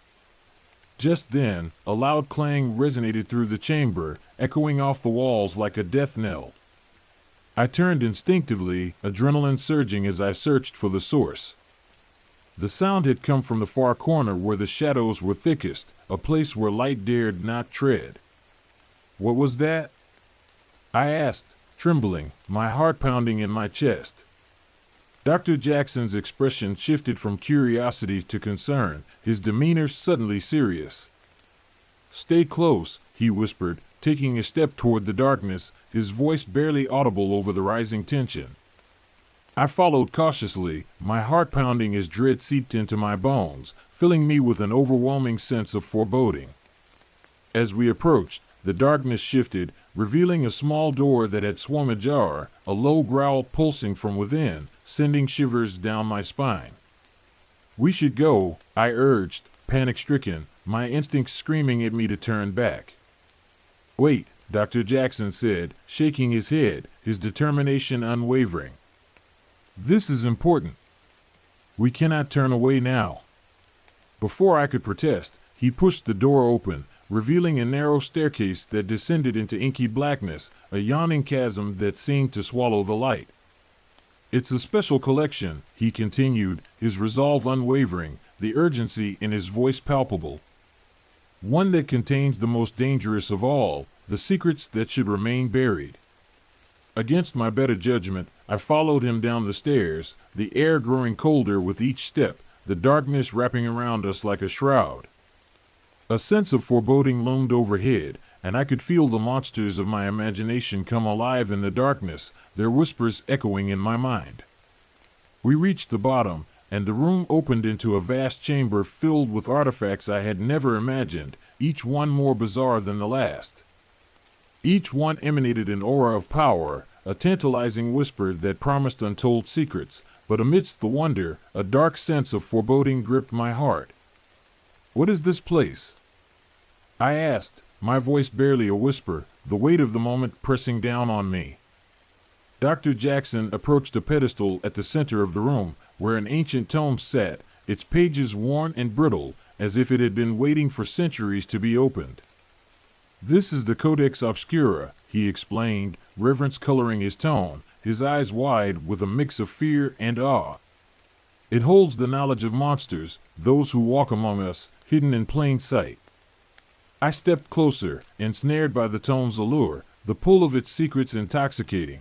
Just then, a loud clang resonated through the chamber, echoing off the walls like a death knell. I turned instinctively, adrenaline surging as I searched for the source. The sound had come from the far corner where the shadows were thickest, a place where light dared not tread. "What was that?" I asked, trembling, my heart pounding in my chest. Dr. Jackson's expression shifted from curiosity to concern, his demeanor suddenly serious. "Stay close," he whispered, taking a step toward the darkness, his voice barely audible over the rising tension. I followed cautiously, my heart pounding as dread seeped into my bones, filling me with an overwhelming sense of foreboding. As we approached, the darkness shifted, revealing a small door that had swung ajar, a low growl pulsing from within, sending shivers down my spine. "We should go," I urged, panic-stricken, my instincts screaming at me to turn back. "Wait," Dr. Jackson said, shaking his head, his determination unwavering. "This is important. We cannot turn away now." Before I could protest, he pushed the door open, revealing a narrow staircase that descended into inky blackness, a yawning chasm that seemed to swallow the light. "It's a special collection," he continued, his resolve unwavering, the urgency in his voice palpable. "One that contains the most dangerous of all, the secrets that should remain buried." Against my better judgment, I followed him down the stairs, the air growing colder with each step, the darkness wrapping around us like a shroud. A sense of foreboding loomed overhead, and I could feel the monsters of my imagination come alive in the darkness, their whispers echoing in my mind. We reached the bottom, and the room opened into a vast chamber filled with artifacts I had never imagined, each one more bizarre than the last. Each one emanated an aura of power, a tantalizing whisper that promised untold secrets, but amidst the wonder, a dark sense of foreboding gripped my heart. "What is this place?" I asked, my voice barely a whisper, the weight of the moment pressing down on me. Dr. Jackson approached a pedestal at the center of the room, where an ancient tome sat, its pages worn and brittle, as if it had been waiting for centuries to be opened. "This is the Codex Obscura," he explained, reverence coloring his tone, his eyes wide with a mix of fear and awe. "It holds the knowledge of monsters, those who walk among us, hidden in plain sight." I stepped closer, ensnared by the tome's allure, the pull of its secrets intoxicating.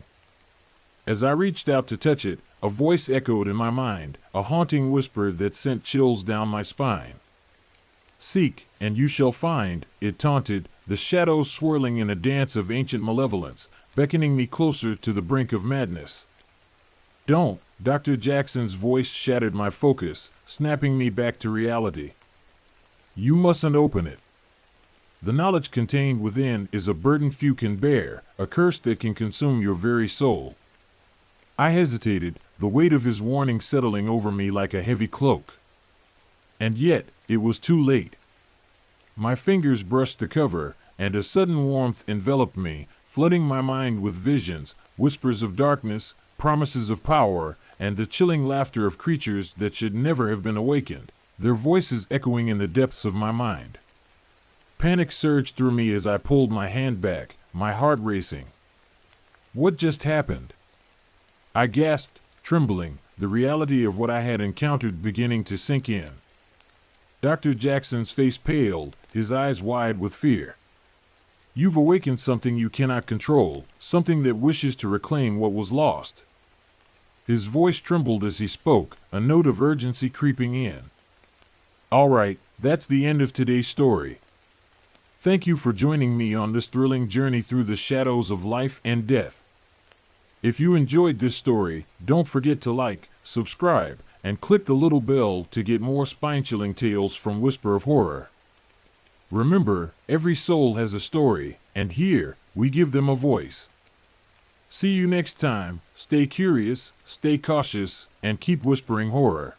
As I reached out to touch it, a voice echoed in my mind, a haunting whisper that sent chills down my spine. "Seek, and you shall find," it taunted, the shadows swirling in a dance of ancient malevolence, beckoning me closer to the brink of madness. "Don't," Dr. Jackson's voice shattered my focus, snapping me back to reality. "You mustn't open it. The knowledge contained within is a burden few can bear, a curse that can consume your very soul." I hesitated, the weight of his warning settling over me like a heavy cloak. And yet, it was too late. My fingers brushed the cover, and a sudden warmth enveloped me, flooding my mind with visions, whispers of darkness, promises of power, and the chilling laughter of creatures that should never have been awakened, their voices echoing in the depths of my mind. Panic surged through me as I pulled my hand back, my heart racing. What just happened? I gasped, trembling, the reality of what I had encountered beginning to sink in. Dr. Jackson's face paled, his eyes wide with fear. You've awakened something you cannot control, something that wishes to reclaim what was lost. His voice trembled as he spoke, a note of urgency creeping in. All right, that's the end of today's story. Thank you for joining me on this thrilling journey through the shadows of life and death. If you enjoyed this story, don't forget to like, subscribe, and click the little bell to get more spine-chilling tales from Whisper of Horror. Remember, every soul has a story, and here, we give them a voice. See you next time. Stay curious, stay cautious, and keep whispering horror.